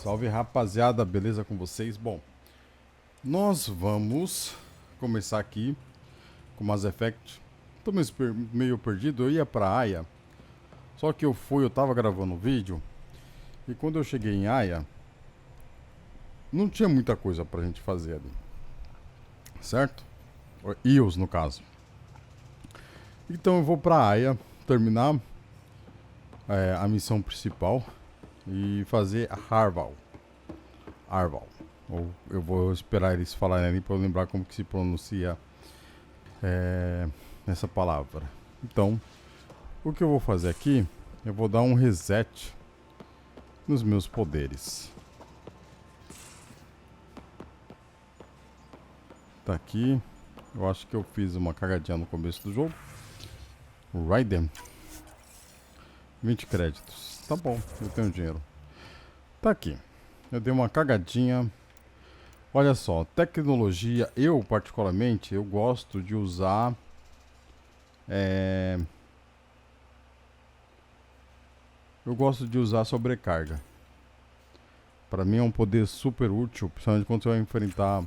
Salve rapaziada, beleza com vocês? Bom, nós vamos começar aqui com Mass Effect. Tô meio perdido, eu ia pra Aya, só que eu tava gravando um vídeo e quando eu cheguei em Aya, não tinha muita coisa pra gente fazer ali, certo? Ios no caso. Então eu vou pra Aya terminar a missão principal e fazer Harval. Ou eu vou esperar eles falarem ali para eu lembrar como que se pronuncia essa palavra. Então, o que eu vou fazer aqui, eu vou dar um reset nos meus poderes. Tá aqui. Eu acho que eu fiz uma cagadinha no começo do jogo. Raiden. 20 créditos. Tá bom, eu tenho dinheiro. Tá aqui. Eu dei uma cagadinha. Olha só, tecnologia, eu particularmente, eu gosto de usar sobrecarga. Para mim é um poder super útil, principalmente quando você vai enfrentar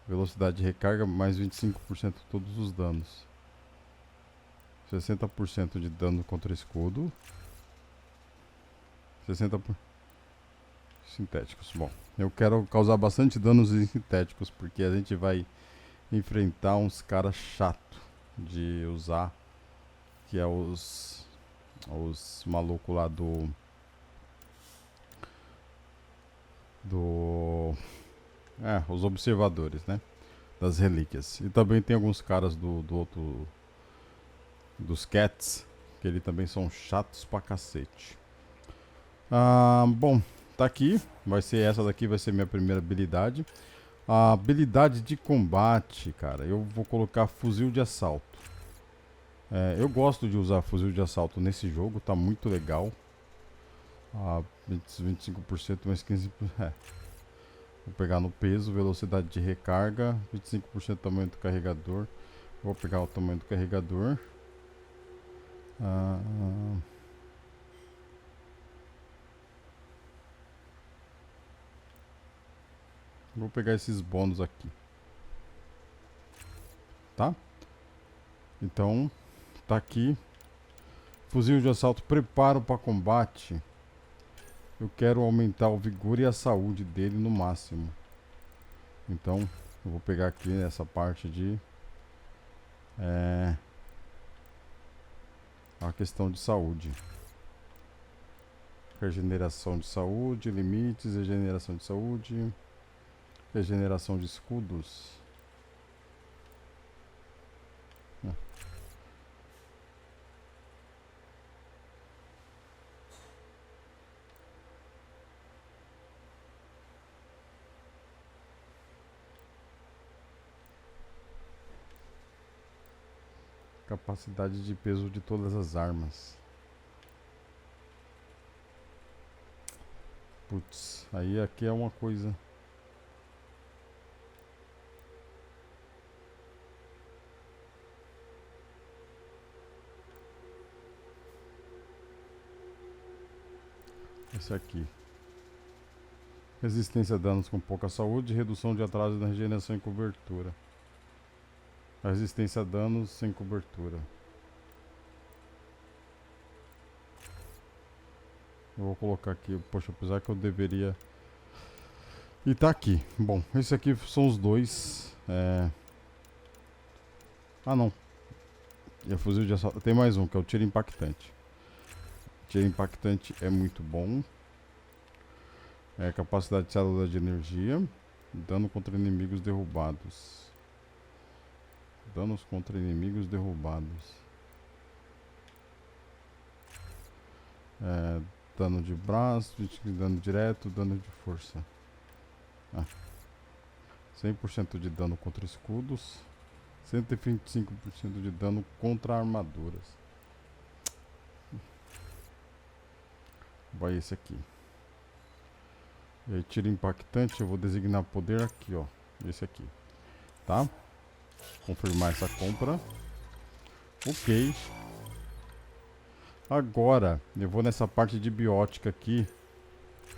velocidade de recarga mais 25% de todos os danos. 60% de dano contra escudo. 60% sintéticos. Bom, eu quero causar bastante danos em sintéticos, porque a gente vai enfrentar uns caras chato de usar, que é os malucos lá os observadores, né? Das relíquias. E também tem alguns caras dos cats, que eles também são chatos pra cacete. Bom, tá aqui. Essa daqui vai ser minha primeira habilidade. A habilidade de combate, cara, eu vou colocar fuzil de assalto. Eu gosto de usar fuzil de assalto nesse jogo, tá muito legal. 25% mais 15%. Vou pegar no peso, velocidade de recarga, 25% tamanho do carregador. Vou pegar o tamanho do carregador. Vou pegar esses bônus aqui. Tá? Então, tá aqui. Fuzil de assalto, preparo para combate. Eu quero aumentar o vigor e a saúde dele no máximo. Então, eu vou pegar aqui nessa parte de a questão de saúde. Regeneração de saúde, limites, regeneração de saúde, regeneração de escudos. Capacidade de peso de todas as armas. Putz, aí aqui é uma coisa. Esse aqui. Resistência a danos com pouca saúde, redução de atraso na regeneração e cobertura. A resistência a danos sem cobertura. Eu vou colocar aqui, poxa, apesar que eu deveria... E tá aqui. Bom, esse aqui são os dois. Não. É fuzil de assalto. Tem mais um, que é o tiro impactante. Tiro impactante é muito bom. Capacidade de célula de energia. Dano contra inimigos derrubados. Danos contra inimigos derrubados. Dano de braço, dano direto, dano de força. 100% de dano contra escudos. 125% de dano contra armaduras. Vai esse aqui. E aí, tiro impactante, eu vou designar poder aqui, ó. Esse aqui. Tá? Confirmar essa compra. Ok. Agora, eu vou nessa parte de biótica aqui.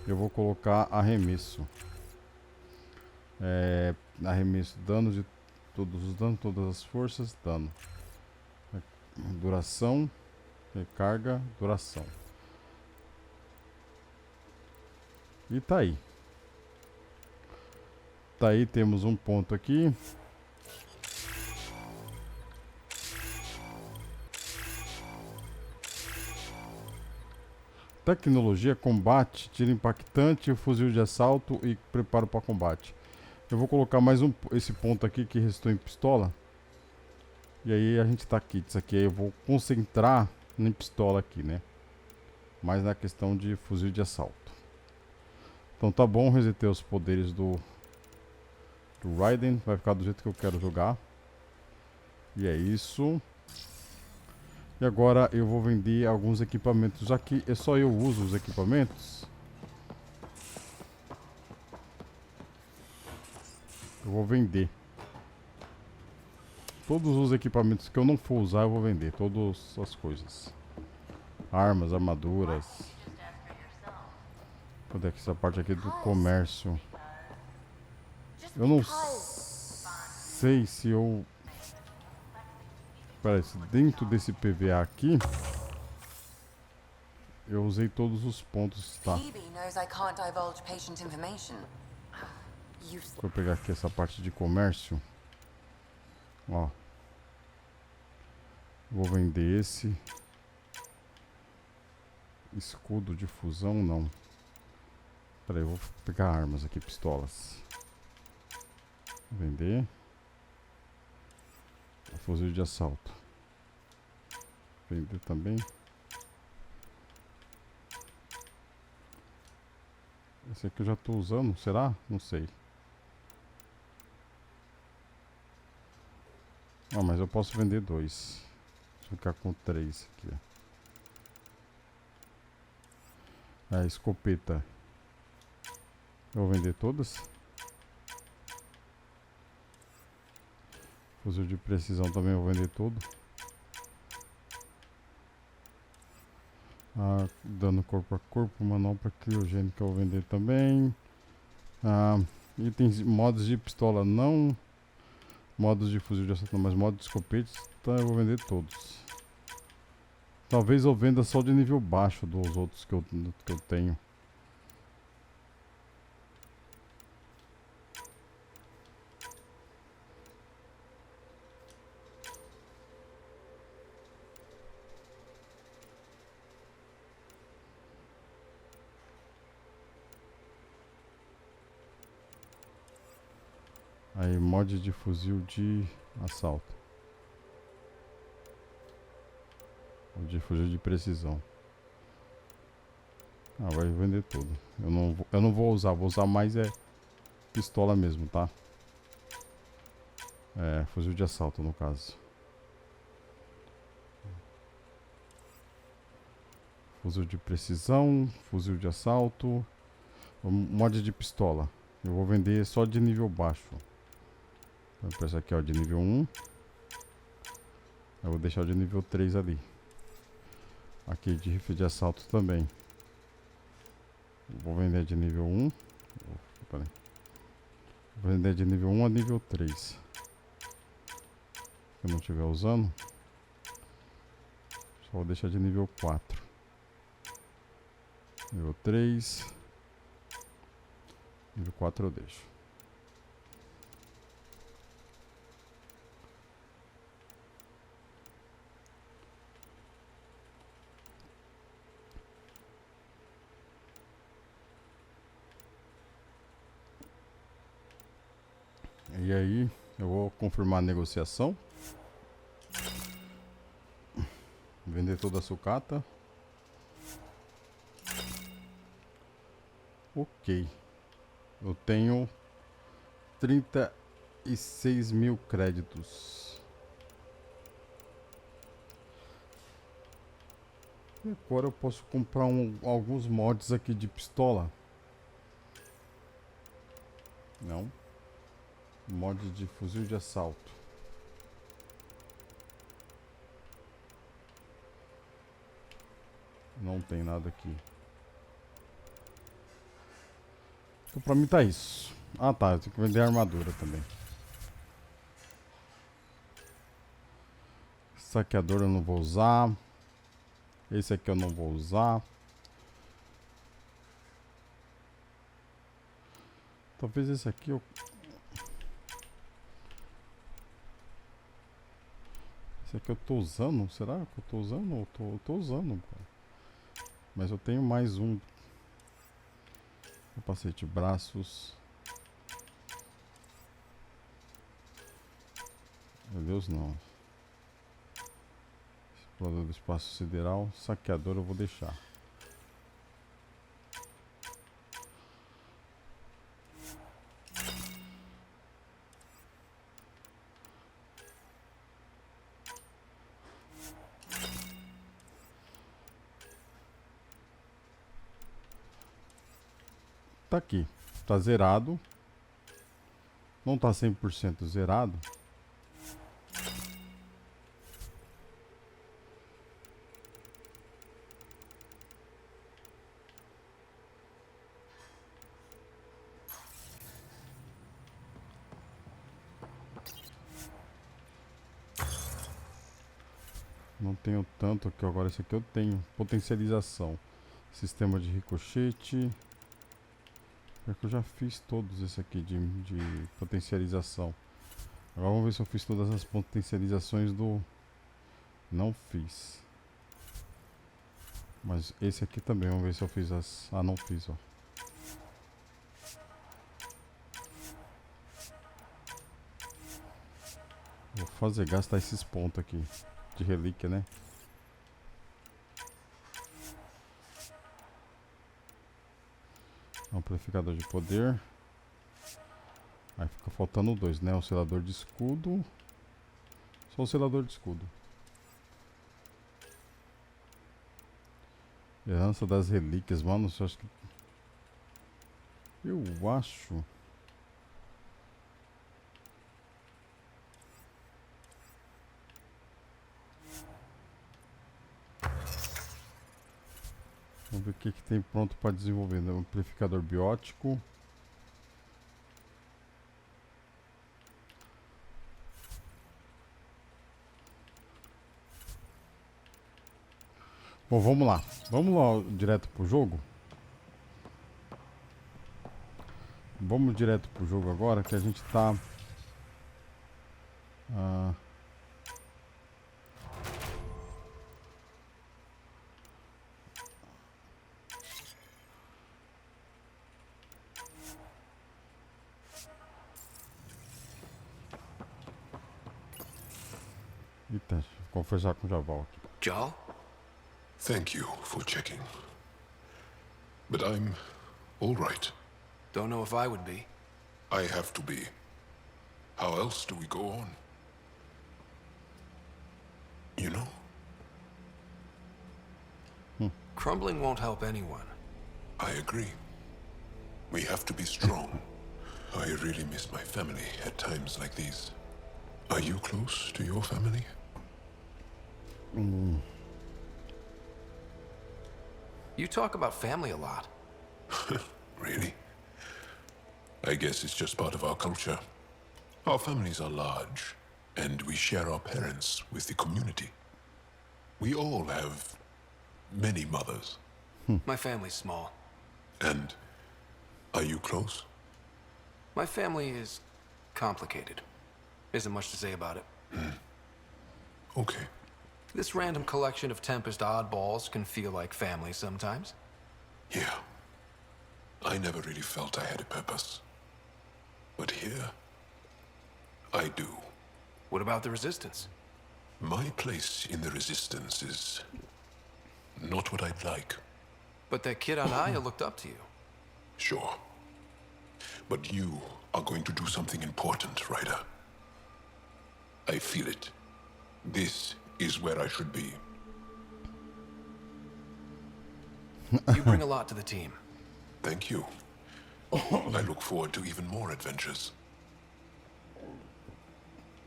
Eu vou colocar arremesso. Arremesso, dano de todos os danos, todas as forças, dano. Duração, recarga, duração. E tá aí. Tá aí, temos um ponto aqui. Tecnologia, combate, tiro impactante, fuzil de assalto e preparo para combate. Eu vou colocar mais esse ponto aqui que restou em pistola. E aí a gente tá aqui. Isso aqui aí eu vou concentrar em pistola aqui, né? Mais na questão de fuzil de assalto. Então tá bom, resetei os poderes do Raiden. Vai ficar do jeito que eu quero jogar. E é isso. E agora eu vou vender alguns equipamentos aqui. É só eu uso os equipamentos. Eu vou vender. Todos os equipamentos que eu não for usar, eu vou vender. Todas as coisas. Armas, armaduras. Cadê essa parte aqui do comércio? Eu não sei se eu... Parece, dentro desse PVA aqui, eu usei todos os pontos, tá? Vou pegar aqui essa parte de comércio. Ó. Vou vender esse. Escudo de fusão, não. Peraí, eu vou pegar armas aqui, pistolas. Vou vender. Fuzil de assalto. Vender também. Esse aqui eu já estou usando, será? Não sei. Ah, mas eu posso vender 2. Deixa eu ficar com 3 aqui. A escopeta. Eu vou vender todas. Fuzil de precisão também eu vou vender todo. Dano corpo a corpo, manopla criogênica eu vou vender também. Itens, modos de pistola não. Modos de fuzil de assalto não, mas modos de escopetes, então eu vou vender todos. Talvez eu venda só de nível baixo dos outros que eu tenho. Aí, mod de fuzil de assalto. Ou de fuzil de precisão. Vai vender tudo. Eu não vou usar mais pistola mesmo, tá? Fuzil de assalto no caso. Fuzil de precisão, fuzil de assalto. Mod de pistola. Eu vou vender só de nível baixo. Então, esse aqui é o de nível 1. Eu vou deixar o de nível 3 ali. Aqui de rifle de assalto também. Vou vender de nível 1. Vou vender de nível 1 a nível 3. Se eu não estiver usando, só vou deixar de nível 4. Nível 3. Nível 4 eu deixo. E aí, eu vou confirmar a negociação. Vender toda a sucata. Ok. Eu tenho 36 mil créditos. E agora eu posso comprar alguns mods aqui de pistola. Não. Mod de fuzil de assalto. Não tem nada aqui. Então pra mim tá isso. Ah tá, eu tenho que vender armadura também. Saqueador eu não vou usar. Esse aqui eu não vou usar. Talvez esse aqui eu... Esse aqui eu tô usando? Será que eu tô usando? Eu tô usando, cara. Mas eu tenho mais um. Capacete, braços. Meu Deus, não. Explorador do espaço sideral. Saqueador eu vou deixar. Tá aqui. Tá zerado. Não tá 100% zerado. Não tenho tanto aqui. Agora esse aqui eu tenho. Potencialização. Sistema de ricochete. É que eu já fiz todos esse aqui de potencialização. Agora vamos ver se eu fiz todas as potencializações do... Não fiz. Mas esse aqui também, vamos ver se eu fiz as... Ah, não fiz, ó. Vou fazer, gastar esses pontos aqui. De relíquia, né? Amplificador de poder. Aí fica faltando dois, né? O selador de escudo. Só o selador de escudo. Herança das relíquias, mano. Eu acho que... Eu acho... Vamos ver o que tem pronto para desenvolver. Né? Amplificador biótico. Bom, vamos lá. Vamos lá direto pro jogo. Vamos direto pro jogo agora que a gente tá... Eita, deixa eu conversar com o Javal aqui. Jal? Thank you for checking. But I'm all right. Don't know if I would be. I have to be. How else do we go on? You know? Crumbling won't help anyone. I agree. We have to be strong. I really miss my family at times like these. Are you close to your family? You talk about family a lot. Really? I guess it's just part of our culture. Our families are large, and we share our parents with the community. We all have many mothers. My family's small. And are you close? My family is complicated. Isn't much to say about it. Okay. This random collection of Tempest oddballs can feel like family sometimes. Yeah. I never really felt I had a purpose. But here, I do. What about the Resistance? My place in the Resistance is not what I'd like. But that kid on Aya looked up to you. Sure. But you are going to do something important, Ryder. I feel it. This is where I should be. You bring a lot to the team. Thank you. I look forward to even more adventures.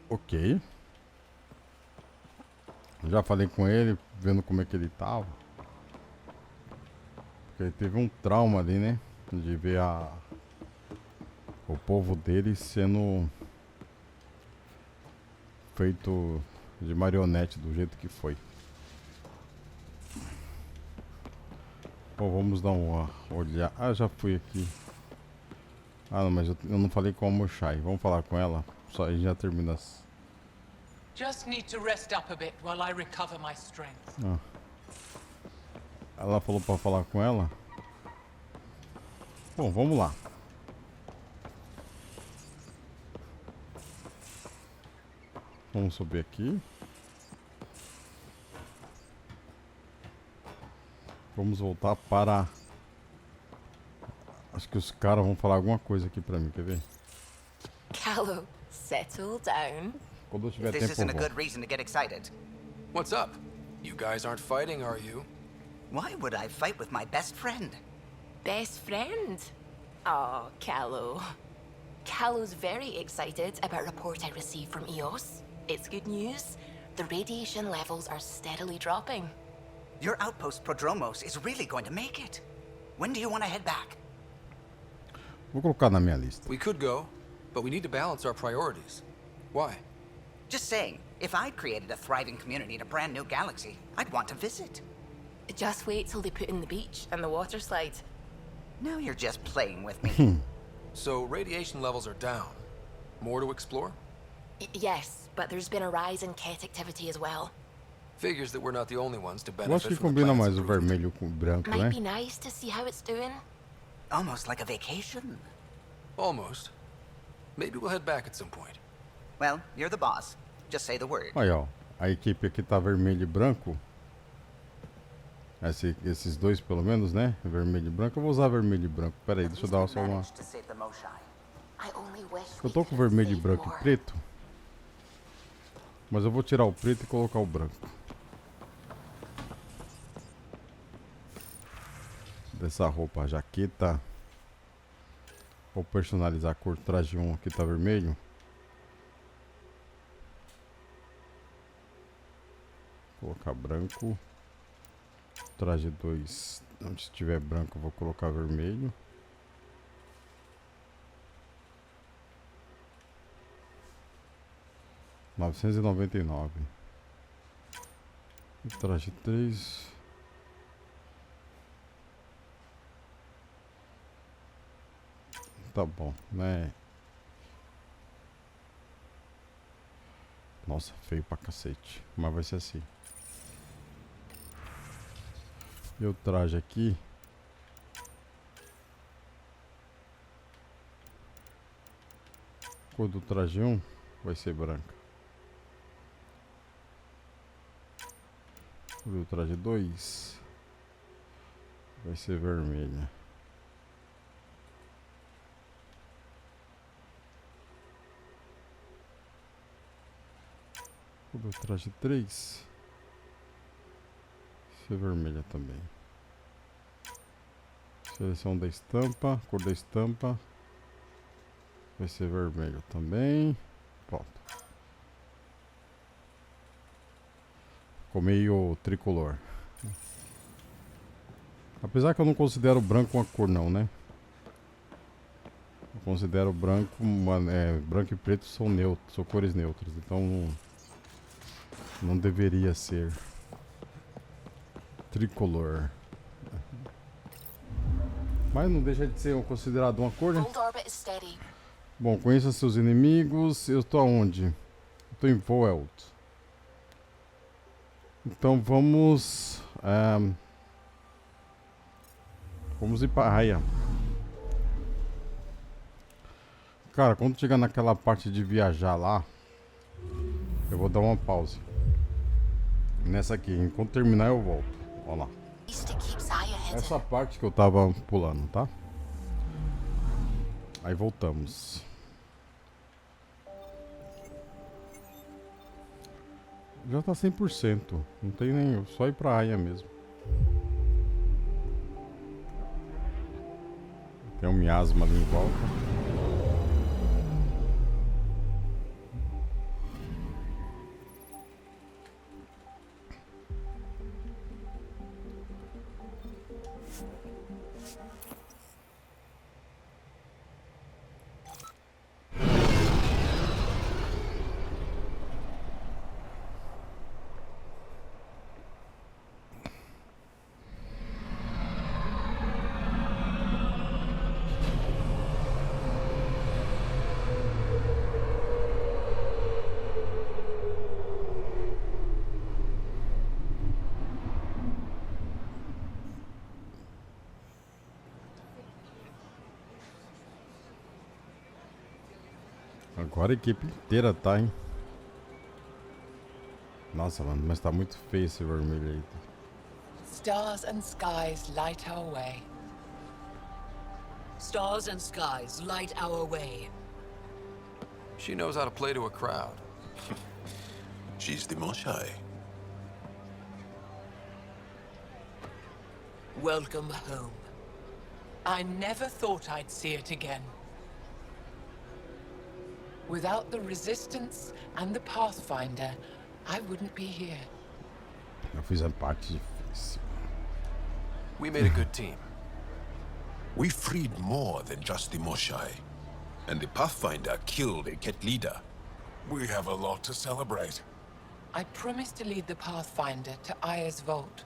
Ok. Já falei com ele, vendo como é que ele tava. Porque ele teve um trauma ali, né? De ver o povo dele sendo feito de marionete do jeito que foi. Bom, vamos dar uma olhada. Ah, já fui aqui. Ah, não, mas eu não falei com a Mochai. Vamos falar com ela. Só aí já termina as... Just need to rest up a bit while I recover my strength. Ah. Ela falou pra falar com ela. Bom, vamos lá. Vamos subir aqui. Vamos voltar para... Acho que os caras vão falar alguma coisa aqui pra mim, quer ver? Callow, settle down. Quando eu tiver This tempo eu isn't a vou. good reason to get excited. What's up? You guys aren't fighting, are you? Why would I fight with my best friend? Best friend? Oh, Callow. Callow's very excited about a report I received from EOS. It's good news. The radiation levels are steadily dropping. Your outpost Prodromos is really going to make it. When do you want to head back? Vou colocar na minha lista. We could go, but we need to balance our priorities. Why? Just saying, if I'd created a thriving community in a brand new galaxy, I'd want to visit. Just wait till they put in the beach and the water slide. Now you're just playing with me. So radiation levels are down. More to explore? Yes, but there's been a rise in Ket activity as well. Figures that we're not the only ones to Eu acho benefit que from the combina planet's mais o improvement. vermelho com o branco, Might né? be nice to see how it's doing. Almost like a vacation. Almost. Maybe we'll head back at some point. Well, you're the boss. Just say the word. Aí, ó. A equipe aqui tá vermelho e branco. Esses dois, pelo menos, né? Vermelho e branco. Eu vou usar vermelho e branco. Pera aí, deixa eu dar só uma... Managed to save the Moshai. I only wish Eu we tô com could vermelho e save branco more. e preto. Mas eu vou tirar o preto e colocar o branco. Dessa roupa, a jaqueta. Vou personalizar a cor do traje 1 aqui, tá vermelho. Colocar branco. Traje 2, onde estiver branco eu vou colocar vermelho. R$ 999. E traje 3. Tá bom, né? Nossa, feio pra cacete. Mas vai ser assim. E o traje aqui. Cor do traje 1 vai ser branca. Cor do traje 2 vai ser vermelha. Cor do traje 3 vai ser vermelha também. Seleção da estampa, cor da estampa vai ser vermelho também. Pronto. Ficou meio tricolor. Apesar que eu não considero branco uma cor não, né? Eu considero branco, branco e preto são neutros, são cores neutras, então não deveria ser tricolor. Mas não deixa de ser considerado uma cor, né? Gold orbit is steady. Bom, conheça seus inimigos. Eu tô aonde? Eu tô em Voelt. Então vamos... vamos ir pra Raia. Cara, quando chegar naquela parte de viajar lá, eu vou dar uma pausa. Nessa aqui, enquanto terminar eu volto. Olha lá. At least it keeps Aya hidden. Essa parte que eu tava pulando, tá? Aí voltamos. Já tá 100%. Não tem nem... Só ir pra Aya mesmo. Tem um miasma ali em volta. Agora a equipe inteira tá, hein? Nossa, mano, mas tá muito feio esse vermelho aí. Stars and skies light our way. Stars and skies light our way. She knows how to play to a crowd. She's the more shy. Welcome home. I never thought I'd see it again. Without the Resistance and the Pathfinder, I wouldn't be here. Eu fiz a parte difícil. We made a good team. We freed more than just the Moshai. And the Pathfinder killed a Ket leader. We have a lot to celebrate. I promised to lead the Pathfinder to Aya's vault.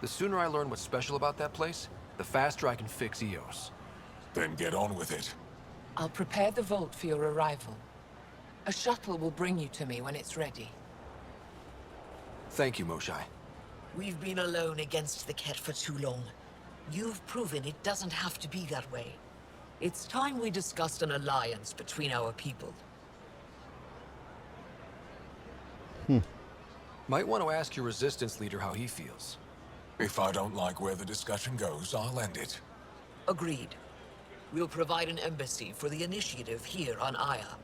The sooner I learn what's special about that place, the faster I can fix Eos. Then get on with it. I'll prepare the vault for your arrival. A shuttle will bring you to me when it's ready. Thank you, Moshai. We've been alone against the Ket for too long. You've proven it doesn't have to be that way. It's time we discussed an alliance between our people. Might want to ask your Resistance leader how he feels. If I don't like where the discussion goes, I'll end it. Agreed. We'll provide an embassy for the initiative here on Aya.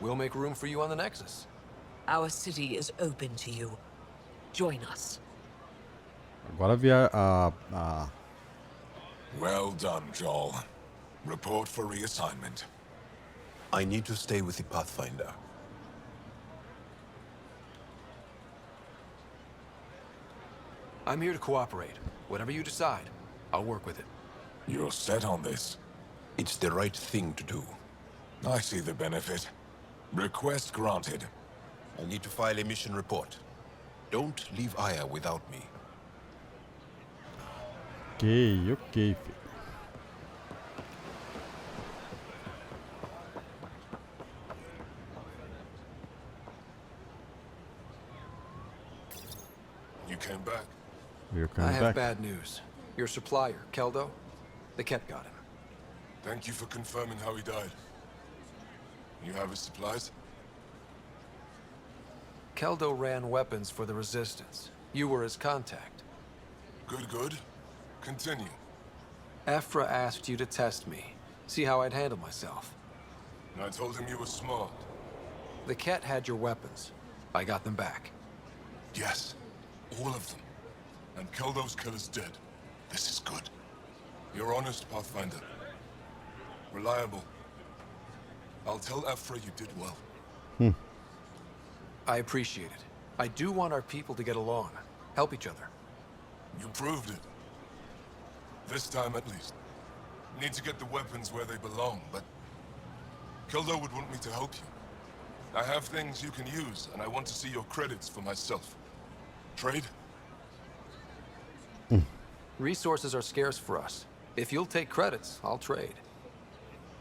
We'll make room for you on the Nexus. Our city is open to you. Join us. Agora via a... Well done, Joel. Report for reassignment. I need to stay with the Pathfinder. I'm here to cooperate. Whatever you decide, I'll work with it. You're set on this. It's the right thing to do. I see the benefit. Request granted. I need to file a mission report. Don't leave Aya without me. Ok, filho. You came back. You're I coming have back. bad news. Your supplier, Keldo, the Ket got him. Thank you for confirming how he died. You have his supplies? Keldo ran weapons for the Resistance. You were his contact. Good, good. Continue. Afra asked you to test me, see how I'd handle myself. And I told him you were smart. The Ket had your weapons. I got them back. Yes, all of them. And Keldo's killer's dead. This is good. You're honest, Pathfinder. Reliable. I'll tell Afra you did well. I appreciate it. I do want our people to get along, help each other. You proved it. This time at least. Need to get the weapons where they belong, but Keldo would want me to help you. I have things you can use, and I want to see your credits for myself. Trade? Resources are scarce for us. If you'll take credits, I'll trade.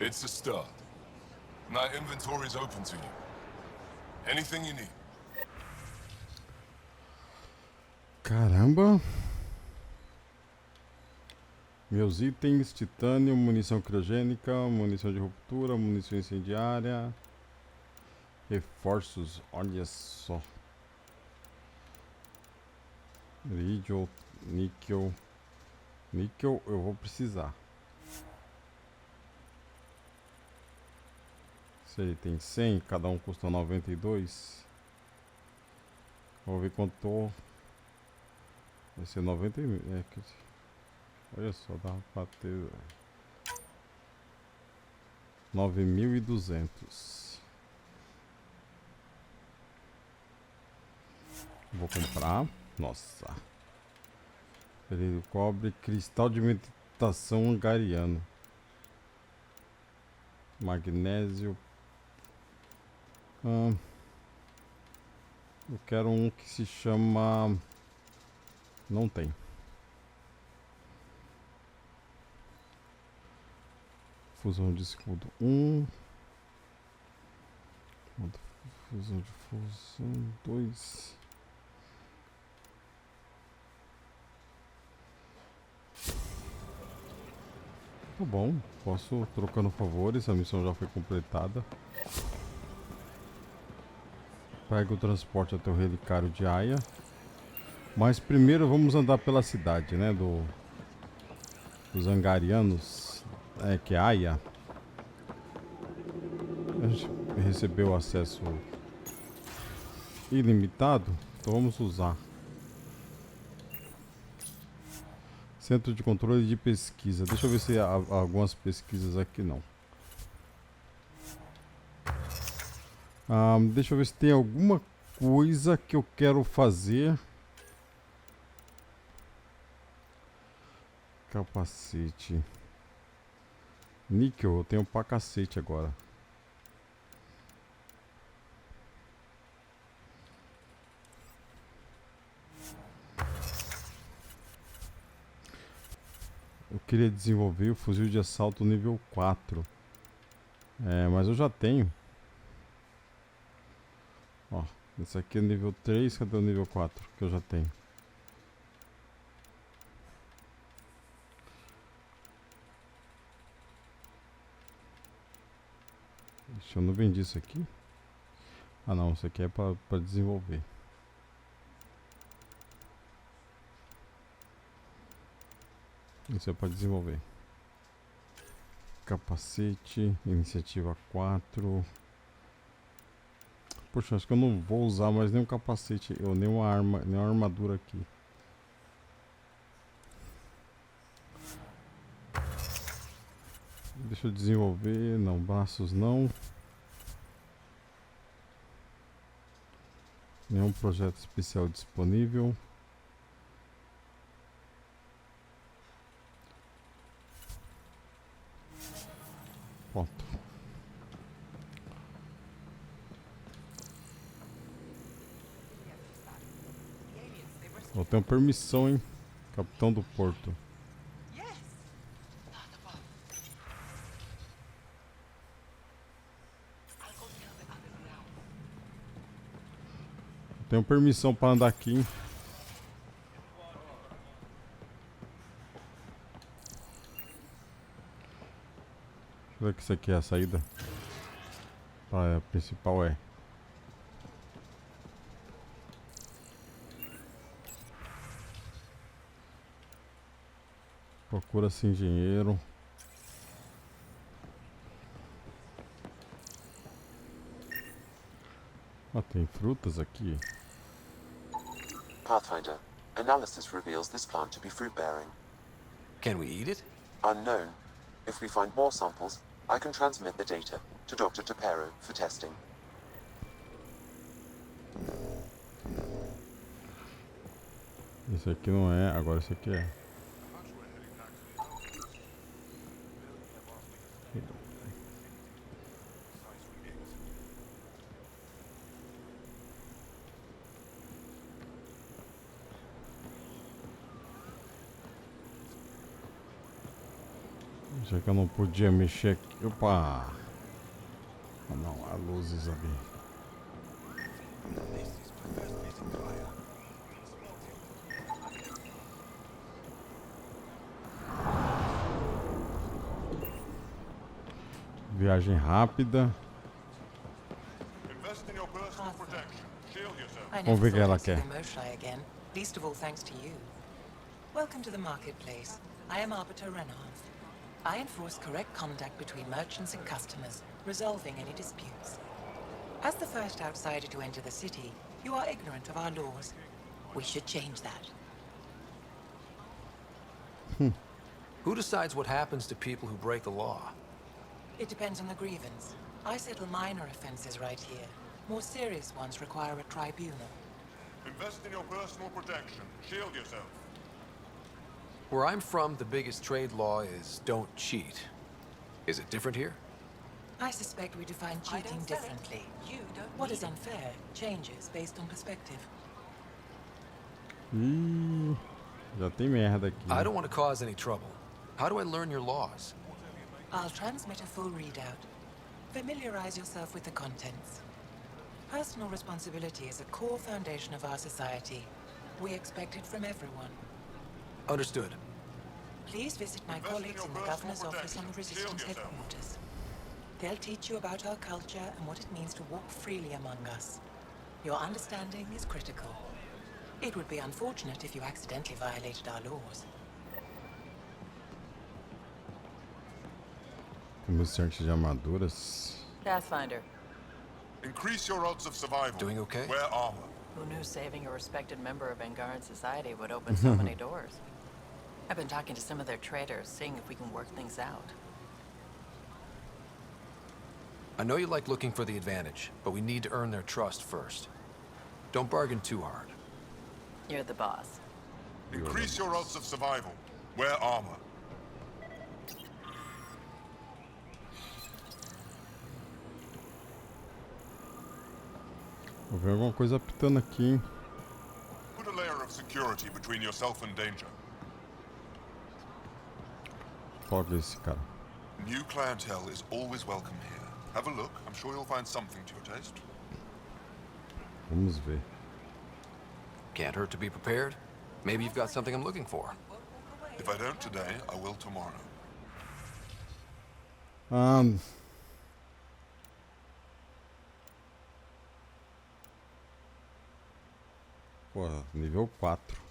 It's a start. My inventory's open to you. Anything you need. Caramba. Meus itens, titânio, munição criogênica, munição de ruptura, munição incendiária, reforços, olha só. Iridium, níquel. Níquel eu vou precisar. Se ele tem 100, cada um custa 92. Vou ver quanto. Vai ser 90 mil. Olha só, dá pra ter 9.200. Vou comprar. Nossa. Ele cobre cristal de meditação hungariano. Magnésio. Eu quero um que se chama. Não tem. Fusão de escudo 1. Fusão de fusão 2. Tá bom, posso trocando favores, a missão já foi completada. Pega o transporte até o Relicário de Aya. Mas primeiro vamos andar pela cidade, né? Dos Angarianos. Que é Aya. A gente recebeu acesso ilimitado, então vamos usar. Centro de controle de pesquisa. Deixa eu ver se há algumas pesquisas aqui. Não. Deixa eu ver se tem alguma coisa que eu quero fazer. Capacete. Níquel, eu tenho pra cacete agora. Eu queria desenvolver o fuzil de assalto nível 4. Mas eu já tenho. Ó, esse aqui é nível 3, cadê o nível 4 que eu já tenho? Ixi, eu não vendi isso aqui. Ah não, isso aqui é pra desenvolver. Isso é pra desenvolver. Capacete, iniciativa 4. Poxa, acho que eu não vou usar mais nenhum capacete, ou nenhuma arma, nenhuma armadura aqui. Deixa eu desenvolver, não, braços não. Nenhum projeto especial disponível. Pronto. Eu tenho permissão, hein? Capitão do Porto. Eu tenho permissão para andar aqui, hein? Deixa eu ver que isso aqui é a saída. A principal é. Procura-se engenheiro. Ah, tem frutas aqui. Pathfinder, analysis reveals this plant to be fruit-bearing. Can we eat it? Unknown. If we find more samples, I can transmit the data to Dr. Tapero for testing. Esse aqui não é, agora esse aqui é. Já que eu não podia mexer aqui. Opa! Ah, não, há luzes ali. Viagem rápida. Vamos ver o que ela quer. Least of all thanks to you. Welcome to the marketplace. I am Arbiter Renard. I enforce correct conduct between merchants and customers, resolving any disputes. As the first outsider to enter the city, you are ignorant of our laws. We should change that. Who decides what happens to people who break the law? It depends on the grievance. I settle minor offenses right here. More serious ones require a tribunal. Invest in your personal protection. Shield yourself. Where I'm from, the biggest trade law is don't cheat. Is it different here? I suspect we define cheating differently. What is unfair changes based on perspective. Já tem merda aqui. I don't want to cause any trouble. How do I learn your laws? I'll transmit a full readout. Familiarize yourself with the contents. Personal responsibility is a core foundation of our society. We expect it from everyone. Understood. Please visit my colleagues in the Governor's office on the Resistance headquarters. They'll teach you about our culture and what it means to walk freely among us. Your understanding is critical. It would be unfortunate if you accidentally violated our laws. Comerciante de armaduras. Pathfinder, Increase your odds of survival. Doing okay? Wear armor. who knew saving a respected member of Vanguard society would open so many doors? I've been talking to some of their traders, seeing if we can work things out. I know you like looking for the advantage, but we need to earn their trust first. Don't bargain too hard. You're the boss. Increase your odds of survival. Wear armor. Vou ver alguma coisa apitando aqui, hein? Put a layer of security between yourself and danger. Qual que é esse cara? New clientele is always welcome here. Have a look. I'm sure you'll find something to your taste. Vamos ver. Can't hurt to be prepared. Maybe you've got something I'm looking for. If I don't today, I will tomorrow. Pô, nível 4.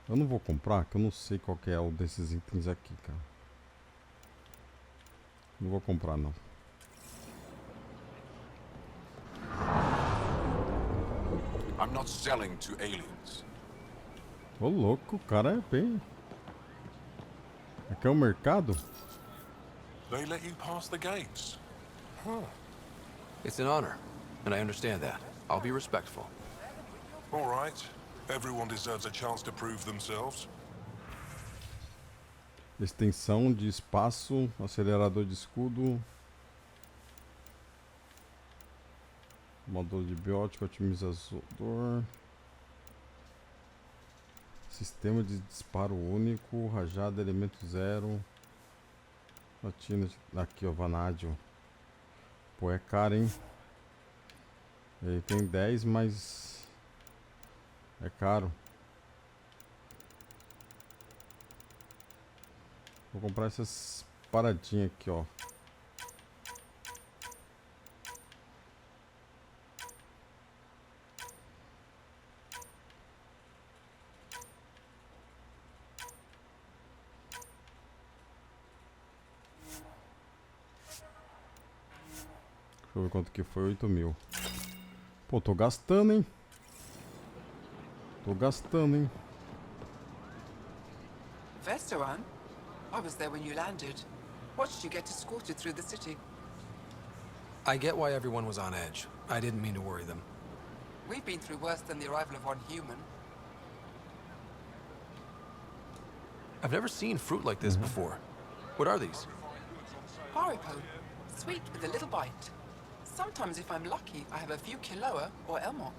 Eu não vou comprar, que eu não sei qual que é o desses itens aqui, cara. Não vou comprar, não. I'm not selling to aliens. Ô, louco, o cara é bem... Aqui é o mercado? They let you pass the gates. It's an honor, and I understand that. I'll be respectful. All right. Everyone deserves a chance to prove themselves. Extensão de espaço, acelerador de escudo. Módulo de biótico, otimizador. Sistema de disparo único, rajada, elemento zero. Platina de... Aqui, ó, vanádio. Pô, é caro, hein? Ele tem 10, mas... É caro. Vou comprar essas paradinhas aqui, ó. Deixa eu ver quanto que foi, 8.000. Pô, tô gastando, hein? Tô gastando, hein? Vestoran? I was there when you landed. Watched you get escorted through the city. I get why everyone was on edge. I didn't mean to worry them. We've been through worse than the arrival of one human. I've never seen fruit like this before. What are these? Haripo. Sweet with a little bite. Sometimes if I'm lucky, I have a few kiloa or elmok.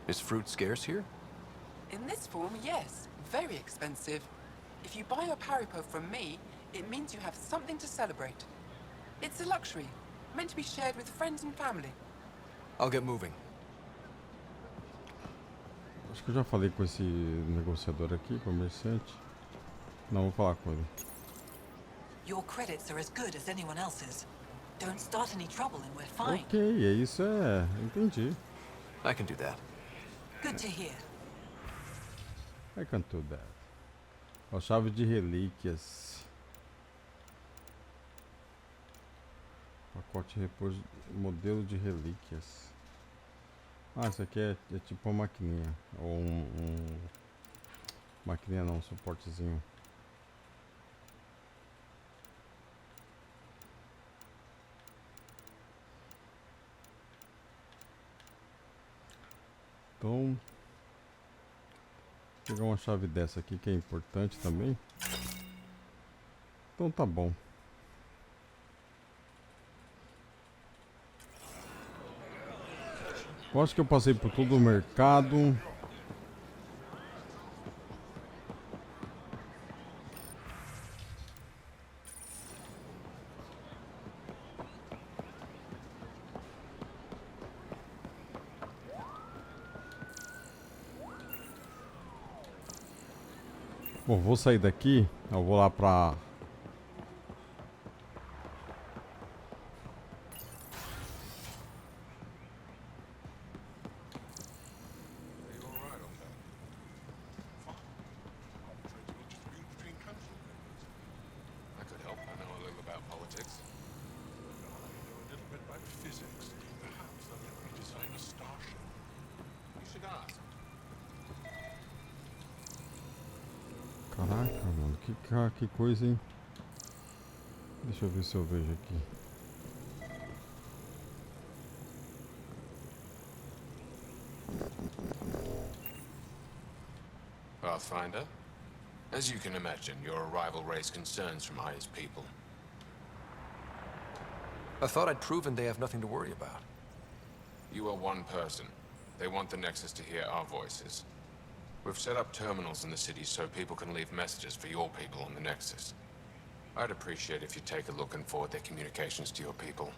Is fruit scarce here? In this form, yes. Very expensive. If you buy a haripo from me, it means you have something to celebrate. It's a luxury, meant to be shared with friends and family. I'll get moving. Acho que eu já falei com esse negociador aqui, comerciante. Não, vou falar com ele. Your credits are as good as anyone else's. Don't start any trouble and we're fine. Ok, é isso, é. Entendi. I can do that. Good to hear. I can do that. Ó, chave de relíquias. Pacote de repouso. Modelo de relíquias. Ah, isso aqui é tipo uma maquininha. Ou maquininha não, um suportezinho. Então, vou pegar uma chave dessa aqui que é importante também. Então tá bom. Eu acho que eu passei por todo o mercado. Bom, vou sair daqui. Eu vou lá pra... I could help. I know a little about politics. I know a little bit about physics. Perhaps I'll let me design a starship. You should ask. Caraca, mano. Que coisa, hein? Deixa eu ver se eu vejo aqui. Pathfinder, as you can imagine, your arrival raised concerns from Aya's people. I thought I'd proven they have nothing to worry about. You are one person. They want the Nexus to hear our voices. We've set up terminals in the city so people can leave messages for your people on the Nexus. I'd appreciate if you take a look and forward their communications to your people.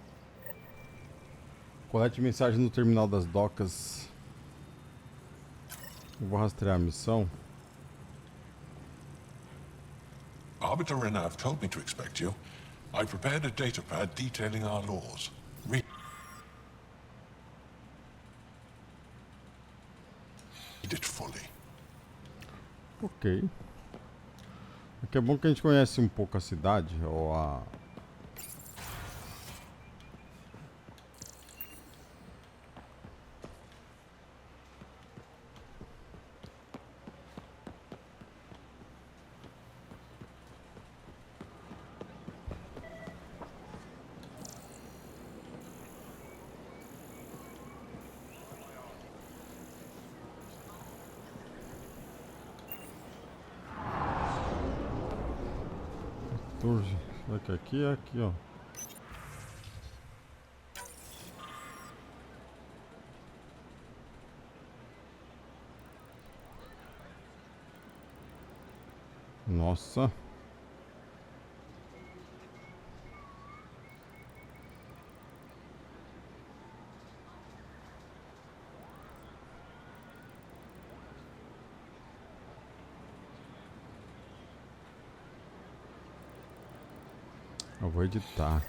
Colete mensagem no terminal das docas. Eu vou rastrear a missão. Arbiter Renav told me to expect you. I prepared a datapad detailing our laws. Read it fully. Ok. Aqui é bom que a gente conhece um pouco a cidade, ou a... Será que aqui é aqui, ó. Nossa. Eu vou editar.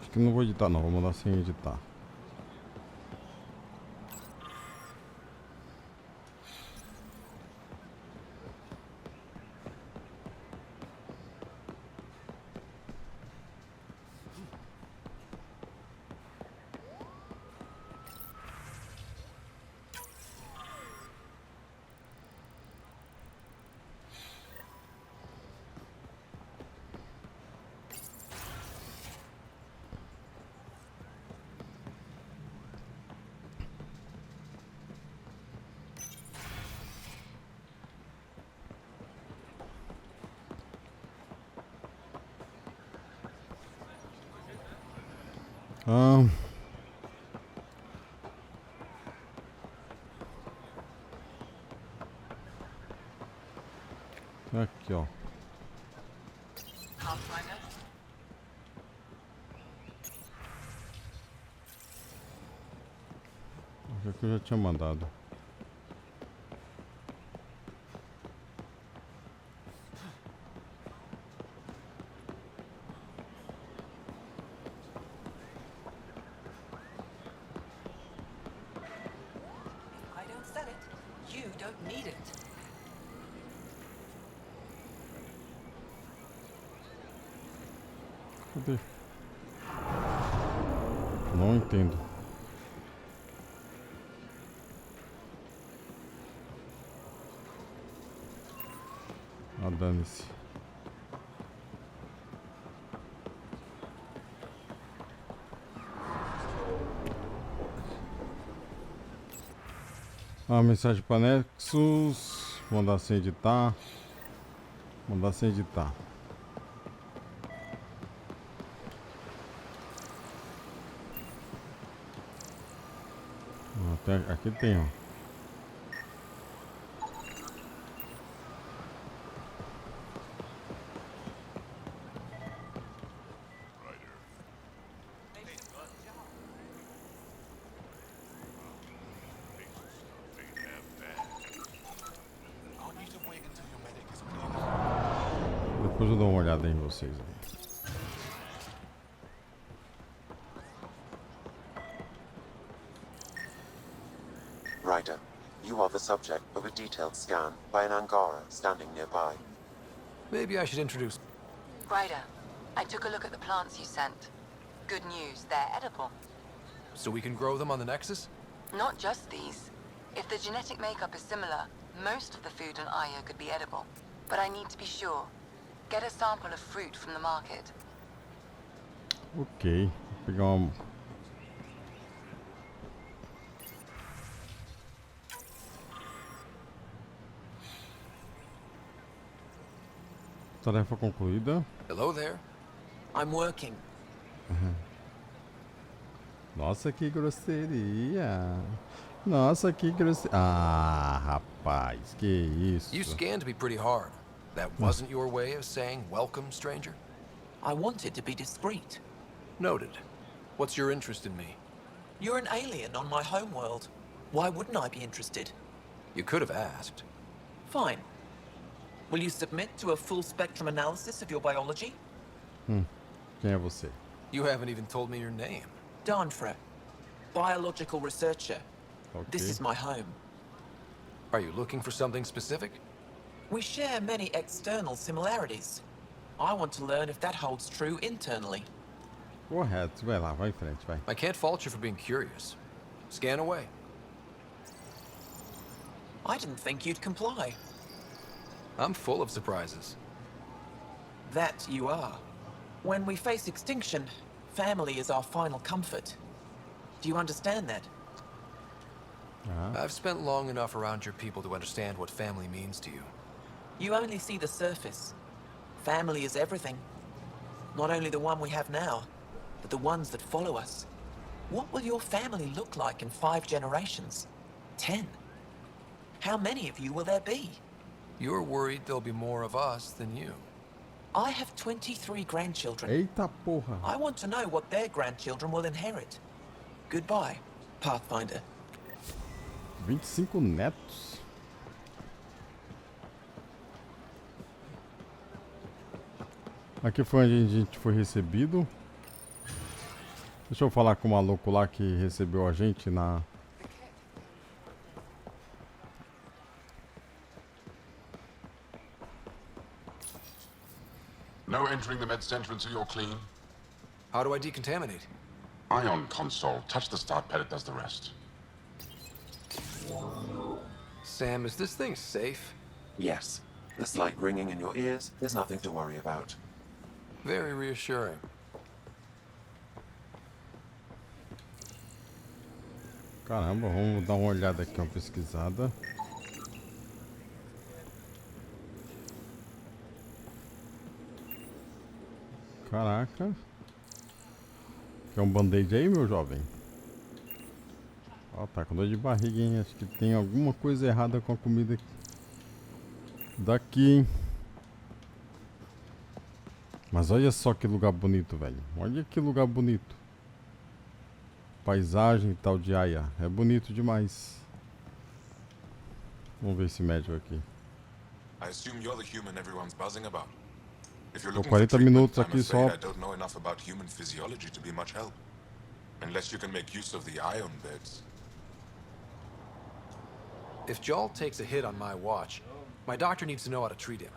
Acho que não vou editar não, vou mandar sem editar. Aqui, ó. Acho que eu já tinha mandado. I don't sell it. You don't need it. Cadê? Não entendo. Ah, dane-se. Ah, mensagem para Nexus. Mandar sem editar. Mandar sem editar. Até aqui tem, ó. Depois eu dou uma olhada em vocês aí. Ryder, you are the subject of a detailed scan by an Angara standing nearby. Maybe I should introduce... Ryder, I took a look at the plants you sent. Good news, they're edible. So we can grow them on the Nexus? Not just these. If the genetic makeup is similar, most of the food on Aya could be edible. But I need to be sure. Get a sample of fruit from the market. Ok. Vou pegar uma... Tarefa concluída. Hello there. I'm working. Nossa, que grosseria. Nossa, que grosseria. Ah, rapaz, que isso. You scanned me pretty hard. That wasn't your way of saying welcome, stranger? I wanted to be discreet. Noted. What's your interest in me? You're an alien on my homeworld. Why wouldn't I be interested? You could have asked. Fine. Will you submit to a full spectrum analysis of your biology? Quem é você? You haven't even told me your name. Danfra, biological researcher. Ok. This is my home. Are you looking for something specific? We share many external similarities. I want to learn if that holds true internally. Correto. Vai lá, vai em frente, vai. I can't fault you for being curious. Scan away. I didn't think you'd comply. I'm full of surprises. That you are. When we face extinction, family is our final comfort. Do you understand that? I've spent long enough around your people to understand what family means to you. You only see the surface. Family is everything. Not only the one we have now, but the ones that follow us. What will your family look like in 5 generations? 10? How many of you will there be? You're worried there'll be more of us than you. I have 23 grandchildren. Eita porra. I want to know what their grandchildren will inherit. Goodbye, Pathfinder. 25 netos? Aqui foi onde a gente foi recebido. Deixa eu falar com o maluco lá que recebeu a gente na... No entering the med center until you're clean. How do I decontaminate? Ion console. Touch the start pad, it does the rest. Sam, is this thing safe? Yes. The slight ringing in your ears is nothing to worry about. Very reassuring. Caramba, vamos dar uma olhada aqui, uma pesquisada. Caraca. Quer um band-aid aí, meu jovem? Ó, tá com dor de barriga, hein? Acho que tem alguma coisa errada com a comida daqui, hein? Mas olha só que lugar bonito, velho. Olha que lugar bonito. Paisagem e tal de Aya. É bonito demais. Vamos ver esse médico aqui. I assume you're the human everyone's buzzing about. If you're Tô looking 40 for treatment, minutos I'm aqui afraid só. I don't know enough about human physiology to be much help. Unless you can make use of the ion beds. If Jal takes a hit on my watch, my doctor needs to know how to treat him.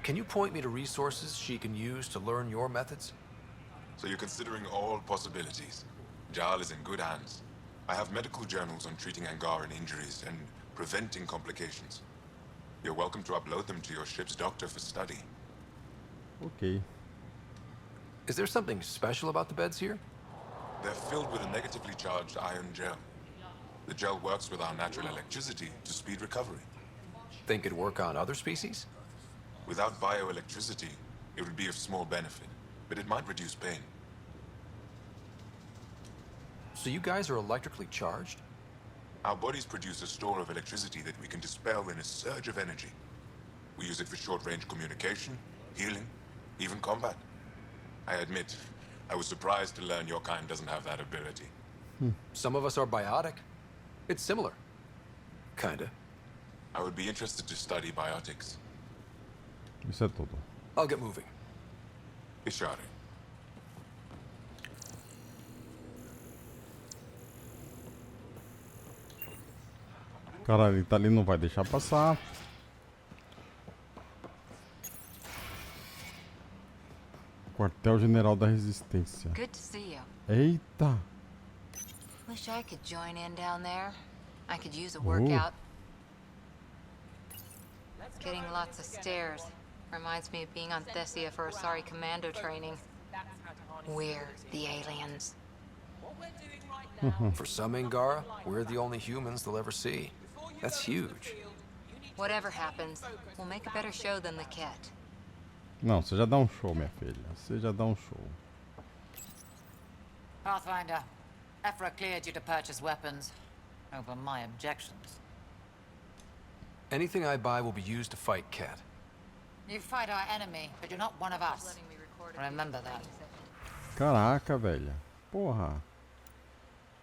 Can you point me to resources she can use to learn your methods? So you're considering all possibilities. Jal is in good hands. I have medical journals on treating Angaran injuries and preventing complications. You're welcome to upload them to your ship's doctor for study. Ok. Is there something special about the beds here? They're filled with a negatively charged ion gel. The gel works with our natural electricity to speed recovery. Think it'd work on other species? Without bioelectricity, it would be of small benefit, but it might reduce pain. So you guys are electrically charged? Our bodies produce a store of electricity that we can dispel in a surge of energy. We use it for short-range communication, healing, even combat. I admit, I was surprised to learn your kind doesn't have that ability. Some of us are biotic. It's similar. Kinda. I would be interested to study biotics. Isso é tudo. I'll get moving. Ishari. Caralho, ele tá ali, não vai deixar passar. Quartel-General da Resistência. Good to see you. Eita! Wish I could join in down there. I could use a workout. Getting lots of stairs. Reminds me of being on Thessia for Asari commando training. We're the aliens. For some Angara, we're the only humans they'll ever see. That's huge. Whatever happens, we'll make a better show than the Ket. Não, você já dá um show, minha filha. Você já dá um show. Pathfinder, Ephra cleared you to purchase weapons. Over my objections. Anything I buy will be used to fight Ket. You fight our enemy, but you're not one of us. Remember that. Caraca, velha. Porra.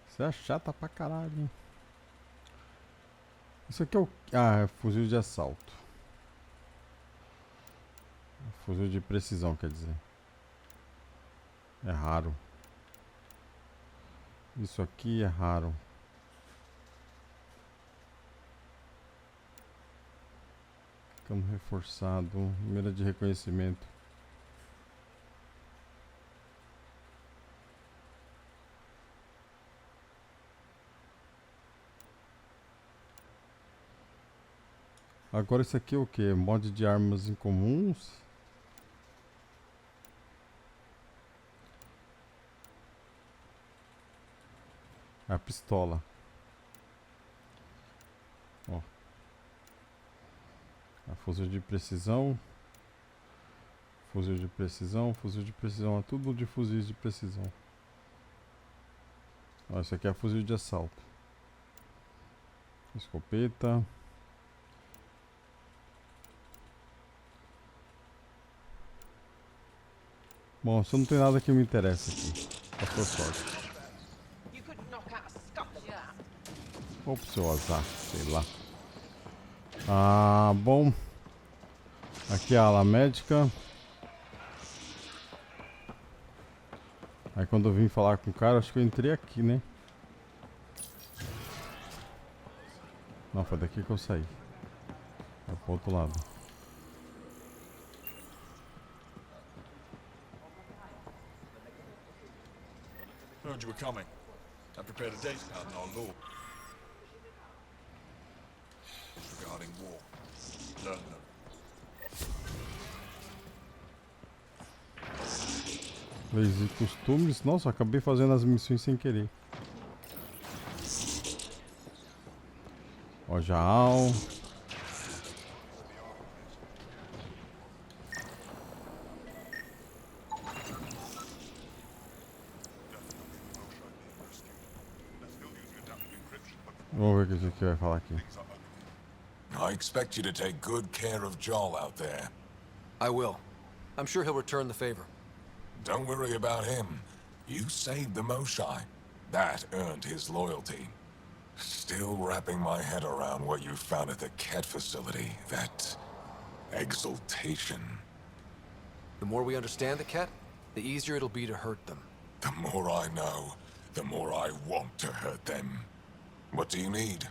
Você é chata pra caralho, hein? Isso aqui é o... Ah, é fuzil de assalto. Fuzil de precisão, quer dizer. É raro. Isso aqui é raro. Cano reforçado. Mira de reconhecimento. Agora isso aqui é o que? Mod de armas incomuns? A pistola. Ó. A fuzil de precisão. Fuzil de precisão. Fuzil de precisão. É tudo de fuzis de precisão. Ó, isso aqui é fuzil de assalto. Escopeta. Bom, só não tem nada que me interessa aqui. Passou sorte. Ou pro seu azar, sei lá. Ah, bom. Aqui é a ala médica. Aí quando eu vim falar com o cara, acho que eu entrei aqui, né? Não, foi daqui que eu saí. É pro outro lado. Heard you were coming. I prepared a date out in our law. Regarding war. Learn them. Leis e costumes. Nossa, acabei fazendo as missões sem querer. Ojal. Vamos ver o que a gente vai falar aqui. I expect you to take good care of Joel out there. I will. I'm sure he'll return the favor. Don't worry about him. You saved the Moshai. That earned his loyalty. Still wrapping my head around what you found at the Ket facility. That exaltation. The more we understand the Ket, the easier it'll be to hurt them. The more I know, the more I want to hurt them. What do you need?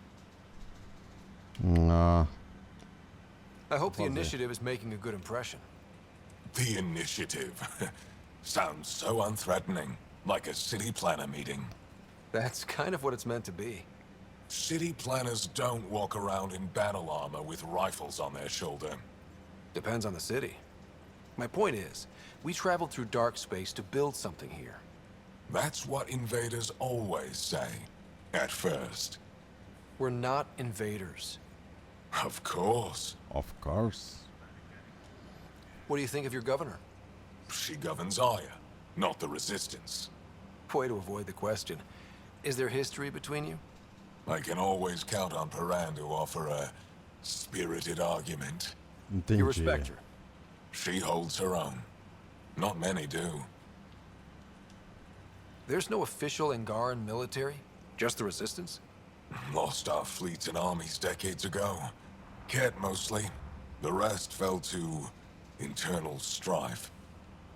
I hope the initiative is making a good impression. The initiative? Sounds so unthreatening. Like a city planner meeting. That's kind of what it's meant to be. City planners don't walk around in battle armor with rifles on their shoulder. Depends on the city. My point is, we traveled through dark space to build something here. That's what invaders always say. At first. We're not invaders. Of course. Of course. What do you think of your governor? She governs Aya, not the Resistance. Way to avoid the question. Is there history between you? I can always count on Paran to offer a spirited argument. You respect her? She holds her own. Not many do. There's no official Angaran military? Just the Resistance? Lost our fleets and armies decades ago. Ket mostly. The rest fell to internal strife.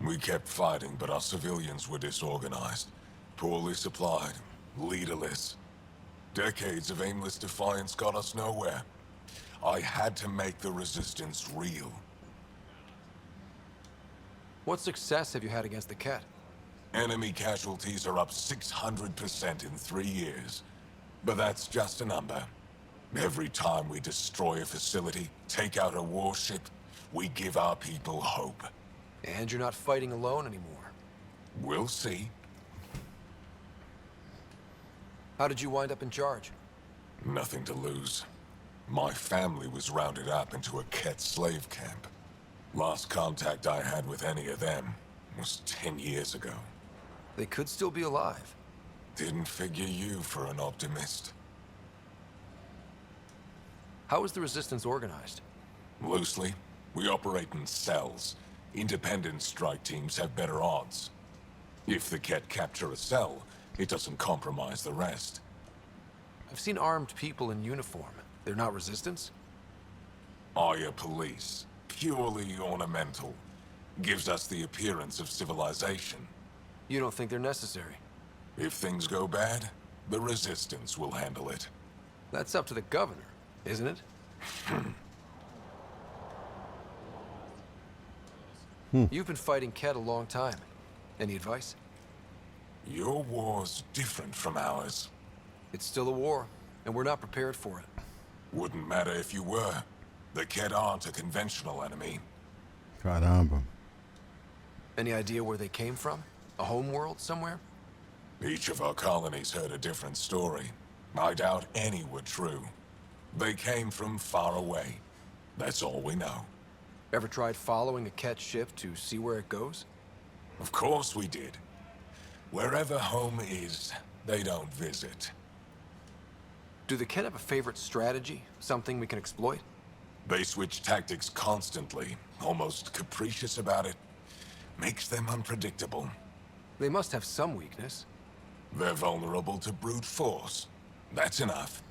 We kept fighting, but our civilians were disorganized, poorly supplied, leaderless. Decades of aimless defiance got us nowhere. I had to make the resistance real. What success have you had against the Ket? Enemy casualties are up 600% in 3 years. But that's just a number. Every time we destroy a facility, take out a warship, we give our people hope. And you're not fighting alone anymore. We'll see. How did you wind up in charge? Nothing to lose. My family was rounded up into a Ket slave camp. Last contact I had with any of them was 10 years ago. They could still be alive. Didn't figure you for an optimist. How is the Resistance organized? Loosely, we operate in cells. Independent strike teams have better odds. If the Ket capture a cell, it doesn't compromise the rest. I've seen armed people in uniform. They're not Resistance? Aya police. Purely ornamental. Gives us the appearance of civilization. You don't think they're necessary? If things go bad, the Resistance will handle it. That's up to the governor, isn't it? You've been fighting Ket a long time. Any advice? Your war's different from ours. It's still a war, and we're not prepared for it. Wouldn't matter if you were. The Ket aren't a conventional enemy. Caramba. Any idea where they came from? A homeworld somewhere? Each of our colonies heard a different story. I doubt any were true. They came from far away. That's all we know. Ever tried following a Ket ship to see where it goes? Of course we did. Wherever home is, they don't visit. Do the Ket have a favorite strategy? Something we can exploit? They switch tactics constantly, almost capricious about it. Makes them unpredictable. They must have some weakness. They're vulnerable to brute force. That's enough.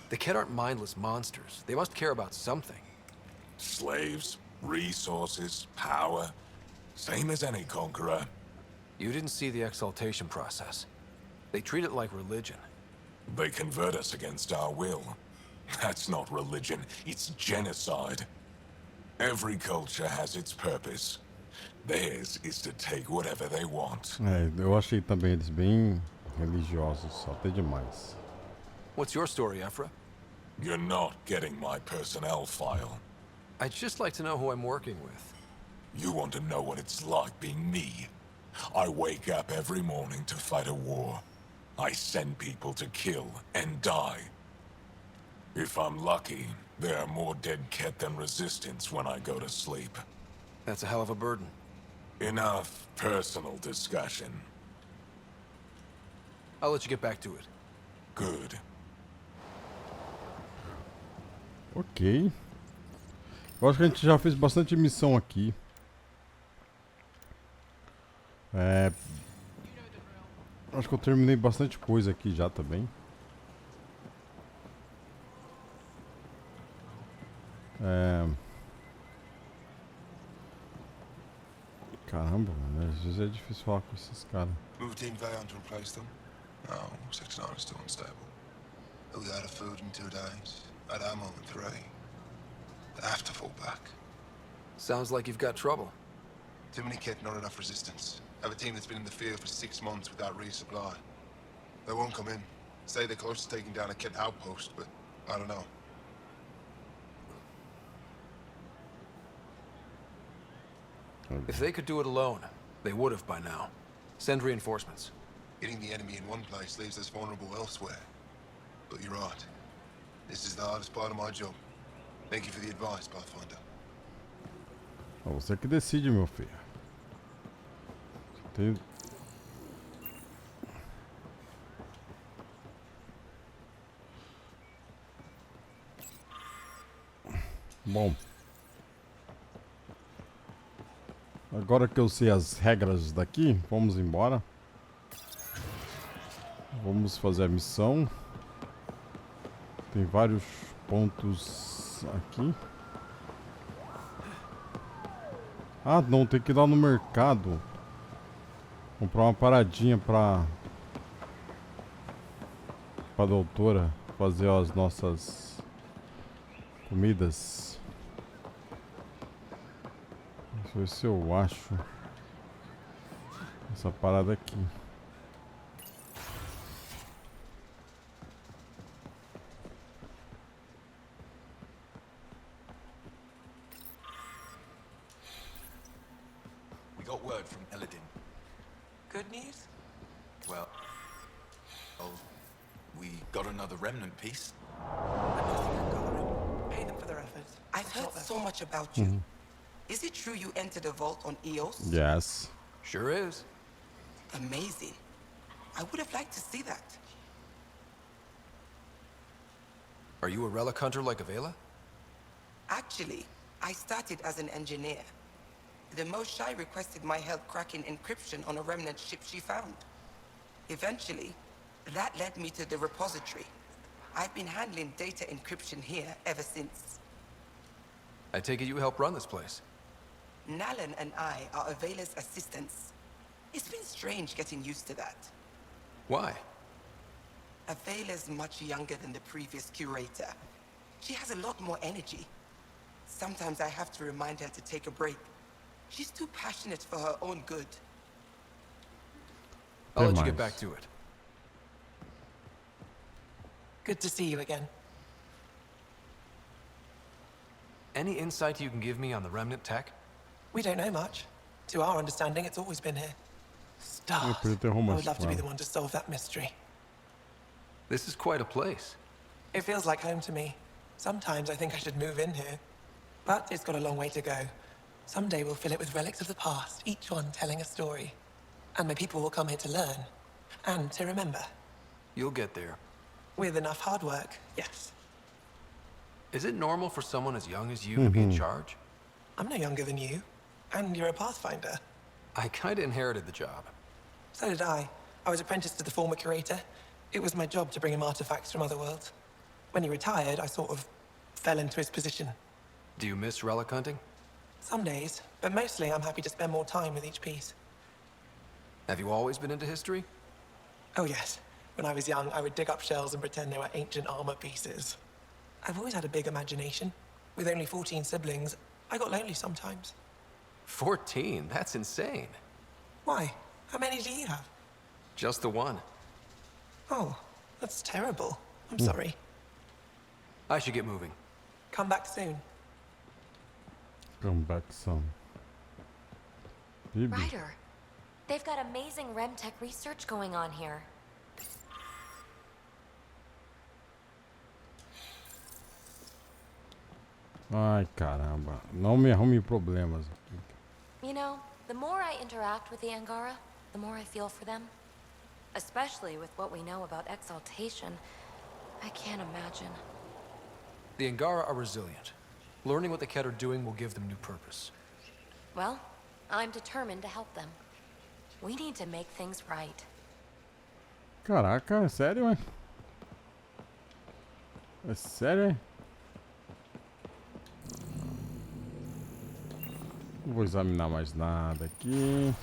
The Ket aren't mindless monsters. They must care about something. Slaves, resources, power. Same as any conqueror. You didn't see the exaltation process. They treat it like religion. They convert us against our will. That's not religion, it's genocide. Every culture has its purpose. Theirs is to take whatever they want. Eu achei também eles bem religiosos, até demais. What's your story, Ephra? You're not getting my personnel file. I'd just like to know who I'm working with. You want to know what it's like being me? I wake up every morning to fight a war. I send people to kill and die. If I'm lucky, there are more dead Ket than Resistance when I go to sleep. That's a hell of a burden. Enough personal discussion. I'll let you get back to it. Good. Ok. Eu acho que a gente já fez bastante missão aqui. Acho que eu terminei bastante coisa aqui já também. Caramba, mano, às vezes é difícil falar com esses caras. Move Team Vayon to replace them? No, Sexta is still unstable. They'll be out of food in 2 days, out of ammo in 3. They have to fall back. Sounds like you've got trouble. Too many Ket, not enough resistance. Have a team that's been in the field for 6 months without resupply. They won't come in. Say they're close to taking down a Ket outpost, but I don't know. If they could do it alone, they would have by now. Send reinforcements. Hitting the enemy in one place leaves us vulnerable elsewhere. But you're right. This is the hardest part of my job. Thank you for the advice, Pathfinder. Você que decide, meu filho. Tem... Bom. Agora que eu sei as regras daqui, vamos embora. Vamos fazer a missão. Tem vários pontos aqui. Ah, não, tem que ir lá no mercado. Comprar uma paradinha pra doutora fazer as nossas comidas. Deixa eu ver se eu acho essa parada aqui. We got word from Eladin. Good news? Well, we got another remnant piece. Pay them for their efforts. I've heard so much about you. Is it true you entered the vault on Eos? Yes. Sure is. Amazing. I would have liked to see that. Are you a relic hunter like Avela? Actually, I started as an engineer. The Moshai requested my help cracking encryption on a remnant ship she found. Eventually, that led me to the repository. I've been handling data encryption here ever since. I take it you help run this place. Nalan and I are Avela's assistants. It's been strange getting used to that. Why? Avela's much younger than the previous curator. She has a lot more energy. Sometimes I have to remind her to take a break. She's too passionate for her own good. I'll let you get back to it. Good to see you again. Any insight you can give me on the remnant tech? We don't know much. To our understanding, it's always been here. Stars. I would love to be the one to solve that mystery. This is quite a place. It feels like home to me. Sometimes I think I should move in here. But it's got a long way to go. Someday we'll fill it with relics of the past, each one telling a story. And my people will come here to learn. And to remember. You'll get there. With enough hard work, yes. Is it normal for someone as young as you to be in charge? I'm no younger than you. And you're a Pathfinder. I kinda inherited the job. So did I. I was apprenticed to the former curator. It was my job to bring him artifacts from other worlds. When he retired, I sort of fell into his position. Do you miss relic hunting? Some days, but mostly I'm happy to spend more time with each piece. Have you always been into history? Oh yes. When I was young, I would dig up shells and pretend they were ancient armor pieces. I've always had a big imagination. With only 14 siblings, I got lonely sometimes. 14? That's insane. Why? How many do you have? Just the one. Oh, that's terrible. I'm sorry. I should get moving. Come back soon. Come back soon. Ryder, they've got amazing RemTech research going on here. Ai, caramba. Não me arrume problemas aqui. You know, the more I interact with the Angara, the more I feel for them. Especially with what we know about exaltation. I can't imagine. The Angara are resilient. Learning what the Ket are doing will give them new purpose. Well, I'm determined to help them. We need to make things right. Caraca, é sério, é? É sério, é? Não vou examinar mais nada aqui.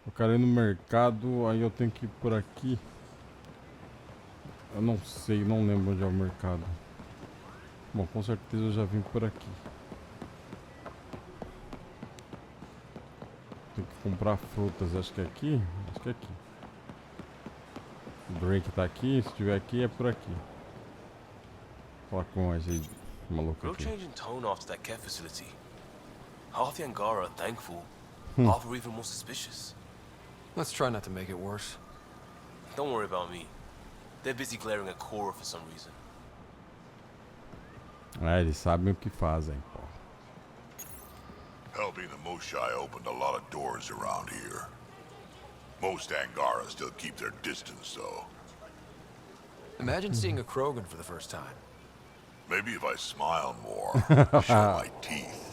Eu quero ir no mercado, aí eu tenho que ir por aqui. Eu não sei, não lembro onde é o mercado. Bom, com certeza eu já vim por aqui. Tem que comprar frutas, acho que é aqui. Acho que é aqui. O Drake tá aqui, se tiver aqui é por aqui. Vou falar com esse maluco Real aqui. change in tone after that care facility. Half the Angara are thankful, half are even more suspicious. Let's try not to make it worse. Don't worry about me. They're busy glaring at Cora for some reason. É, eles sabem o que fazem, pô. Helping the Moshai opened a lot of doors around here. Most Angara still keep their distance, though. Imagine seeing a Krogan for the first time. Maybe if I smile more, show my teeth.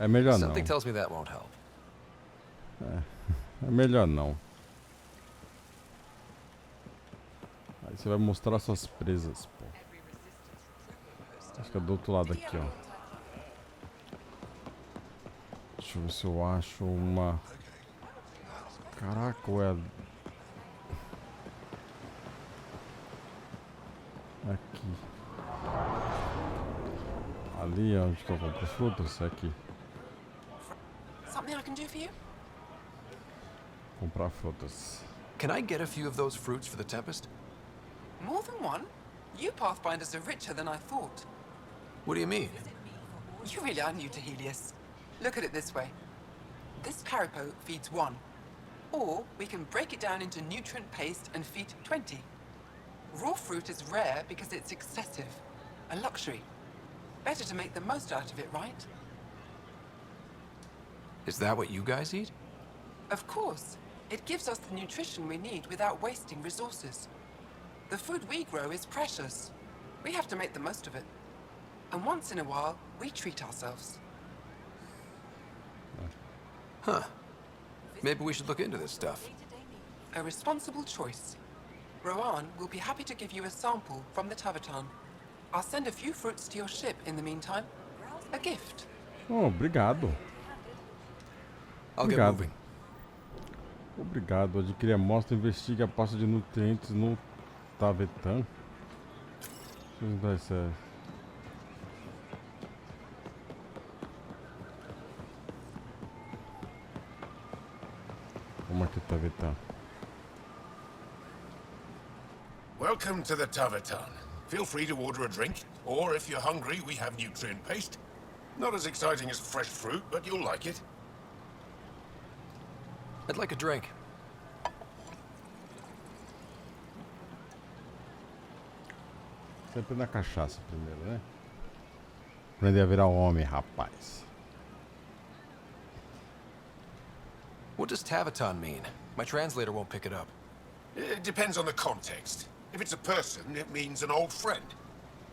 É melhor não. Something tells me that won't help. É melhor não. Aí você vai mostrar suas presas, pô. Acho que é do outro lado aqui, ó. Deixa eu ver se eu acho uma... Caraca, ué... Aqui. Ali é onde que eu compro frutas? Aqui. Something I can do for you? Comprar frutas. Can I get a few of those fruits for the Tempest? More than one? You Pathfinders are richer than I thought. What do you mean? You really are new to Helios. Look at it this way. This Caripo feeds 1. Or we can break it down into nutrient paste and feed 20. Raw fruit is rare because it's excessive. A luxury. Better to make the most out of it, right? Is that what you guys eat? Of course. It gives us the nutrition we need without wasting resources. The food we grow is precious. We have to make the most of it. And once in a while, we treat ourselves. Huh. Maybe we should look into this stuff. A responsible choice. Rowan will be happy to give you a sample from the Taverton. I'll send a few fruits to your ship in the meantime. A gift. Oh, obrigado. Obrigado. Obrigado. Adquirir amostra, investigue a pasta de nutrientes no Taverton. Deixa eu ver se é. Como é que tá Taverton? Welcome to the Taverton. Feel free to order a drink, or if you're hungry, we have nutrient paste. Not as exciting as fresh fruit, but you'll like it. I'd like a drink. Sempre na cachaça primeiro, né? Aprender a virar homem, rapaz. What does Taverton mean? My translator won't pick it up. It depends on the context. If it's a person, it means an old friend.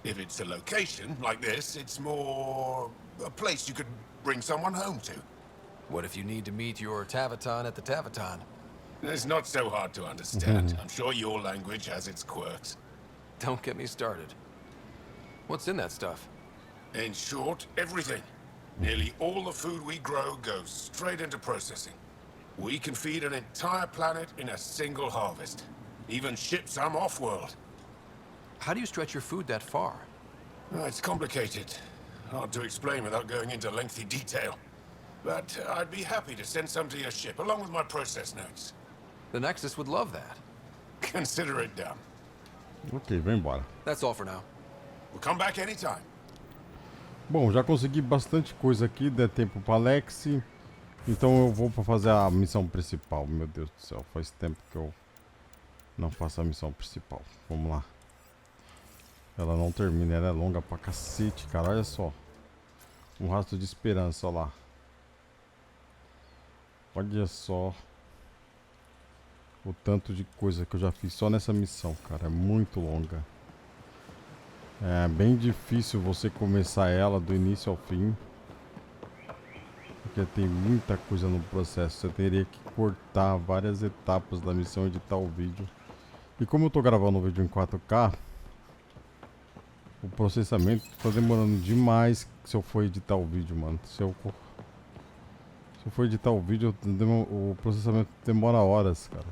If it's a location, like this, it's more a place you could bring someone home to. What if you need to meet your Taverton at the Taverton? It's not so hard to understand. I'm sure your language has its quirks. Don't get me started. What's in that stuff? In short, everything. Nearly all the food we grow goes straight into processing. We can feed an entire planet in a single harvest. Even ship some off-world. How do you stretch your food that far? It's complicated. Hard to explain without going into lengthy detail. But I'd be happy to send some to your ship, along with my process notes. The Nexus would love that. Consider it done. Ok, vem embora. That's all for now. We'll come back anytime. Bom, já consegui bastante coisa aqui, der tempo para Alex. Então eu vou para fazer a missão principal. Meu Deus do céu, faz tempo que eu não faço a missão principal. Vamos lá. Ela não termina, ela é longa pra cacete, cara. Olha só. Um rastro de esperança, olha lá. Olha só. O tanto de coisa que eu já fiz só nessa missão, cara. É muito longa. É bem difícil você começar ela do início ao fim. Porque tem muita coisa no processo. Você teria que cortar várias etapas da missão, editar o vídeo. E como eu tô gravando o vídeo em 4K, o processamento tá demorando demais se eu for editar o vídeo, mano. Se eu for editar o vídeo, o processamento demora horas, cara.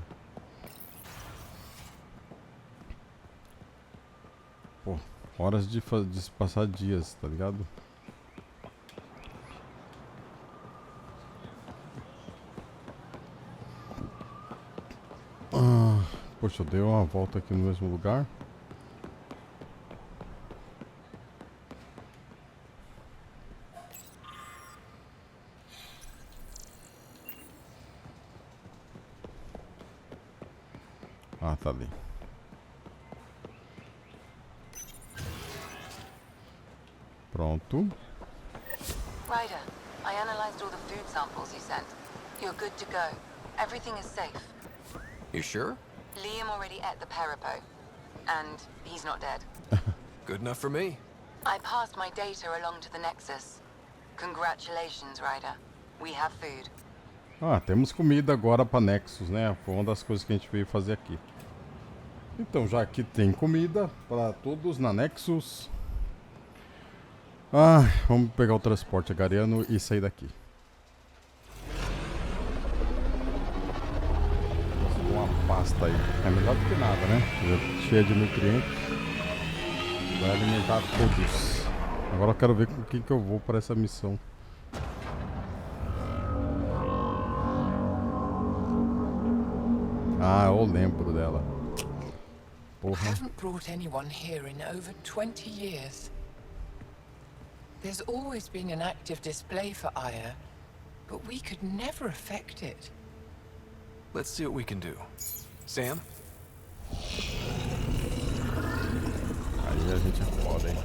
Pô, horas de passar dias, tá ligado? Poxa, eu dei uma volta aqui no mesmo lugar. Ah, tá ali. Pronto. Ryder, I analyzed all the food samples you sent. You're good to go. Everything is safe. You sure? Liam already ate the Peripo. And he's not dead. Good enough for me. I passed my data along to the Nexus. Congratulations, Ryder. We have food. Ah, temos comida agora para Nexus, né? Foi uma das coisas que a gente veio fazer aqui. Então, já que tem comida para todos na Nexus, vamos pegar o transporte agariano e sair daqui. pasta aí. É melhor do que nada, né? Já cheia de nutrientes. Vai alimentar todos. Agora eu quero ver com quem que eu vou para essa missão. Ah, eu lembro dela. I Porra. haven't brought anyone here in over 20 years. There's always been an active display for Aya, but we could never affect it. Let's see what we can do. Sam? Aí a gente é foda, hein?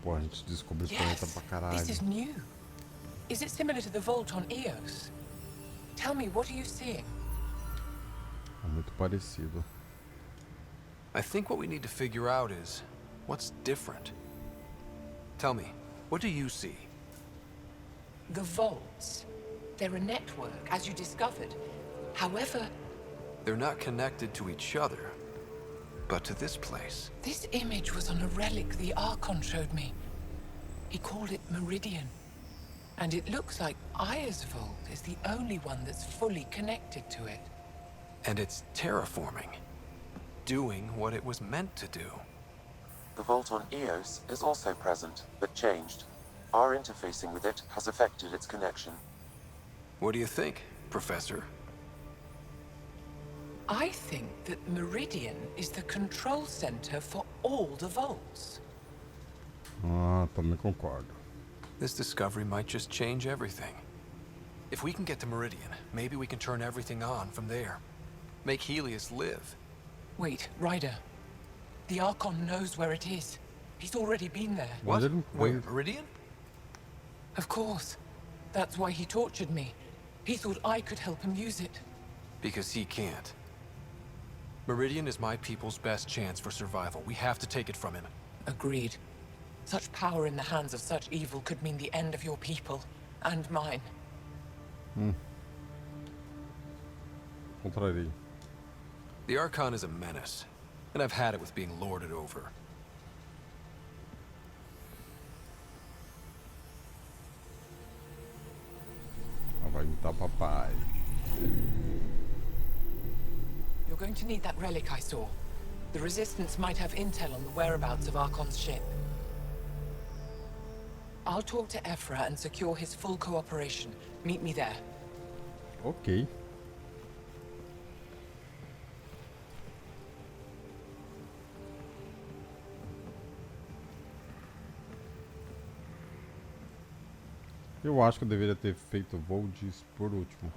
Pô, a gente descobriu o planeta pra caralho. This is new. Is it similar to the vault on Eos? Tell me, what are you seeing? É muito parecido. I think what we need to figure out is what's different. Tell me, what do you see? The vaults. They're a network, as you discovered. However, They're not connected to each other, but to this place. this image was on a relic the Archon showed me. He called it Meridian. And it looks like Aya's vault is the only one that's fully connected to it. And it's terraforming, doing what it was meant to do. The vault on Eos is also present, but changed. Our interfacing with it has affected its connection. What do you think, Professor? I think that Meridian is the control center for all the vaults. Ah, também concordo. This discovery might just change everything. If we can get to Meridian, maybe we can turn everything on from there. Make Helios live. Wait, Ryder. The Archon knows where it is. He's already been there. What? Wait, Meridian? Of course. That's why he tortured me. He thought I could help him use it. Because he can't. Meridian is my people's best chance for survival. We have to take it from him. Agreed. Such power in the hands of such evil could mean the end of your people. And mine. Contrarei. The Archon is a menace, and I've had it with being lorded over. Vai imitar papai. You're going to need that relic I saw. The Resistance might have intel on the whereabouts of Archon's ship. I'll talk to Ephra and secure his full cooperation. Meet me there. Ok. Eu acho que eu deveria ter feito Volds por último.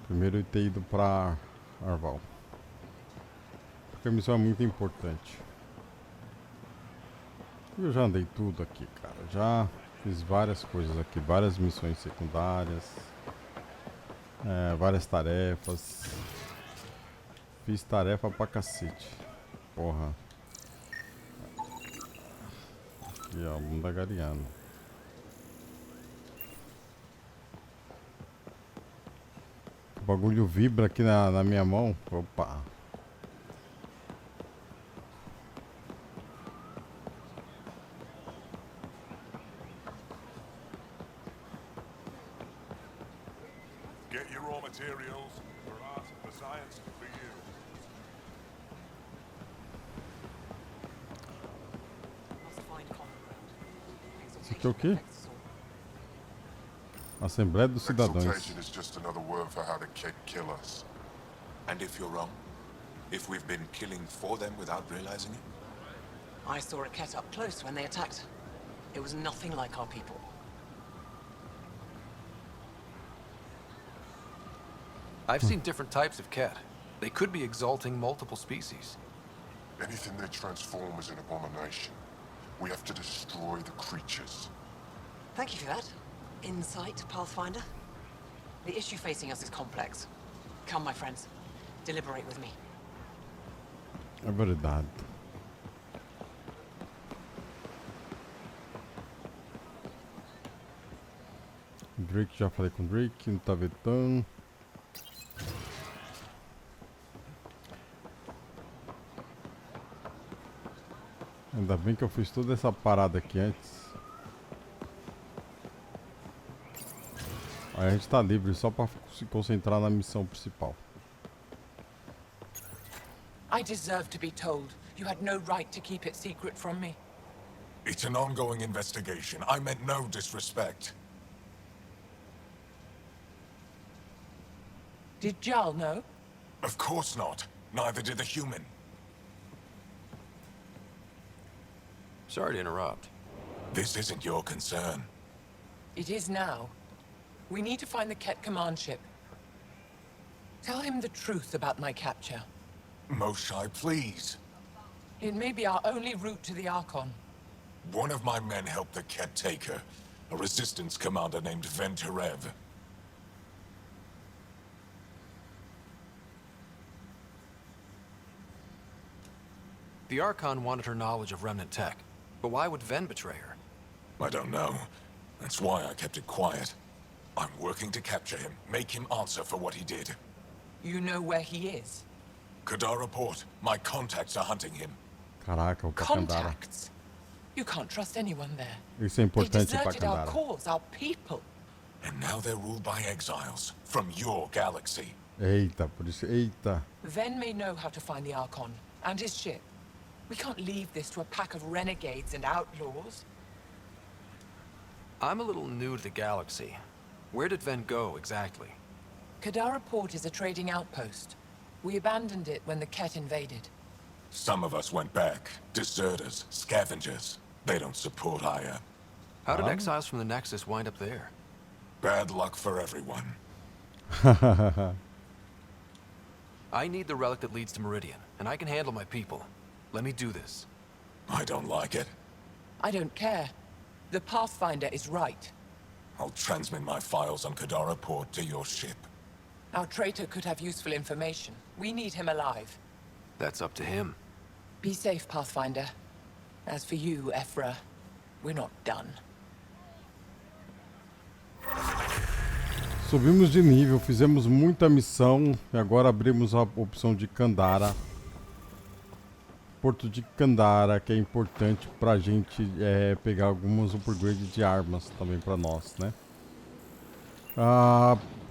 Primeiro ter ido pra Arval. Porque a missão é muito importante. Eu já andei tudo aqui, cara. Já fiz várias coisas aqui. Várias missões secundárias. Várias tarefas. Fiz tarefa pra cacete. Porra. Aqui, ó. Mundo gariano. O bagulho vibra aqui na minha mão. Opa. Get your raw materials for art, for science, for you. Isso aqui é o quê? Assembleia dos Cidadãos. Exaltation is just another word for how the Kett kill us. And if you're wrong, if we've been killing for them without realizing it, I saw a Kett up close when they attacked. It was nothing like our people. I've seen different types of Kett. They could be exalting multiple species. anything they transform is an abomination. We have to destroy the creatures. Thank you for that. Insight, Pathfinder. The issue facing us is complex. Come, my friends. Deliberate with me. É verdade. Drake, já falei com o Drake, não tá vetando. Ainda bem que eu fiz toda essa parada aqui antes. Aí a gente tá livre só pra se concentrar na missão principal. I deserve to be told. You had no right to keep it secret from me. It's an ongoing investigation. I meant no disrespect. Did Jarl know? Of course not. Neither did the human. Sorry to interrupt. This isn't your concern. It is now. We need to find the Ket command ship. Tell him the truth about my capture. Moshai, please. It may be our only route to the Archon. One of my men helped the Ket take her. A resistance commander named Venterev. The Archon wanted her knowledge of Remnant tech. But why would Ven betray her? I don't know. That's why I kept it quiet. I'm working to capture him, make him answer for what he did. You know where he is? Kadara Port. My contacts are hunting him. Caraca, o Kandara. Contacts? You can't trust anyone there. Isso é They importante pra deserted our Kandara. cause, our people. And now they're ruled by exiles from your galaxy. Eita, por isso. Eita. Ven may know how to find the Archon and his ship. We can't leave this to a pack of renegades and outlaws. I'm a little new to the galaxy. Where did Ven go, exactly? Kadara Port is a trading outpost. We abandoned it when the Ket invaded. Some of us went back. Deserters, scavengers. They don't support Aya. How did exiles from the Nexus wind up there? Bad luck for everyone. I need the relic that leads to Meridian, and I can handle my people. Let me do this. I don't like it. I don't care. The Pathfinder is right. I'll transmit my files on Kadara Port to your ship. Our traitor could have useful information. We need him alive. That's up to him. Be safe, Pathfinder. As for you, Ephra, we're not done. Subimos de nível, fizemos muita missão e agora abrimos a opção de Kandara. Porto de Kandara, que é importante pra gente pegar algumas upgrades de armas também pra nós, né?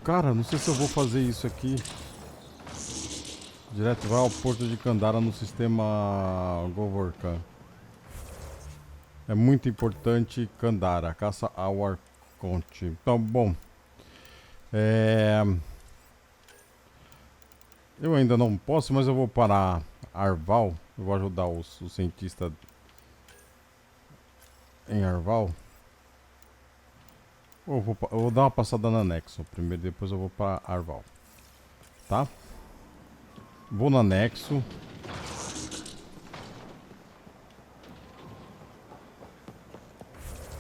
Cara, não sei se eu vou fazer isso aqui. Direto vai ao Porto de Kandara no sistema Govorkan. É muito importante Kandara, caça ao Arconte. Então, bom. Eu ainda não posso, mas eu vou parar Arval. Eu vou ajudar o cientista em Arval. Eu vou dar uma passada na Nexo primeiro, depois eu vou para Arval. Tá? Vou na Nexo.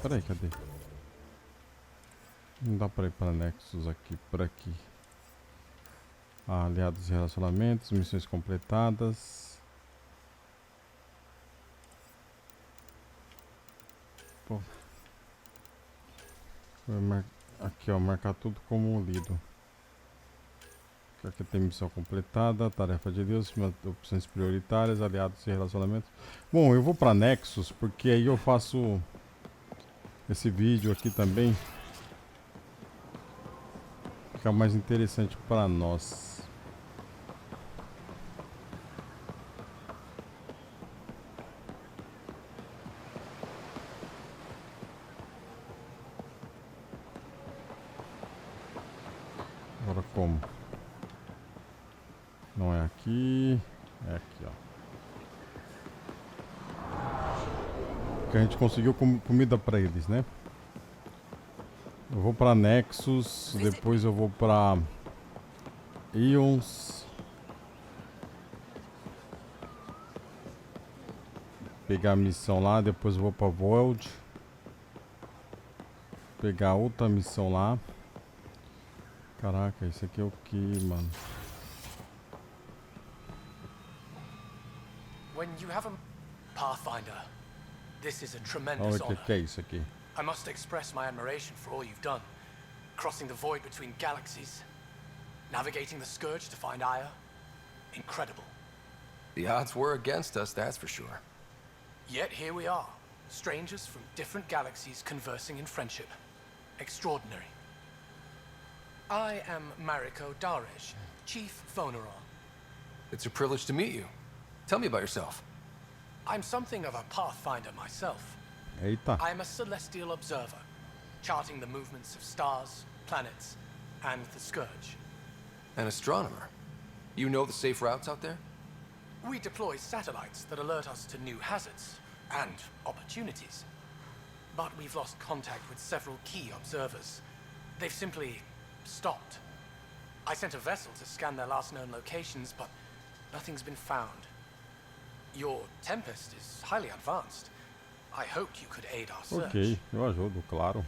Peraí, cadê? Não dá para ir para Nexus aqui, por aqui. Aliados e relacionamentos, missões completadas. Pô. Aqui, ó, marcar tudo como lido. Aqui tem missão completada, tarefa de Deus, opções prioritárias, aliados e relacionamentos. Bom, eu vou para Nexus porque aí eu faço esse vídeo aqui também. Fica mais interessante para nós. Agora como? Não é aqui, é aqui, ó. Porque a gente conseguiu comida para eles, né? Eu vou para Nexus, depois eu vou para Ions. Pegar a missão lá, depois eu vou para Void. Pegar outra missão lá. Caraca, isso aqui é o que, mano? When you have a Pathfinder, this is a tremendous Olha o honor. que é isso aqui. I must express my admiration for all you've done. Crossing the void between galaxies. Navigating the Scourge to find Aya. Incredible. The odds were against us, that's for sure. Yet here we are. Strangers from different galaxies conversing in friendship. Extraordinary. I am Mariko Daresh, Chief Phoneron. It's a privilege to meet you. Tell me about yourself. I'm something of a pathfinder myself. Eita. I'm a celestial observer, charting the movements of stars, planets, and the Scourge. An astronomer. You know the safe routes out there? We deploy satellites that alert us to new hazards and opportunities. But we've lost contact with several key observers. They've simply stopped. I sent a vessel to scan their last known locations, but nothing's been found. Your Tempest is highly advanced. I hoped you could aid our search. Ok, eu ajudo, claro.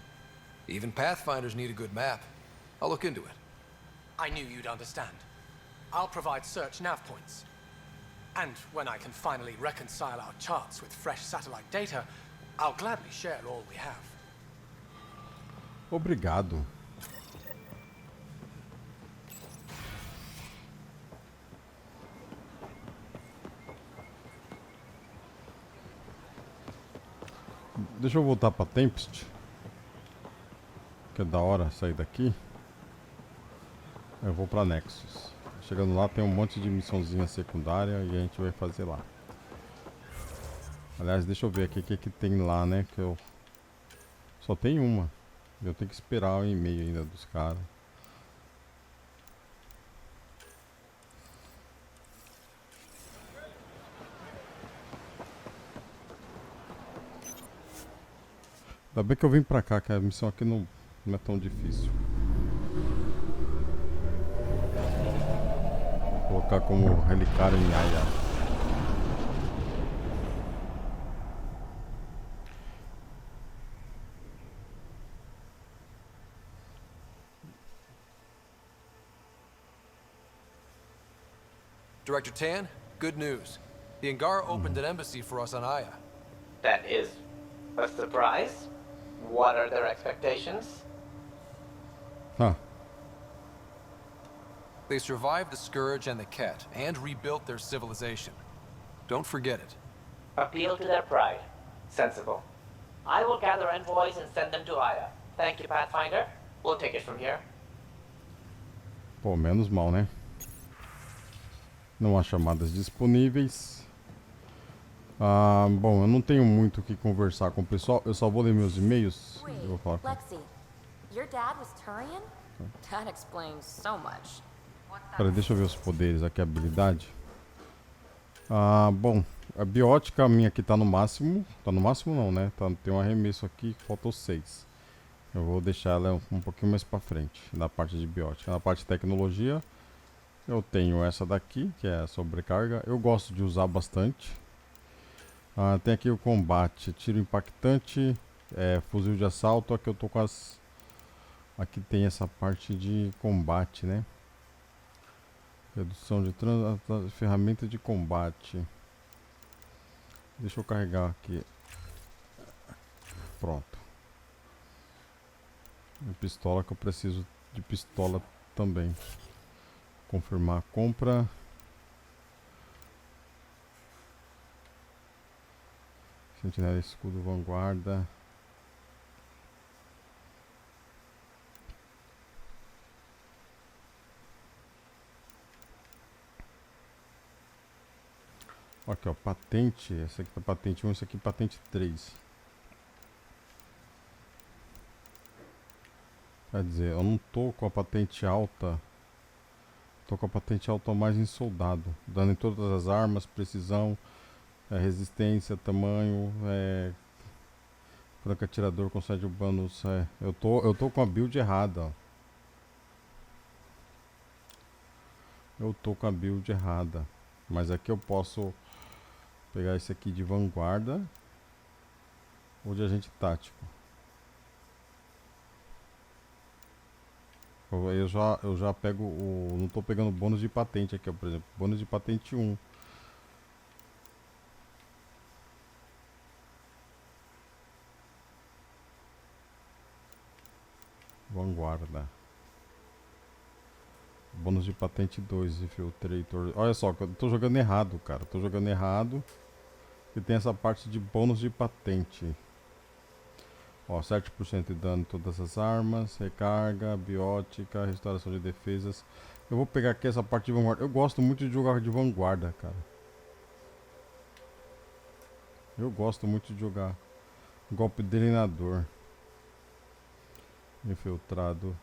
Even Pathfinders need a good map. I'll look into it. I knew you'd understand. I'll provide search nav points. And when I can finally reconcile our charts with fresh satellite data, I'll gladly share all we have. Obrigado. Deixa eu voltar pra Tempest. Que é da hora sair daqui. Eu vou pra Nexus. Chegando lá tem um monte de missãozinha secundária e a gente vai fazer lá. Aliás, deixa eu ver aqui o que tem lá, né? Que eu só tem uma. Eu tenho que esperar o e-mail ainda dos caras. Ainda bem que eu vim pra cá, que a missão aqui não é tão difícil. Vou colocar como Relicário em Aya. Director Tan, good news. The Angara opened an embassy for us on Aya. That is a surprise. What are their expectations? Huh. They survived the Scourge and the Ket, and rebuilt their civilization. Don't forget it. Appeal to their pride. Sensible. I will gather envoys and send them to Aya. Thank you, Pathfinder. We'll take it from here. Pô, menos mal, né? Não há chamadas disponíveis. Ah, bom, eu não tenho muito o que conversar com o pessoal. Eu só vou ler meus e-mails. Eu vou falar com... Lexi, your dad was Turian? That explains so much. Peraí, deixa eu ver os poderes aqui, a habilidade. Ah, bom, a biótica minha aqui tá no máximo. Tá no máximo não, né? Tem um arremesso aqui, faltou 6. Eu vou deixar ela um pouquinho mais pra frente, na parte de biótica. Na parte de tecnologia, eu tenho essa daqui, que é a sobrecarga. Eu gosto de usar bastante. Ah, tem aqui o combate, tiro impactante, fuzil de assalto. Aqui eu tô com as... Aqui tem essa parte de combate, né? Redução de ferramenta de combate. Deixa eu carregar aqui. Pronto. A pistola, que eu preciso de pistola também. Confirmar a compra. Sentinela, escudo, vanguarda. Aqui, ó, patente. Essa aqui tá patente 1, essa aqui patente 3. Quer dizer, eu não tô com a patente alta. Tô com a patente alta mais em soldado. Dano em todas as armas, precisão, resistência, tamanho, franco atirador, concede o bônus. Eu tô com a build errada, ó. Eu tô com a build errada. Mas aqui eu posso pegar esse aqui de vanguarda ou de agente tático. Eu já pego o... Não tô pegando bônus de patente aqui, ó, por exemplo. Bônus de patente 1. Vanguarda. Bônus de patente 2, Infiltrator. Olha só, eu tô jogando errado, cara. Tô jogando errado. E tem essa parte de bônus de patente. Ó, 7% de dano em todas as armas, recarga, biótica, restauração de defesas. Eu vou pegar aqui essa parte de vanguarda. Eu gosto muito de jogar de vanguarda, cara. Eu gosto muito de jogar golpe delineador. Infiltrado,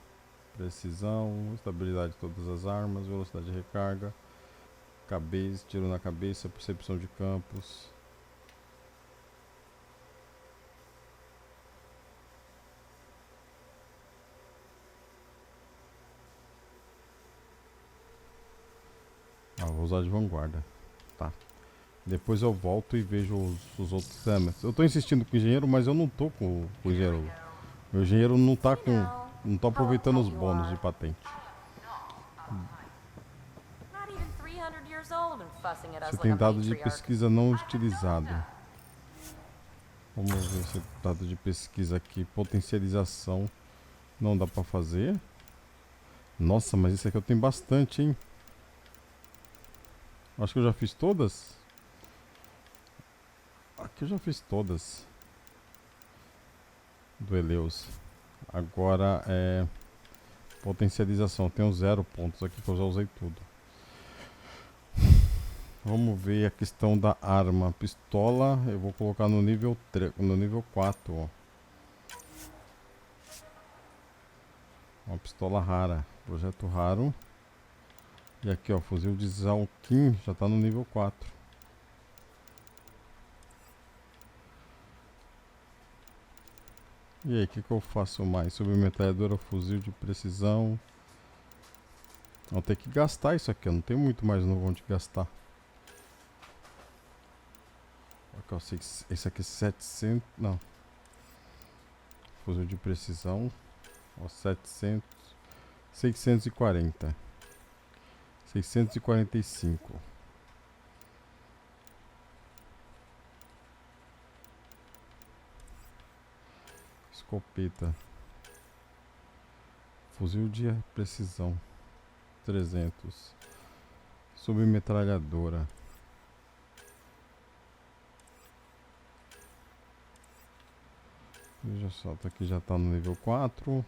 precisão, estabilidade de todas as armas, velocidade de recarga, cabeça, tiro na cabeça, percepção de campos. Vou usar de vanguarda. Tá. Depois eu volto e vejo os outros temas. Eu tô insistindo com o engenheiro, mas eu não tô com o engenheiro. Meu engenheiro não tá com. Não tá aproveitando os bônus de patente. Você tem dado de pesquisa não utilizado. Vamos ver esse dado de pesquisa aqui. Potencialização. Não dá pra fazer. Nossa, mas isso aqui eu tenho bastante, hein? Acho que eu já fiz todas. Aqui eu já fiz todas. Do Eleus. Agora é potencialização. Eu tenho 0 pontos aqui que eu já usei tudo. Vamos ver a questão da arma. Pistola eu vou colocar no nível 3, no nível 4, ó. Uma pistola rara. Projeto raro. E aqui, ó, fuzil de Zalkin já tá no nível 4. E aí, o que eu faço mais? Submetralhadora, fuzil de precisão. Vou ter que gastar isso aqui, eu não tenho muito mais no onde gastar. Aqui, ó, esse aqui é 700, não. Fuzil de precisão, ó, 700, 640. 645. Escopeta. Fuzil de precisão. 300. Submetralhadora. Já solta aqui, já tá no nível 4.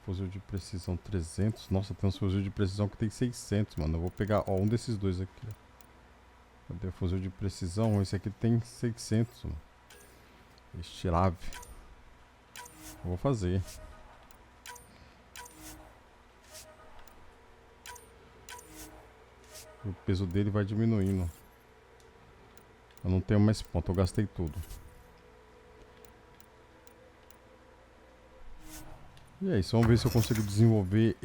Fuzil de precisão 300. Nossa, tem um fuzil de precisão que tem 600, mano. Eu vou pegar, ó, um desses dois aqui, ó. Cadê o fuzil de precisão? Esse aqui tem 600, mano. Estirave. Eu vou fazer. E o peso dele vai diminuindo. Eu não tenho mais ponto, eu gastei tudo. E é isso, vamos ver se eu consigo desenvolver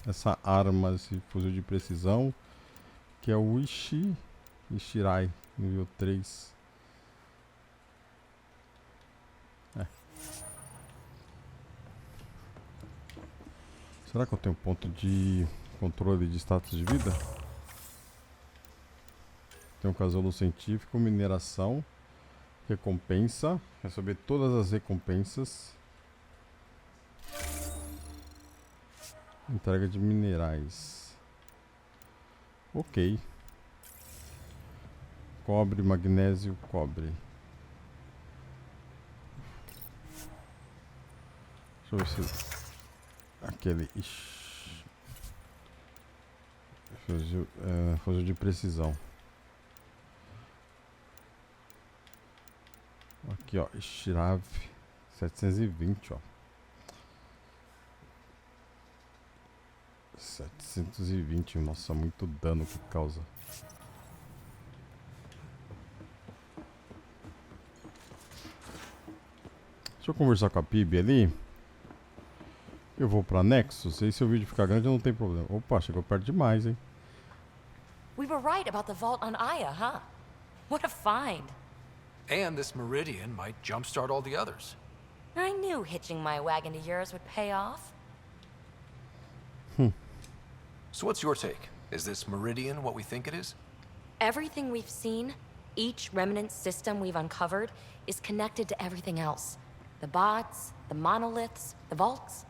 essa arma, esse fuzil de precisão, que é o Ishirai, nível 3. Será que eu tenho ponto de controle de status de vida? Tem um casulo científico, mineração, recompensa, receber todas as recompensas. Entrega de minerais. Ok. Cobre, magnésio, cobre. Deixa eu ver se... Aquele... Fuzil de precisão. Aqui, ó. Estirave 720, ó. 720, nossa, muito dano que causa. Deixa eu conversar com a PIB ali. Eu vou pra Nexus, e se o vídeo ficar grande não tem problema. Opa, chegou perto demais, hein? We were right about the vault on Aya, huh? What a find. And this meridian might jumpstart all the others. I knew hitching my wagon to yours would pay off. So what's your take? Is this meridian what we think it is? Everything we've seen, each remnant system we've uncovered, is connected to everything else. The bots, the monoliths, the vaults.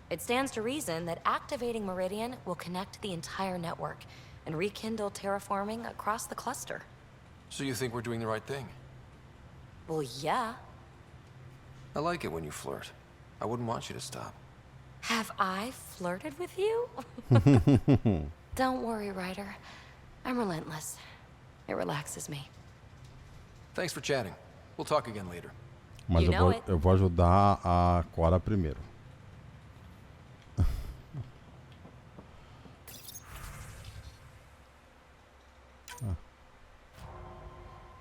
It stands to reason that activating Meridian will connect the entire network and rekindle terraforming across the cluster. So you think we're doing the right thing? Well, yeah. I like it when you flirt. I wouldn't want you to stop. Have I flirted with you? Don't worry, Ryder. I'm relentless. It relaxes me. Thanks for chatting. We'll talk again later. Mas eu vou ajudar a Cora primeiro.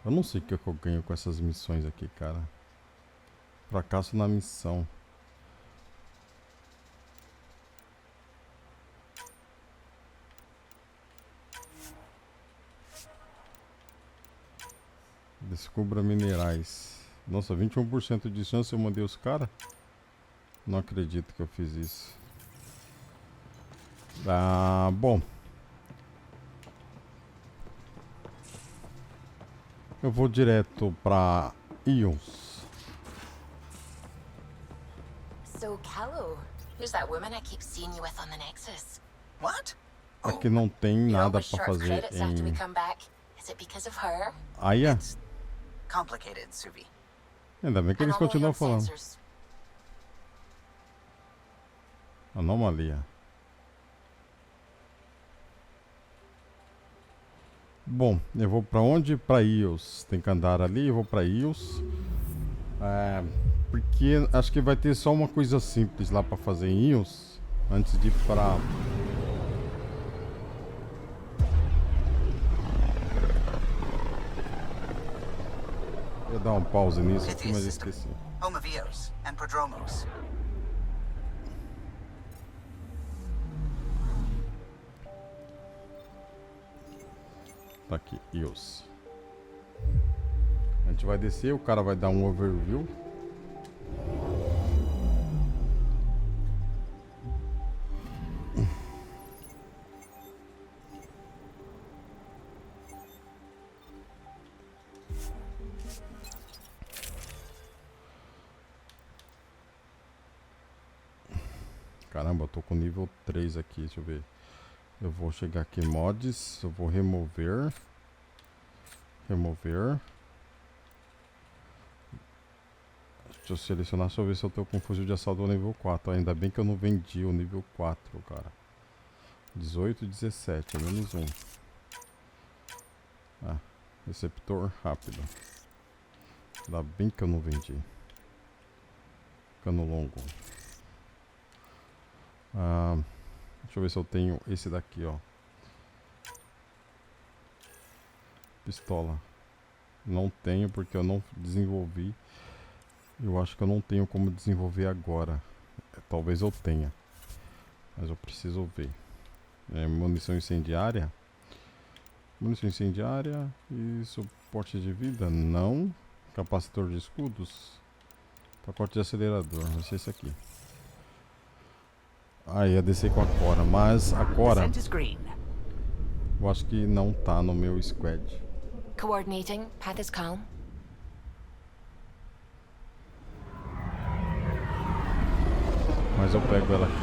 Eu não sei o que eu ganho com essas missões aqui, cara. Fracasso na missão. Descubra minerais. Nossa, 21% de chance eu mandei os caras? Não acredito que eu fiz isso. Ah, bom. Eu vou direto pra Ions. So, Callow, who's that woman I keep seeing you with on the Nexus? What? Aqui não tem nada pra fazer Credits after we em... come back. Is it because of her? Aya? Complicated, Suvi. Ainda bem que eles continuam falando. Sensors. Anomalia. Bom, eu vou pra onde? Pra Ios. Tem que andar ali, eu vou pra Ios. Porque acho que vai ter só uma coisa simples lá pra fazer em Ios. Antes de ir pra... Eu ia dar um pause nisso aqui, mas esqueci. Home of Eos and Prodromos. Tá aqui, Ios. A gente vai descer, o cara vai dar um overview. Caramba, eu tô com nível 3 aqui, deixa eu ver. Eu vou chegar aqui em mods, eu vou remover. Deixa eu selecionar, deixa eu ver se eu tô com fuzil de assalto no nível 4. Ainda bem que eu não vendi o nível 4, cara. 18 e 17, menos 1. Ah, receptor rápido. Ainda bem que eu não vendi. Cano longo. Deixa eu ver se eu tenho esse daqui, ó. Pistola. Não tenho porque eu não desenvolvi. Eu acho que eu não tenho como desenvolver agora. Talvez eu tenha. Mas eu preciso ver. Munição incendiária. Munição incendiária. E suporte de vida? Não. Capacitor de escudos. Pacote de acelerador. Vai ser esse aqui. Ia descer com a Cora, mas a Cora eu acho que não tá no meu squad. Coordinating. Path is calm. Mas eu pego ela aqui.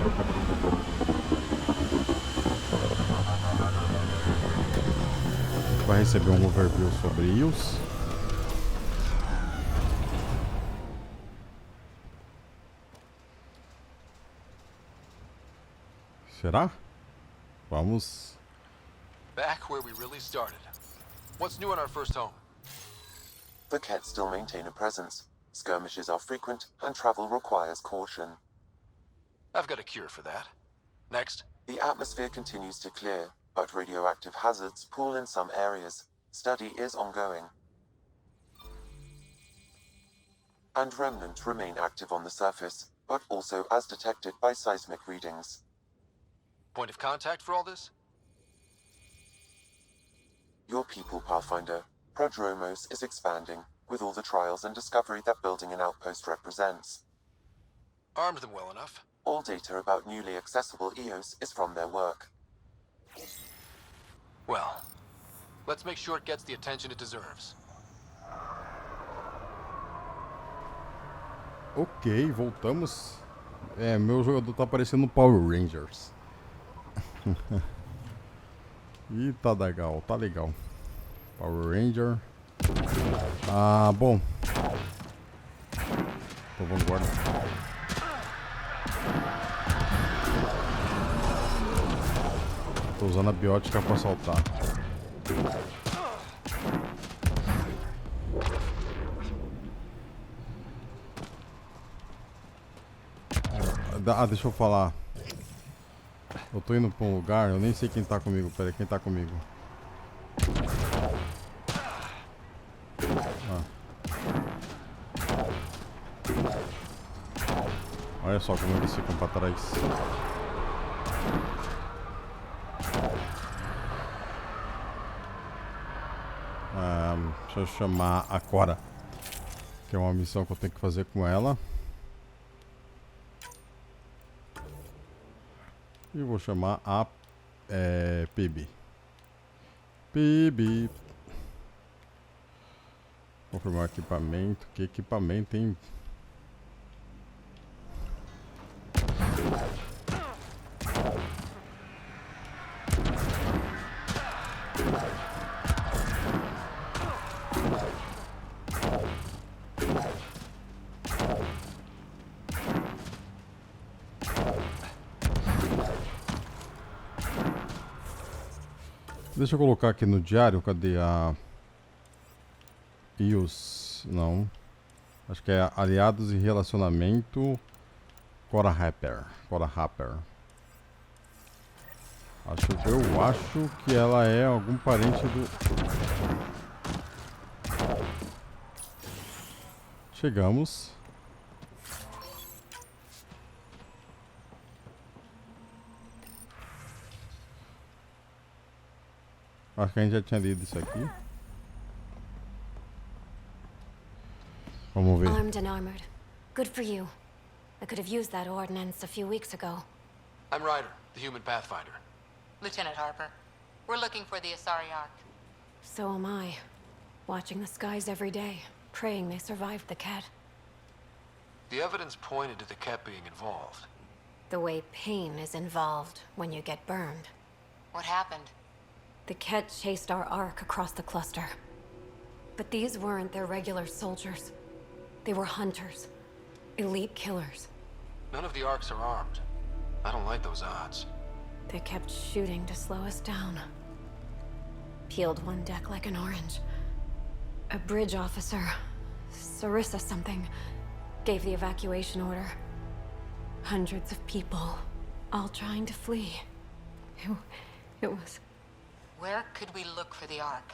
A gente vai receber um overview sobre Ios. Será? Vamos. Back where we really started. What's new in our first home? The Kett still maintain a presence. Skirmishes are frequent, and travel requires caution. I've got a cure for that. Next. The atmosphere continues to clear, but radioactive hazards pool in some areas. Study is ongoing. And remnants remain active on the surface, but also as detected by seismic readings. Point of contact for all this? Your people, Pathfinder. Prodromos is expanding, with all the trials and discovery that building an outpost represents. Armed them well enough. All data about newly accessible Eos is from their work. Well, let's make sure it gets the attention it deserves. Ok, voltamos. Meu jogador tá parecendo Power Rangers. Ih, tá legal, tá legal. Power Ranger. Ah, bom. Tô vanguarda. Tô usando a biótica pra saltar. Ah, deixa eu falar. Eu tô indo pra um lugar, eu nem sei quem tá comigo. Pera aí, quem tá comigo? Ah. Olha só como eles ficam pra trás. Deixa eu chamar a Cora, que é uma missão que eu tenho que fazer com ela. E vou chamar a PB. PB. Confirmar equipamento. Que equipamento, hein? Deixa eu colocar aqui no diário, cadê a... Isso, não. Acho que é aliados e relacionamento. Cora Rapper. Eu acho que ela é algum parente do... Chegamos. Acho que a gente já tinha lido isso aqui. Vamos ver. Armed and armored. Good for you. I could have used that ordnance a few weeks ago. I'm Ryder, the human pathfinder. Lieutenant Harper, we're looking for the Asari Ark. So am I. Watching the skies every day, praying they survived the Ket. The evidence pointed to the Ket being involved. The way pain is involved when you get burned. What happened? The Ket chased our Ark across the cluster. But these weren't their regular soldiers. They were hunters. Elite killers. None of the Arks are armed. I don't like those odds. They kept shooting to slow us down. Peeled one deck like an orange. A bridge officer, Sarissa something, gave the evacuation order. Hundreds of people, all trying to flee. It was... Where could we look for the Ark?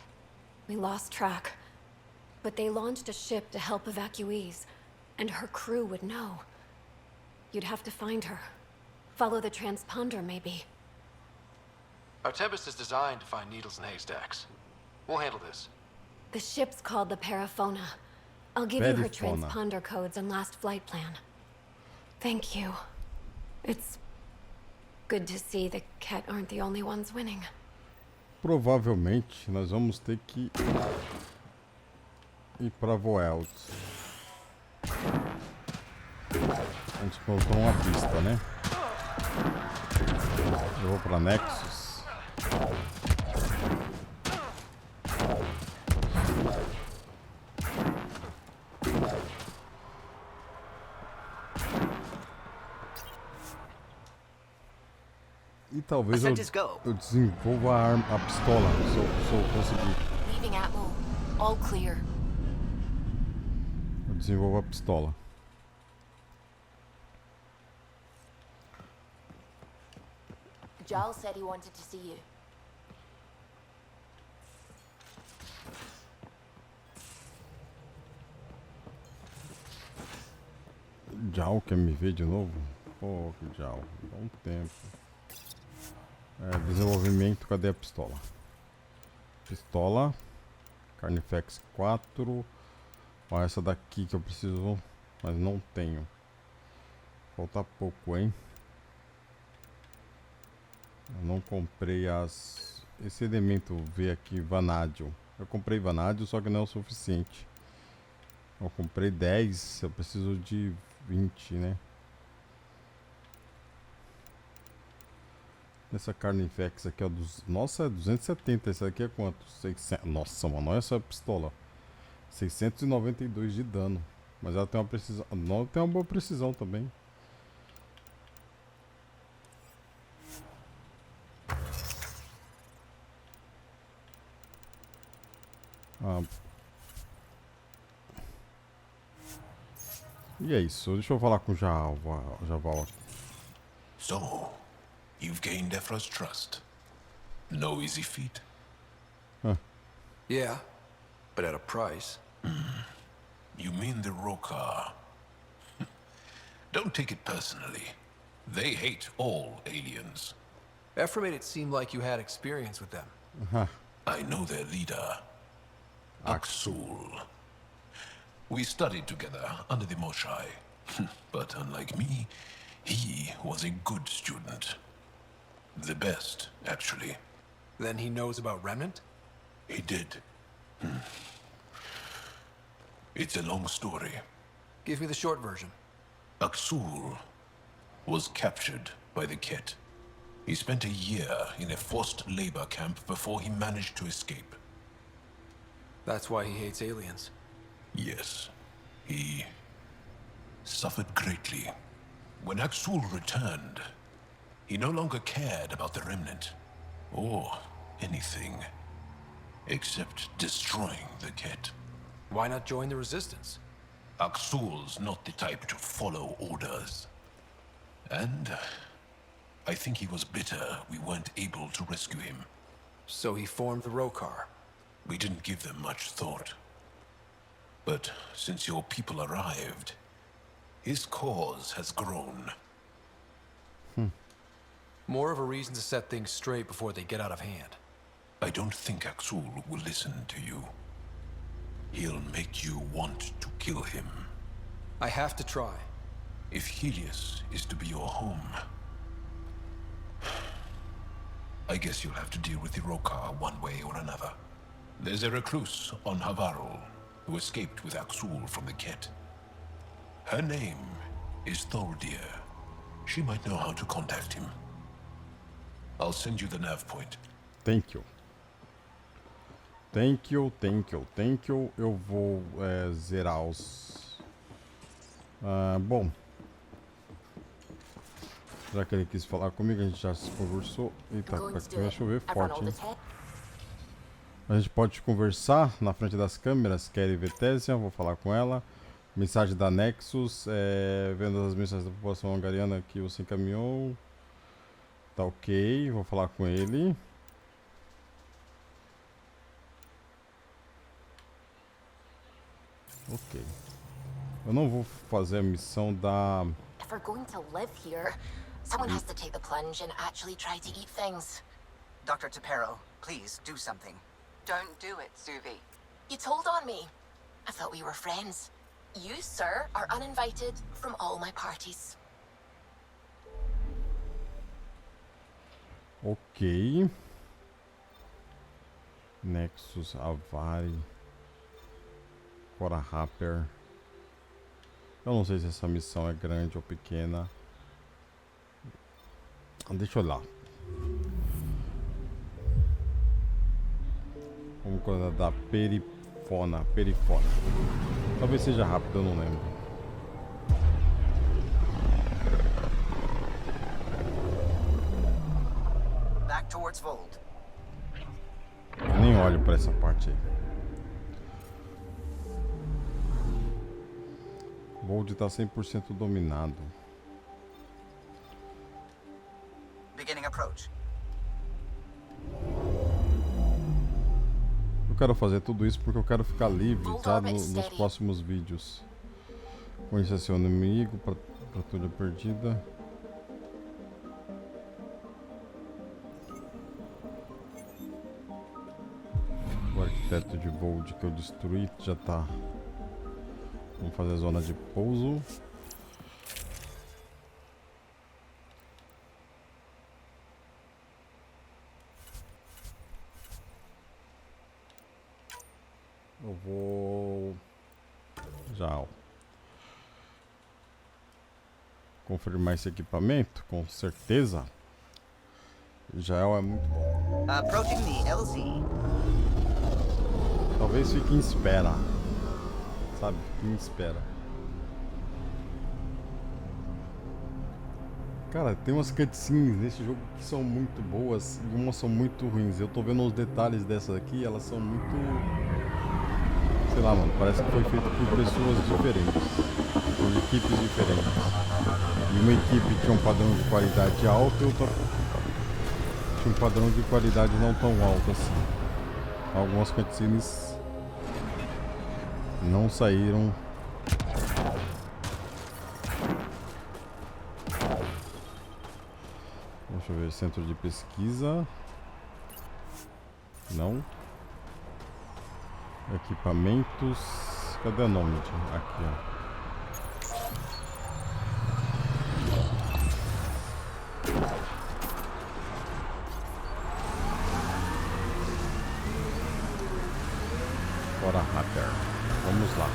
We lost track. But they launched a ship to help evacuees, and her crew would know. You'd have to find her. Follow the transponder, maybe. Our Tempest is designed to find needles in haystacks. We'll handle this. The ship's called the Paraphona. I'll give you her transponder codes and last flight plan. Thank you. It's good to see the Ket aren't the only ones winning. Provavelmente nós vamos ter que ir para Voelt. A gente encontrou uma pista, né? Eu vou para Nexus. E talvez eu desenvolva a pistola, se eu conseguir. Leaving Atmo. All clear. Eu desenvolvo a pistola. Giles said he wanted to see you. Jal quer me ver de novo? Pô, Jal, dá um tempo. Desenvolvimento, cadê a pistola? Pistola. Carnifex 4. Ó, essa daqui que eu preciso, mas não tenho. Falta pouco, hein? Eu não comprei as... Esse elemento V aqui, vanádio. Eu comprei vanádio, só que não é o suficiente. Eu comprei 10, eu preciso de 20, né? Essa Carnifex aqui é dos... Nossa, é 270. Essa aqui é quanto? 600. Nossa, mano, olha essa pistola. 692 de dano. Mas ela tem uma precisão. Não tem uma boa precisão também. E é isso. Deixa eu falar com o Javal. So, you've gained Ephra's trust. No easy feat. Yeah, but at a price. You mean the Rokar? Don't take it personally. They hate all aliens. Ephra made it seem like you had experience with them. I know their leader, Aksul. We studied together under the Moshai. But unlike me, he was a good student. The best, actually. Then he knows about Remnant? He did. It's a long story. Give me the short version. Aksul was captured by the Ket. He spent a year in a forced labor camp before he managed to escape. That's why he hates aliens. Yes. He suffered greatly. When Aksul returned, he no longer cared about the Remnant, or anything, except destroying the Ket. Why not join the Resistance? Aksul's not the type to follow orders. And I think he was bitter we weren't able to rescue him. So he formed the Rokar. We didn't give them much thought. But since your people arrived, his cause has grown. More of a reason to set things straight before they get out of hand. I don't think Aksul will listen to you. He'll make you want to kill him. I have to try. If Helios is to be your home, I guess you'll have to deal with the Rokar one way or another. There's a recluse on Havarul who escaped with Aksul from the Ket. Her name is Thordir. She might know how to contact him. I'll send you the nav point. Thank you. Thank you. Eu vou zerar os... bom. Já que ele quis falar comigo, a gente já se conversou. Eita, vai chover forte, hein? A gente pode conversar na frente das câmeras. Kelly Vetésia, vou falar com ela. Mensagem da Nexus, vendo as mensagens da população hungariana que você encaminhou. Tá ok, vou falar com ele. Ok. Eu não vou fazer a missão da... If we're going to live here, someone has to take the plunge and actually try to eat things. Dr. Tapero, please do something. Don't do it, Suvi. You told on me. I thought we were friends. You, sir, are uninvited from all my parties. Ok. Nexus, Avari. Cora Rapper. Eu não sei se essa missão é grande ou pequena. Deixa eu olhar. Vamos coisa da Perifona. Talvez seja rápido, eu não lembro. Back towards Vold. Eu nem olho pra essa parte aí. Vold tá 100% dominado. Beginning approach. Eu quero fazer tudo isso porque eu quero ficar livre, tá? Nos próximos vídeos. Conhecer seu inimigo, patrulha perdida. O arquiteto de Vold que eu destruí já tá. Vamos fazer a zona de pouso. Eu vou já confirmar esse equipamento, com certeza. Já é muito bom. Approaching the LZ. Talvez fique em espera. sabe? Que me espera. Cara, tem umas cutscenes nesse jogo que são muito boas e umas são muito ruins. Eu tô vendo os detalhes dessas aqui, elas são muito... Sei lá, mano, parece que foi feito por pessoas diferentes, por equipes diferentes. E uma equipe tinha um padrão de qualidade alto e outra tinha um padrão de qualidade não tão alto assim. Algumas cutscenes não saíram. Deixa eu ver, centro de pesquisa. Não. Equipamentos. Cadê o nome? Aqui, ó. Bora, Hacker. Vamos lá.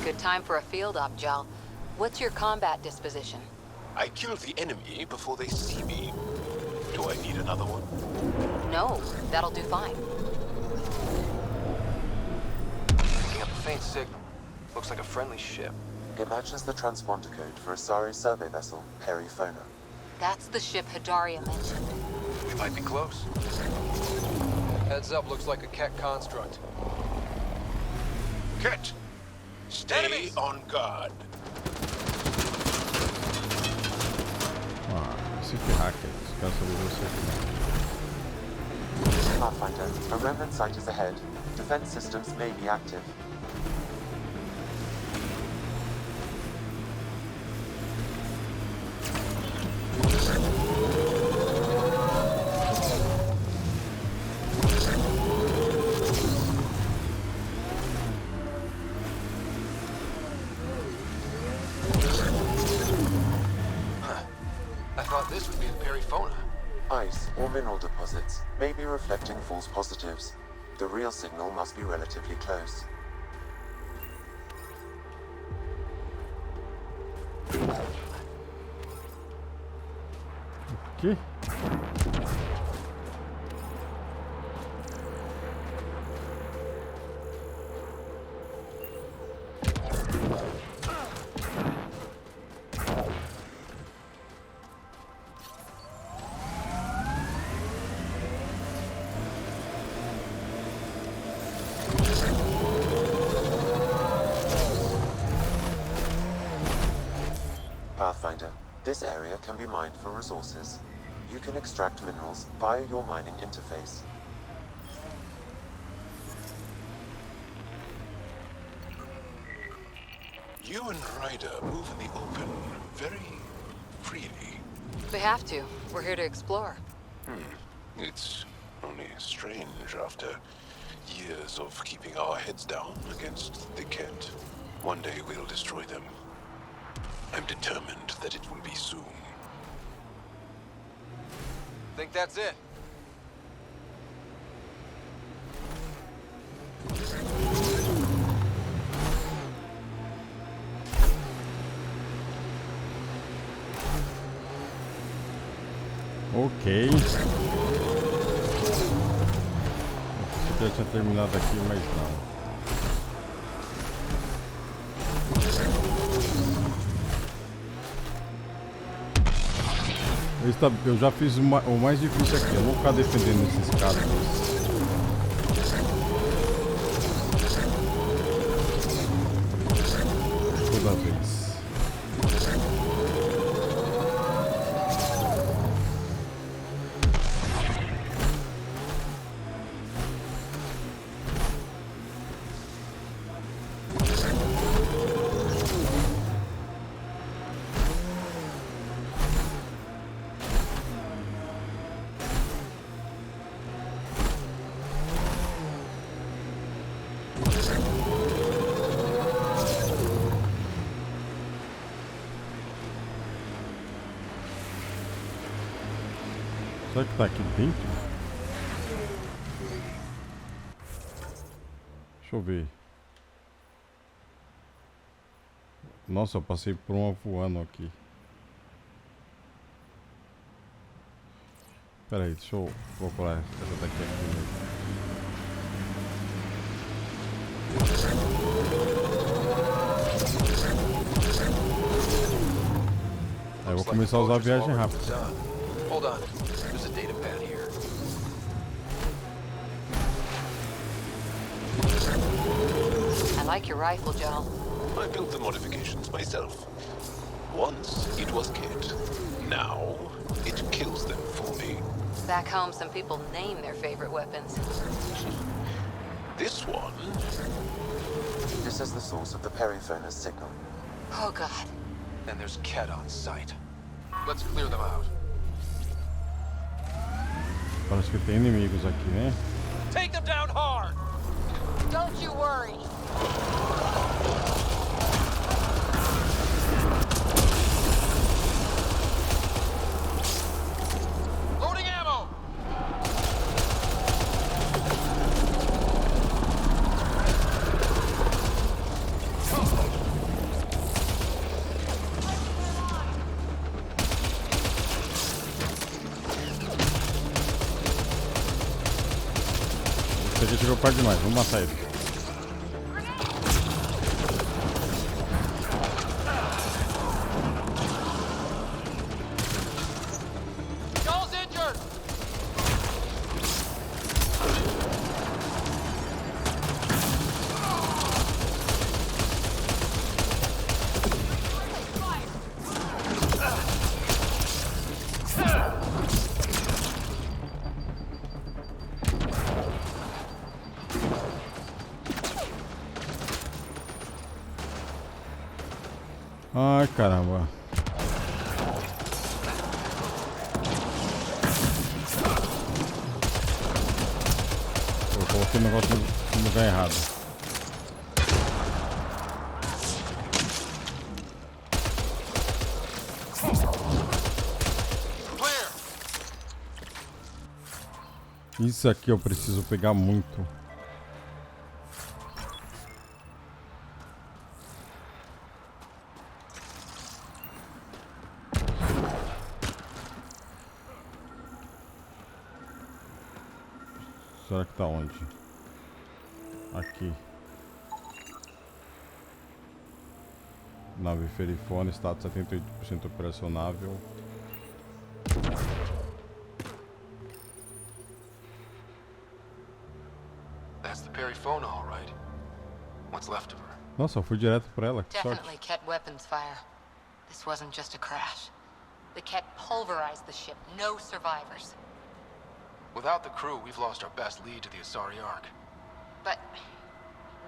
Good time for a field op, Jal. What's your combat disposition? I kill the enemy before they see me. Do I need another one? No, that'll do fine. Picking up a faint signal. Looks like a friendly ship. It matches the transponder code for a Asari survey vessel, Perifona. That's the ship Hadaria mentioned. We might be close. Heads up, looks like a Ket construct. Ket! Stay on guard. Se ferrar, Ket. Quero saber você aqui. Pathfinder, a remnant site is ahead. Defense systems may be active. Ice or mineral deposits may be reflecting false positives. The real signal must be relatively close. Que? Pathfinder, this area can be mined for resources. You can extract minerals via your mining interface. You and Ryder move in the open very freely. They have to. We're here to explore. It's only strange after years of keeping our heads down against the Kent. One day we'll destroy them. I'm determined that it will be soon. Think that's it? Ok. Eu pensei que já tinha terminado aqui, mas não. Eu já fiz o mais difícil aqui. Eu vou ficar defendendo esses caras. Toda vez. Será que tá aqui dentro? Deixa eu ver. Nossa, eu passei por uma voando aqui. Pera aí, deixa eu procurar essa daqui aqui mesmo. Aí eu vou começar a usar a viagem rápida. Hold on. There's a data pad here. I like your rifle, Joel. I built the modifications myself. Once it was kit. Now it kills them for me. Back home, some people name their favorite weapons. This one. This is the source of the periphone's signal. Oh, God. And there's Ket on site. Let's clear them out. Parece que tem inimigos aqui, né? Take them down hard! Don't you worry. Loading ammo! Esse aqui chegou perto demais, vamos matar ele. Joel's injured! Ai, caramba. Eu coloquei o negócio no lugar errado. Isso aqui eu preciso pegar muito. Será que tá onde? Aqui. Nave Ferifone, status 78% operacionável. That's the Perifona, all right. What's left of her? Nossa, eu fui direto pra ela, que sorte. Definitely Ket weapons fire. This wasn't just a crash. The Ket pulverized the ship. No survivors. Without the crew, we've lost our best lead to the Asari Ark. But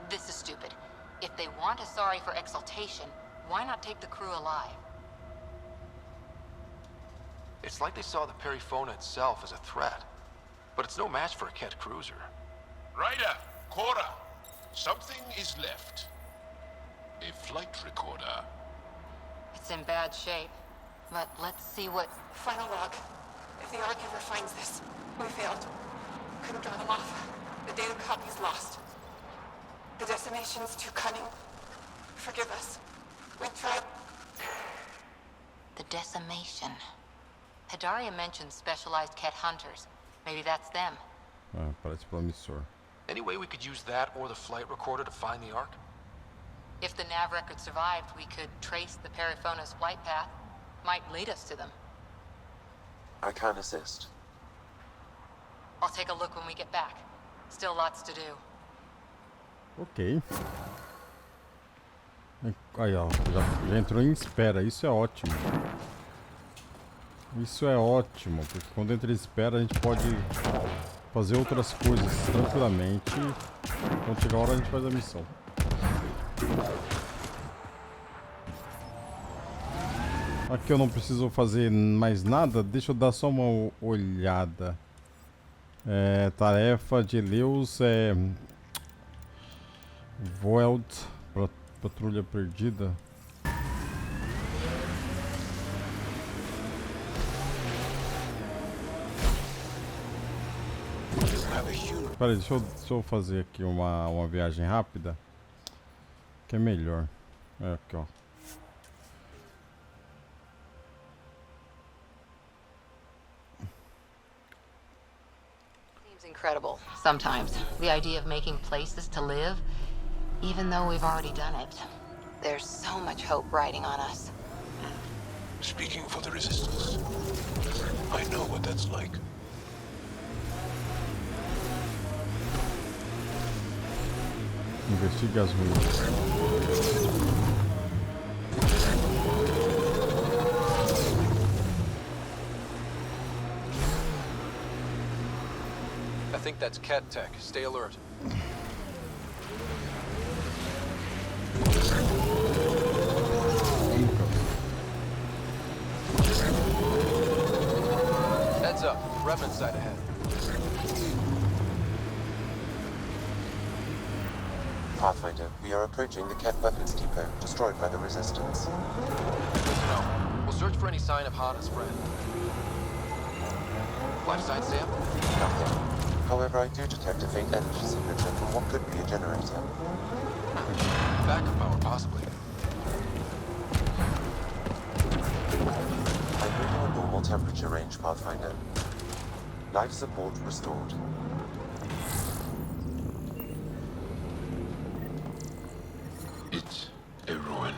this is stupid. If they want Asari for exaltation, why not take the crew alive? It's like they saw the Perifona itself as a threat. But it's no match for a Ket cruiser. Ryder, Cora, something is left. A flight recorder. It's in bad shape. But let's see what... Final log. If the Ark ever finds this, we failed. Couldn't draw them off. The data copy's lost. The decimation's too cunning. Forgive us. We tried. The decimation. Hidaria mentioned specialized Ket hunters. Maybe that's them. Ah, parece promissor. Any way we could use that or the flight recorder to find the Ark? If the nav record survived, we could trace the Perifona's flight path. Might lead us to them. I can assist. I'll take a look when we get back. Still lots to do. Ok. Aí, ó, já entrou em espera. Isso é ótimo. Isso é ótimo, porque quando entra em espera a gente pode fazer outras coisas tranquilamente. Quando chegar a hora a gente faz a missão. Aqui eu não preciso fazer mais nada. Deixa eu dar só uma olhada. Tarefa de Eleus é... Voeld, patrulha perdida. Peraí, deixa eu fazer aqui uma viagem rápida. Que é melhor. Aqui, ó. Seems incredible, sometimes. The idea of making places to live. Even though we've already done it, there's so much hope riding on us. Speaking for the Resistance, I know what that's like. Investigue as ruínas. I think that's Cat Tech. Stay alert. Heads up. Remnant side ahead. Pathfinder, we are approaching the Ket weapons depot, destroyed by the Resistance. Good to know. We'll search for any sign of Hana's friend. Life sign, Sam? Nothing. However, I do detect a faint energy signature from what could be a generator. Backup power, possibly. I'm reading a normal temperature range, Pathfinder. Life support restored. It's a ruin.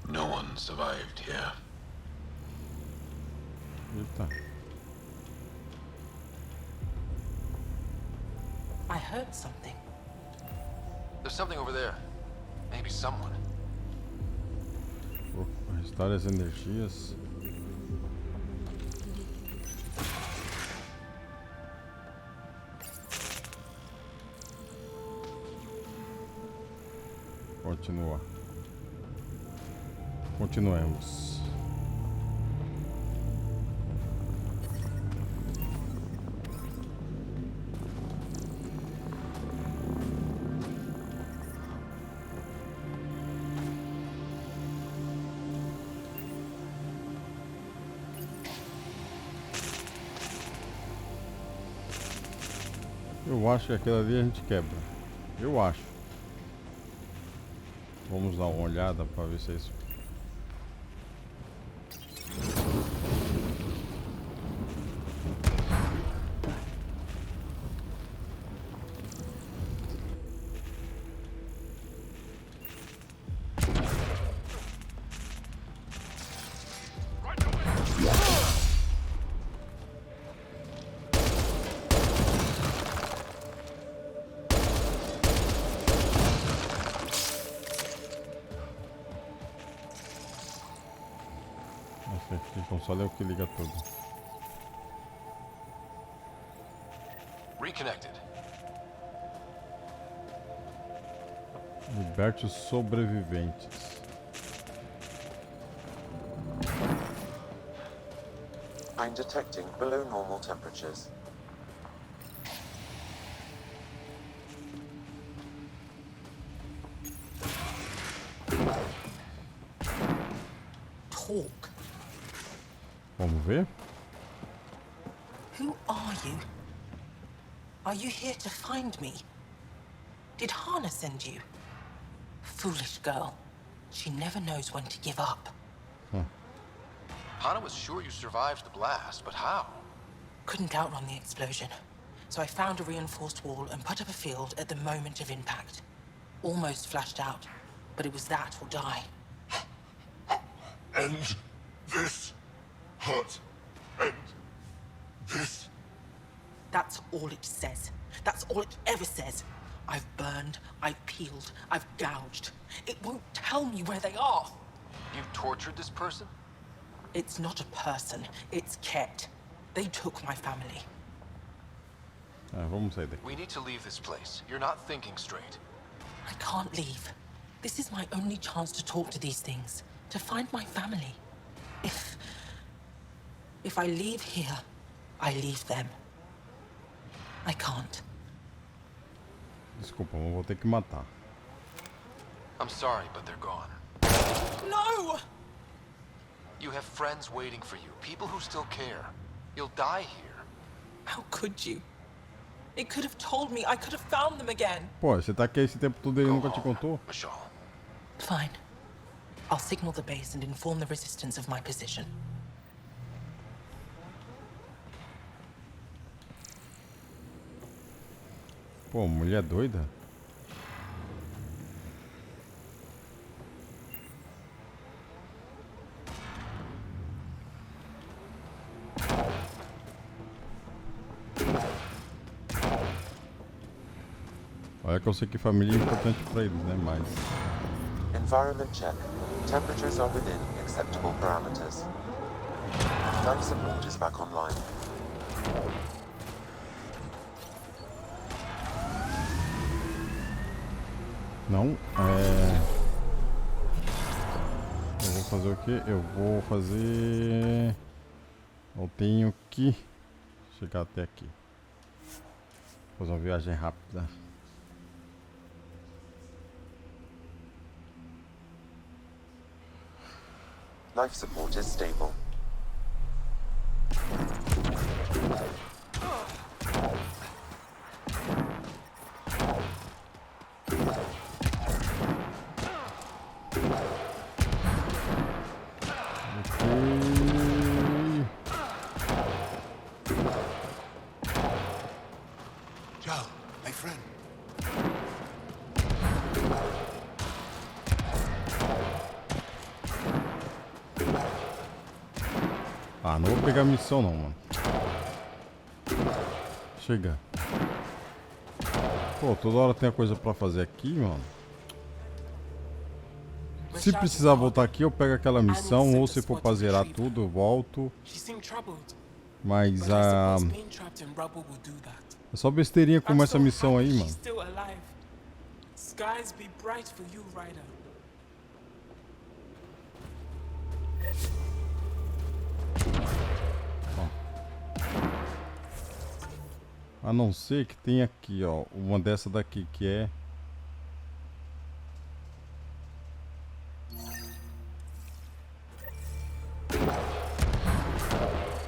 No one survived here. Eita. I heard something. There's something over there. Maybe someone. Vou restar as energias. Continuar. Continuemos. Eu acho que aquela ali a gente quebra. Eu acho. Vamos dar uma olhada para ver se é isso. Aqui, console é o que liga tudo. Reconnected. Liberte os sobreviventes. I'm detecting below normal temperatures. Talk. Vamos ver? Who are you? Are you here to find me? Did Hana send you? Foolish girl. She never knows when to give up. Hana was sure you survived the blast, but how? Couldn't outrun the explosion. So I found a reinforced wall and put up a field at the moment of impact. Almost flashed out, but it was that or die. End this hurt. End this. That's all it says. That's all it ever says. I've burned, I've peeled, I've gouged. It won't tell me where they are. You tortured this person? It's not a person, it's Ket. They took my family. Vamos sair daqui. We need to leave this place. You're not thinking straight. I can't leave. This is my only chance to talk to these things, to find my family. If I leave here, I leave them. I can't. Desculpa, eu vou ter que matar. I'm sorry, but they're gone. No! You have friends waiting for you, people who still care. You'll die here. How could you? It could have told me. I could have found them again. Pô, você tá aqui esse tempo todo e ele nunca te contou? Fine. I'll signal the base and inform the resistance of my position. Pô, mulher doida. Olha que eu sei que família é importante pra eles, né? Mas... Environment check. Temperatures are within acceptable parameters. Life support is back online. Não, eu vou fazer o quê? Eu vou fazer... Eu tenho que chegar até aqui. Fazer uma viagem rápida. Life support is stable. Joe, my friend. Ah, não vou pegar a missão não, mano. Chega. Pô, toda hora tem a coisa pra fazer aqui, mano. Se precisar voltar aqui, eu pego aquela missão, ou se for pra zerar tudo, eu volto. Mas é só besteirinha como essa missão aí, mano. Skies be bright for you, Ryder. A não ser que tem aqui, ó, uma dessa daqui que é...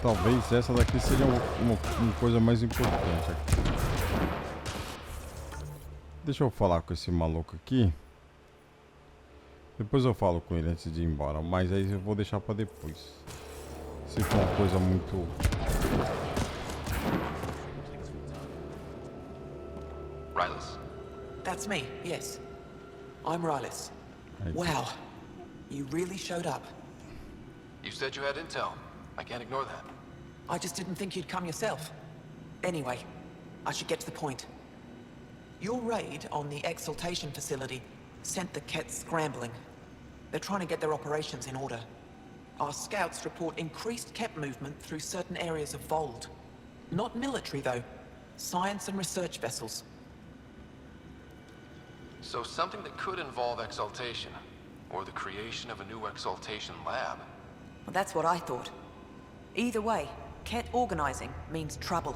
Talvez essa daqui seja uma coisa mais importante aqui. Deixa eu falar com esse maluco aqui. Depois eu falo com ele antes de ir embora, mas aí eu vou deixar pra depois. Se for uma coisa muito... Rylas. That's me, yes. I'm Rylas. Wow. You really showed up. You said you had intel. I can't ignore that. I just didn't think you'd come yourself. Anyway, I should get to the point. Your raid on the exaltation facility sent the Kett scrambling. They're trying to get their operations in order. Our scouts report increased Kett movement through certain areas of Vold. Not military, though. Science and research vessels. So something that could involve exaltation, or the creation of a new exaltation lab. Well, that's what I thought. Either way, Kett organizing means trouble.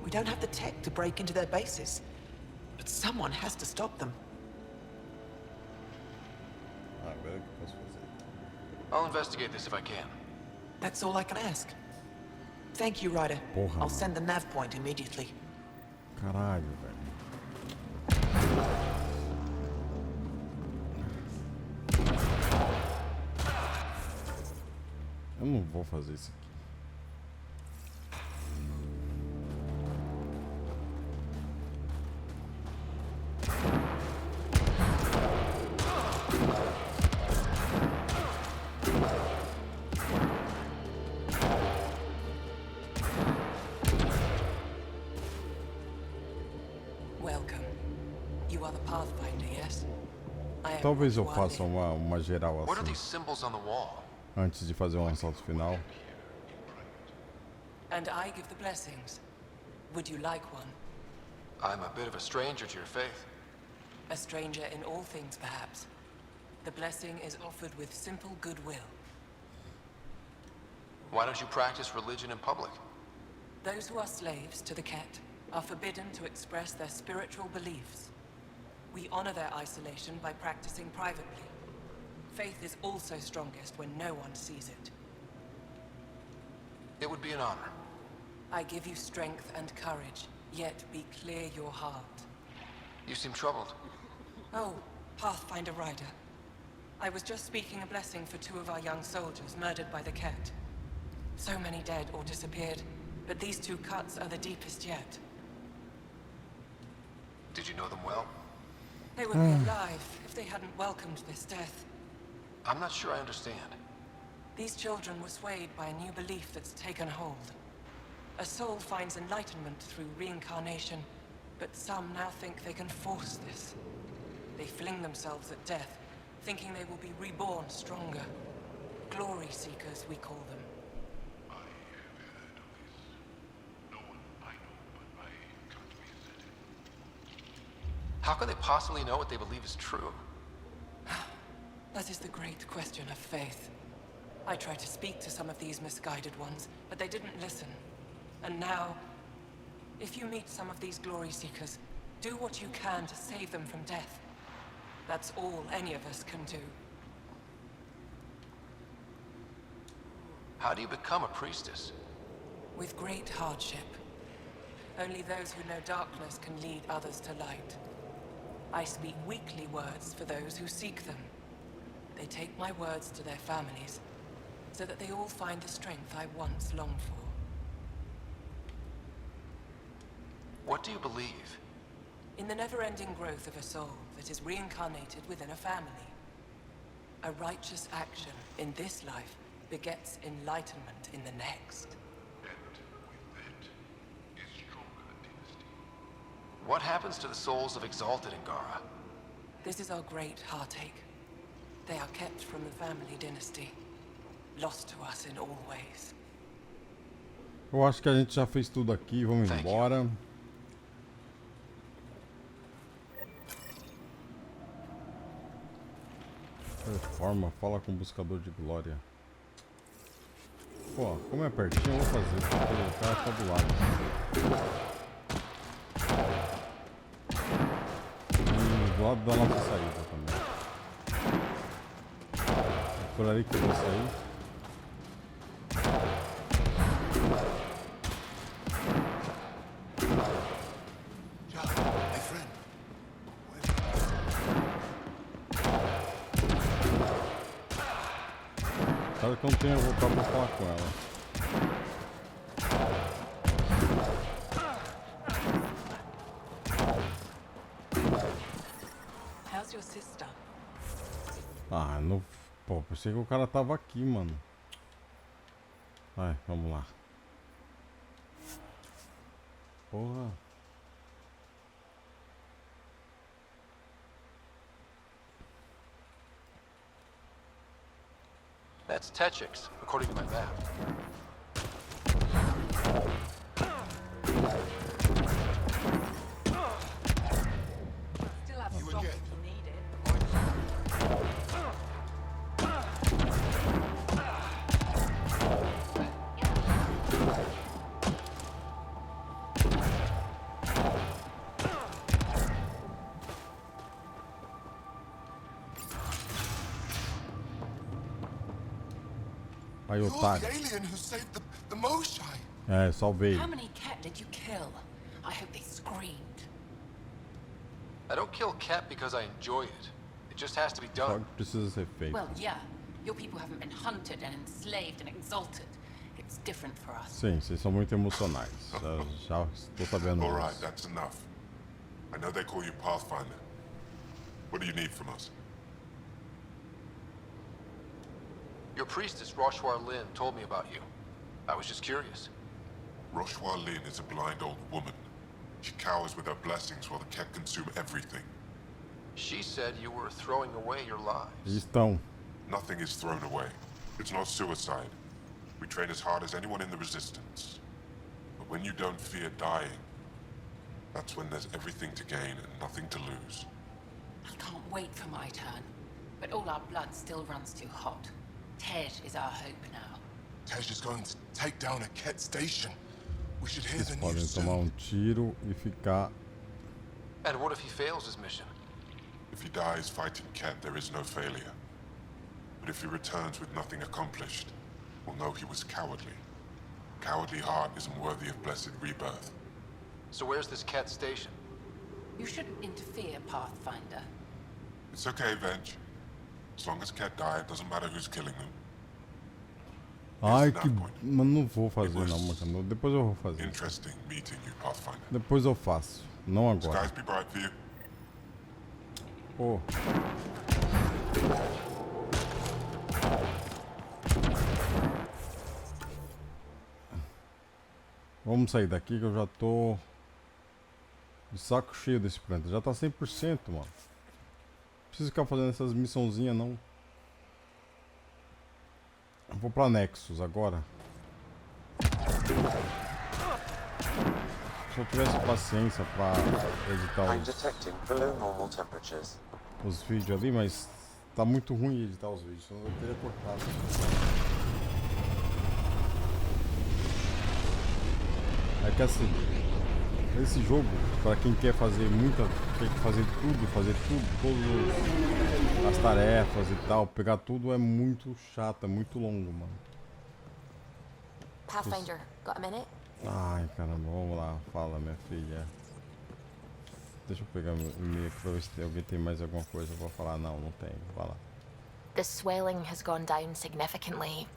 We don't have the tech to break into their bases, but someone has to stop them. I'll investigate this if I can. That's all I can ask. Thank you, Ryder. Porra, I'll send the nav point immediately. Caralho, velho. Eu não vou fazer isso aqui. Welcome. You are the Pathfinder, yes? Talvez eu faça uma geral What are assim, these symbols on the wall? antes de fazer um assalto final. And I give the blessings. Would you like one? I'm a bit of a stranger to your faith. A stranger in all things, perhaps. The blessing is offered with simple goodwill. Why don't you practice religion in public? Those who are slaves to the Kett are forbidden to express their spiritual beliefs. We honor their isolation by practicing privately. Faith is also strongest when no one sees it. It would be an honor. I give you strength and courage, yet be clear your heart. You seem troubled. Oh, Pathfinder Ryder. I was just speaking a blessing for 2 of our young soldiers murdered by the Kett. So many dead or disappeared, but these 2 cuts are the deepest yet. Did you know them well? They would be alive if they hadn't welcomed this death. I'm not sure I understand. These children were swayed by a new belief that's taken hold. A soul finds enlightenment through reincarnation, But some now think they can force this. They fling themselves at death, thinking they will be reborn stronger. Glory seekers, we call them. How could they possibly know what they believe is true? That is the great question of faith. I tried to speak to some of these misguided ones, but they didn't listen. And now, if you meet some of these glory seekers, do what you can to save them from death. That's all any of us can do. How do you become a priestess? With great hardship. Only those who know darkness can lead others to light. I speak weekly words for those who seek them. They take my words to their families, so that they all find the strength I once longed for. What do you believe? In the never-ending growth of a soul that is reincarnated within a family. A righteous action in this life begets enlightenment in the next. What happens to the souls of exalted Angara? This is our great heartache. They are kept from the family dynasty, lost to us in all ways. Eu acho que a gente já fez tudo aqui, vamos embora. Reforma, fala com o buscador de glória. Pô, como é pertinho, eu vou fazer, porque o cara tá do lado. Do lado da nossa saída também. É por ali que eu vou sair. Claro que eu não tenho voltar pra falar com ela. How's your sister? Ah, não. Pô, pensei que o cara tava aqui, mano. Vai, vamos lá. Porra. That's Techix, according to my map. Still have You stock again? if you need it. Aí, You're otário. the alien who saved the Moshai. É, salvei. How many cat did you kill? I hope they screamed. I don't kill cat because I enjoy it. It just has to be Só done. que precisa ser feito. Well, yeah. Your people haven't been hunted and enslaved and exalted. It's different for us. Sim, vocês são muito emocionais. Já estou sabendo All right, disso. that's enough. I know they call you Pathfinder. What do you need from us? Your priestess, Roshwar Lin, told me about you. I was just curious. Roshwar Lin is a blind old woman. She cowers with her blessings while the Ket consume everything. She said you were throwing away your lives. Estão. Nothing is thrown away. It's not suicide. We train as hard as anyone in the Resistance. But when you don't fear dying, that's when there's everything to gain and nothing to lose. I can't wait for my turn. But all our blood still runs too hot. Tej is our hope now. Tej is going to take down a Ket station. We should hear Vocês the podem news tomar soon. tiro e ficar. And what if he fails his mission? If he dies fighting Ket, there is no failure. But if he returns with nothing accomplished, we'll know he was cowardly. Cowardly heart isn't worthy of blessed rebirth. So where's this cat station? You shouldn't interfere, Pathfinder. It's okay, Venge. As long as Ket die, it doesn't matter who's killing them. Ai, que. Mas não vou fazer não, mano. Depois eu vou fazer. Interesting meeting you, Pathfinder. Depois eu faço. Não agora. Skies be bright for you. Pô. Vamos sair daqui que eu já tô De saco cheio desse planeta. Já tá 100%, mano. Não preciso ficar fazendo essas missãozinhas, não. Eu vou pra Nexus agora. Se eu tivesse paciência pra editar os vídeos ali, mas tá muito ruim editar os vídeos, senão eu teria cortado. É que assim, esse jogo, para quem quer fazer quer fazer tudo, todas as tarefas e tal, pegar tudo é muito chato, é muito longo, mano. Pathfinder, got a minute? Ai, caramba, vamos lá, fala, minha filha. Deixa eu pegar meu e-mail aqui pra ver se alguém tem mais alguma coisa. Eu vou falar, não tem, vai lá. The swelling has gone down significantly,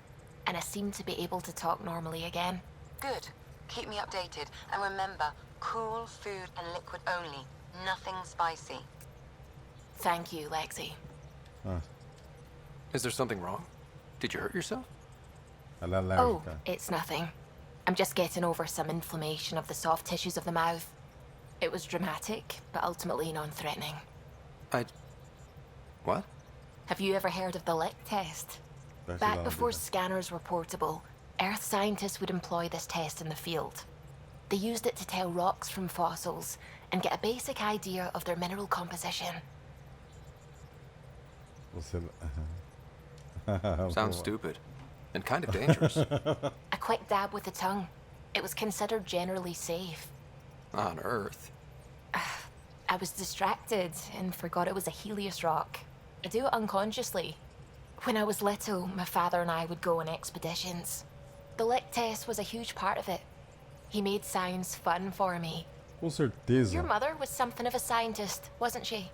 and I seem to be able to talk normally again. Good. Keep me updated. And remember, cool food and liquid only. Nothing spicy. Thank you, Lexi. Is there something wrong? Did you hurt yourself? Oh, it's nothing. I'm just getting over some inflammation of the soft tissues of the mouth. It was dramatic, but ultimately non-threatening. What? Have you ever heard of the lick test? Back before scanners were portable, Earth scientists would employ this test in the field. They used it to tell rocks from fossils and get a basic idea of their mineral composition. Sounds stupid. And kind of dangerous. A quick dab with the tongue. It was considered generally safe. On Earth? I was distracted and forgot it was a Helios rock. I do it unconsciously. When I was little, my father and I would go on expeditions. The lick test was a huge part of it. He made science fun for me. Com certeza. Your mother was something of a scientist, wasn't she?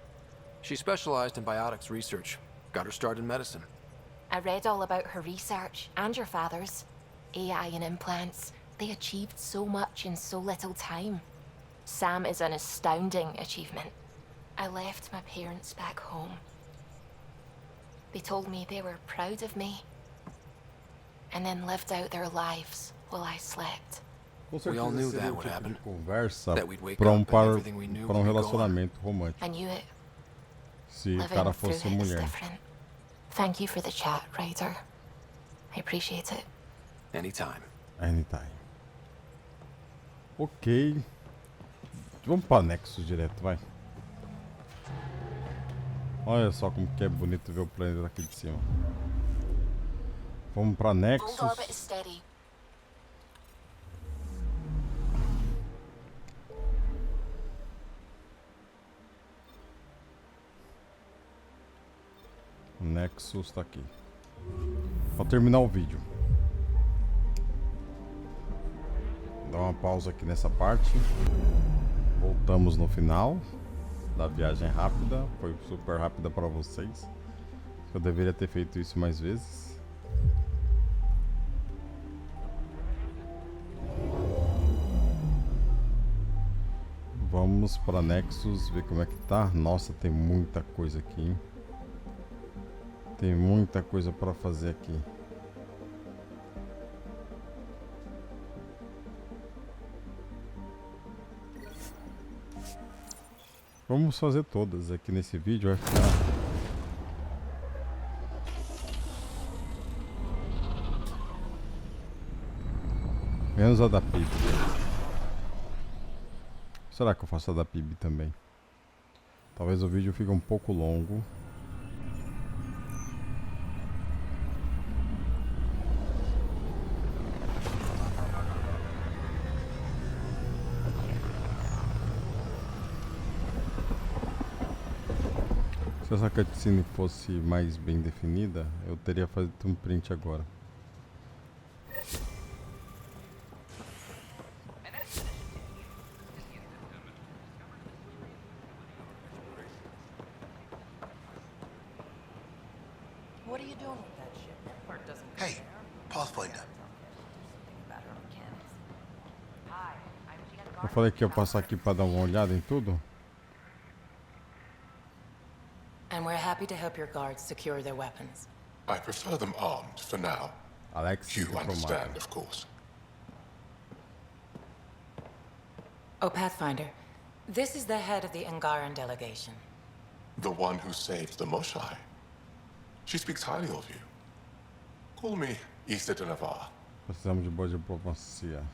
She specialized in biotics research. Got her start in medicine. I read all about her research, and your father's. AI and implants. They achieved so much in so little time. Sam is an astounding achievement. I left my parents back home. They told me they were proud of me. And then lived out their lives while I slept. We all knew that would happen. Conversa That we'd wake para up and everything we knew would be relacionamento gone. romântico. I knew it. Se o Living cara through fosse it is mulher. different. Thank you for the chat, Ryder. I appreciate it. Anytime. Anytime. Ok. Vamos para Nexus direto, vai. Olha só como que é bonito ver o planeta aqui de cima. Vamos para Nexus. Hold orbit steady. Nexus tá aqui. Vou terminar o vídeo. Dá uma pausa aqui nessa parte. Voltamos no final da viagem rápida. Foi super rápida para vocês. Eu deveria ter feito isso mais vezes. Vamos para Nexus ver como é que tá. Nossa, tem muita coisa aqui, hein? Tem muita coisa para fazer aqui. Vamos fazer todas aqui nesse vídeo, vai ficar... Menos a da PIB. Será que eu faço a da PIB também? Talvez o vídeo fique um pouco longo. Se essa cutscene fosse mais bem definida, eu teria feito um print agora. What are you doing with that ship? That part doesn't Hey, Pathfinder. Eu falei que ia passar aqui para dar uma olhada em tudo. And we're happy to help your guards secure their weapons. I prefer them armed for now. Alex, you understand, of course. Oh, Pathfinder, This is the head of the Angaran delegation. The one who saved the Moshai. She speaks highly of you. Call me incentivar. Precisamos de boa diplomacia.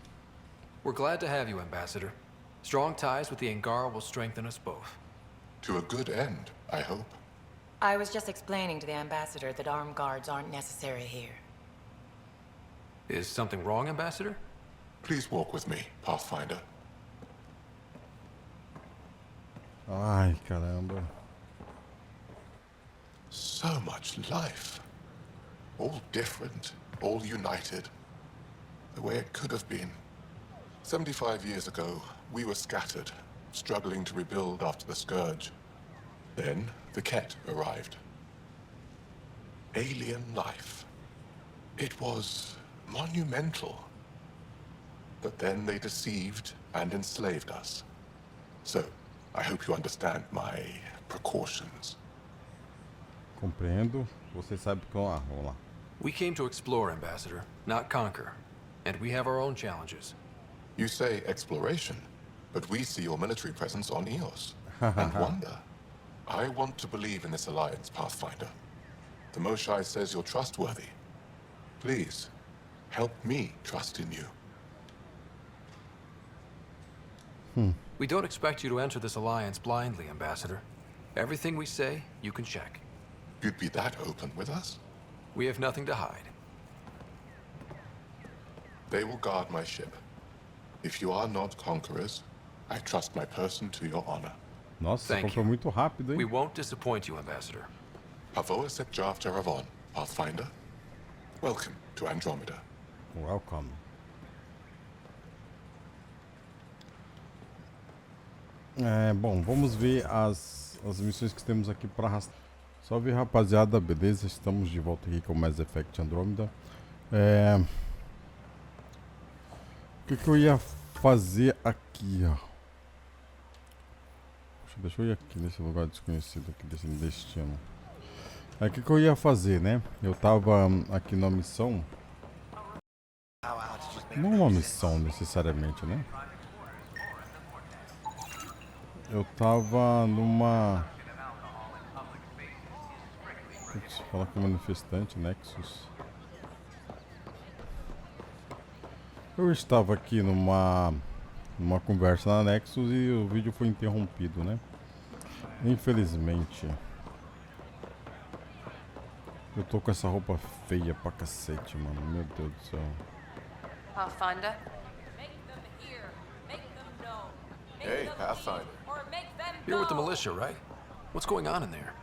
We're glad to have you, Ambassador. Strong ties with the Angara will strengthen us both. To a good end, I hope. I was just explaining to the Ambassador that armed guards aren't necessary here. Is something wrong, Ambassador? Please walk with me, Pathfinder. Ai, caramba. So much life. All different, all united. The way it could have been. 75 years ago, we were scattered, struggling to rebuild after the Scourge. Then, the Ket arrived. Alien life. It was monumental. But then they deceived and enslaved us. So, I hope you understand my precautions. Compreendo. Você sabe que... vamos lá. We came to explore, Ambassador, not conquer. And we have our own challenges. You say exploration, but we see your military presence on Eos. And wonder. I want to believe in this alliance, Pathfinder. The Moshai says you're trustworthy. Please, help me trust in you. We don't expect you to enter this alliance blindly, Ambassador. Everything we say, you can check. You'd be that open with us? We have nothing to hide. They will guard my ship. If you are not conquerors, I trust my person to your honor. Nossa, comprou muito rápido, hein? We won't disappoint you, Ambassador. Avoa set Jav Teravon, Pathfinder. Welcome to Andromeda. Welcome. Bom, vamos ver as missões que temos aqui para arrastar. Salve, rapaziada, beleza? Estamos de volta aqui com mais Effect Andromeda. O que eu ia fazer aqui, ó? Deixa eu ir aqui nesse lugar desconhecido aqui, desse destino. O que eu ia fazer, né? Eu tava aqui na missão. Não uma missão necessariamente, né? Eu tava numa... Putz, fala com manifestante, Nexus. Eu estava aqui numa conversa na Nexus e o vídeo foi interrompido, né? Infelizmente. Eu tô com essa roupa feia pra cacete, mano. Meu Deus do céu. Pathfinder? Hey, Pathfinder. You're with the militia, right? What's going on in there?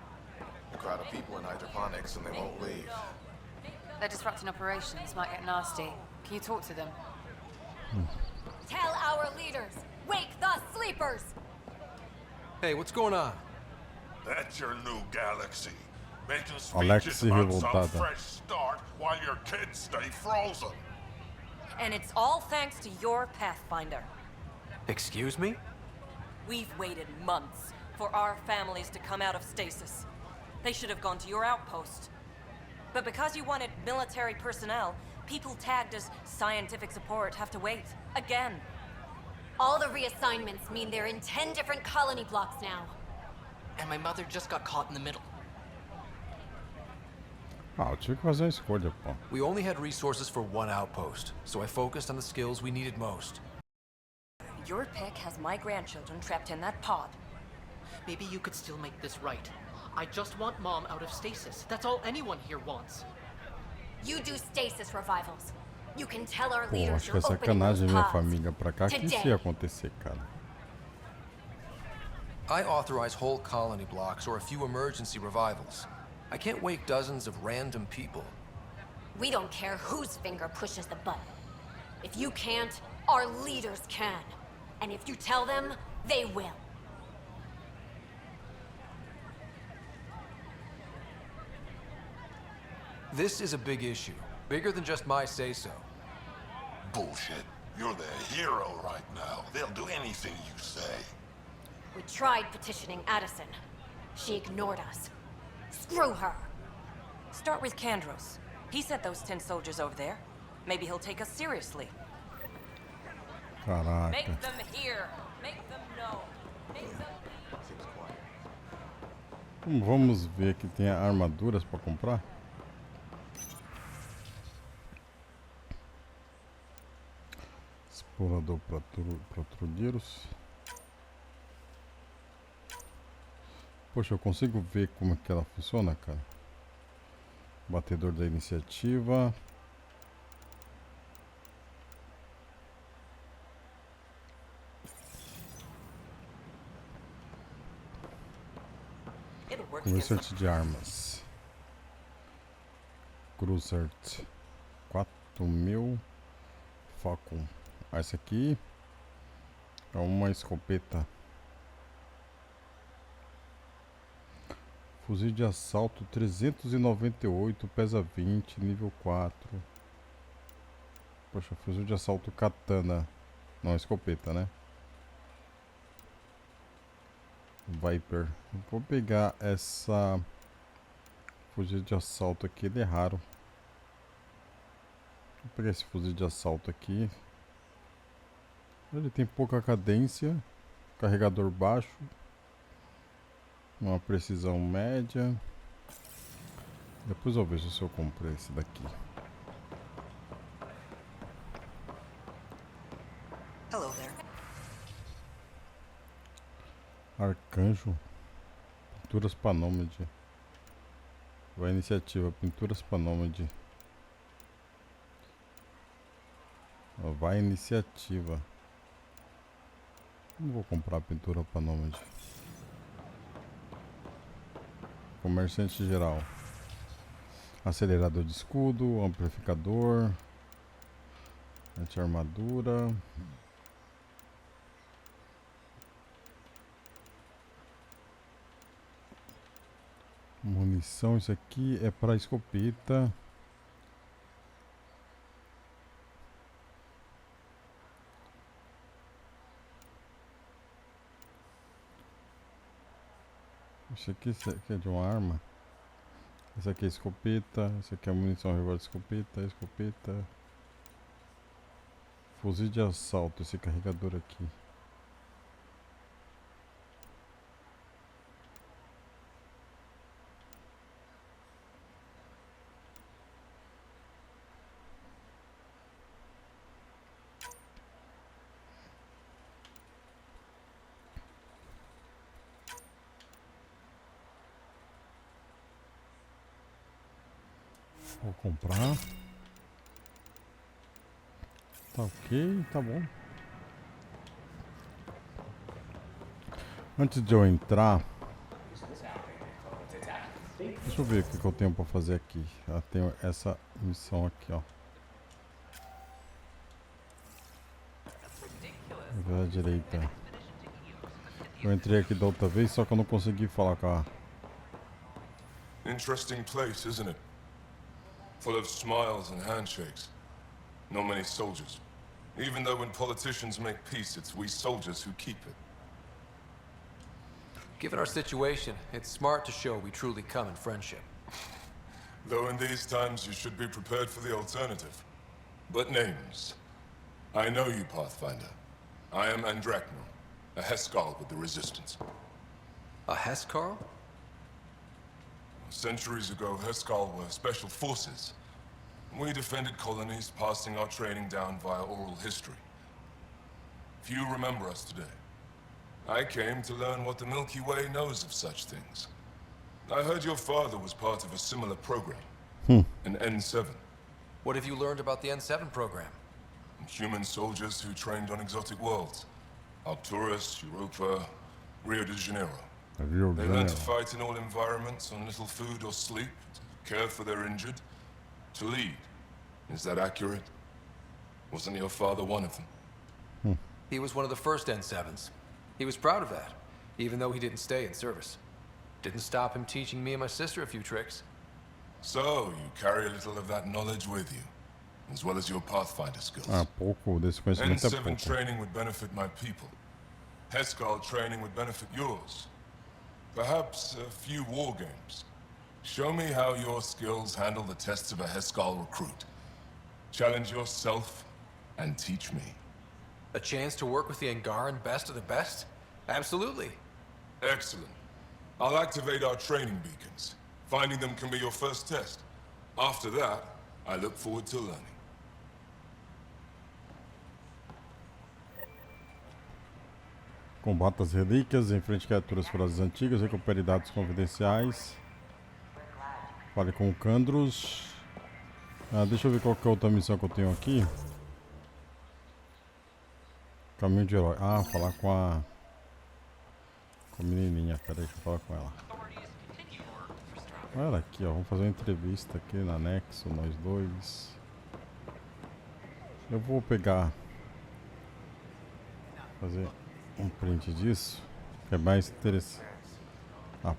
A crowd of people in hydroponics and they won't leave. They're disrupting operations. Might get nasty. Can you talk to them? Tell our leaders! Wake the sleepers! Hey, what's going on? That's your new galaxy. Making Alexi speeches about some revoltada. fresh start while your kids stay frozen. And it's all thanks to your Pathfinder. Excuse me? We've waited months for our families to come out of stasis. They should have gone to your outpost. But because you wanted military personnel, people tagged as scientific support have to wait. Again. All the reassignments mean they're in 10 different colony blocks now. And my mother just got caught in the middle. Ah, eu tive que fazer uma escolha, pô. We only had resources for one outpost, so I focused on the skills we needed most. Your pick has my grandchildren trapped in that pod. Maybe you could still make this right. I just want Mom out of stasis. That's all anyone here wants. You do stasis revivals. You can tell our Pô, leaders acho que é you're opening sacanagem those minha pods. família pra cá. Que isso ia acontecer, cara? I authorize whole colony blocks or a few emergency revivals. I can't wake dozens of random people. We don't care whose finger pushes the button. If you can't, our leaders can. And if you tell them, they will. This is a big issue. Bigger than just my say-so. Bullshit. You're the hero right now. They'll do anything you say. We tried petitioning Addison. She ignored us. Screw her. Start with Kandros. He sent those 10 soldiers over there. Maybe he'll take us seriously. Caraca. Make them hear. Make them know. Vamos ver que tem armaduras para comprar. Explorador patrulheiros. Poxa, eu consigo ver como é que ela funciona, cara. Batedor da iniciativa. Comerciante de armas. Cruiser 4000. Falcon. Essa aqui é uma escopeta. Fuzil de assalto 398, pesa 20, nível 4. Poxa, fuzil de assalto katana. Não, escopeta, né? Viper. Vou pegar essa fuzil de assalto aqui, ele é raro. Vou pegar esse fuzil de assalto aqui. Ele tem pouca cadência, carregador baixo, uma precisão média. Depois eu vejo se eu comprei esse daqui. Hello there. Arcanjo, pinturas para nômade. Vai iniciativa, pinturas para nômade. Vai iniciativa. Não vou comprar pintura para nômade. Comerciante geral. Acelerador de escudo, amplificador, anti-armadura. Munição, isso aqui é para escopeta. Isso aqui é de uma arma. Esse aqui é escopeta. Esse aqui é munição revólver de escopeta. Escopeta. Fuzil de assalto. Esse carregador aqui. Vou comprar. Tá ok, tá bom. Antes de eu entrar, deixa eu ver o que eu tenho pra fazer aqui. Eu tenho essa missão aqui, ó. À direita. Eu entrei aqui da outra vez, só que eu não consegui falar com a... Interesting place, isn't it? Full of smiles and handshakes. Not many soldiers. Even though when politicians make peace, it's we soldiers who keep it. Given our situation, it's smart to show we truly come in friendship. Though in these times you should be prepared for the alternative. But names. I know you, Pathfinder. I am Andraknor, a Heskal with the Resistance. A Heskal? Centuries ago, Heskal were special forces. We defended colonies, passing our training down via oral history. Few remember us today. I came to learn what the Milky Way knows of such things. I heard your father was part of a similar program. An N7. What have you learned about the N7 program? Human soldiers who trained on exotic worlds. Arcturus, Europa, Rio de Janeiro. They learn to fight in all environments, on little food or sleep, to care for their injured, to lead. Is that accurate? Wasn't your father one of them? He was one of the first N7s. He was proud of that, even though he didn't stay in service. Didn't stop him teaching me and my sister a few tricks. So, you carry a little of that knowledge with you, as well as your Pathfinder skills. Pouco desse conhecimento é N7 pouco. training would benefit my people. Heskal training would benefit yours. Perhaps a few war games. Show me how your skills handle the tests of a Heskal recruit. Challenge yourself and teach me. A chance to work with the Angaran best of the best? Absolutely. Excellent. I'll activate our training beacons. Finding them can be your first test. After that, I look forward to learning. Combata as relíquias, enfrente criaturas ferozes antigas, recupere dados confidenciais. Fale com o Candros. Deixa eu ver qual que é a outra missão que eu tenho aqui. Caminho de herói. Falar com a menininha. Pera aí, deixa eu falar com ela. Olha ela aqui, ó. Vamos fazer uma entrevista aqui na Nexo, nós dois. Eu vou pegar... fazer um print disso, que é mais interessante.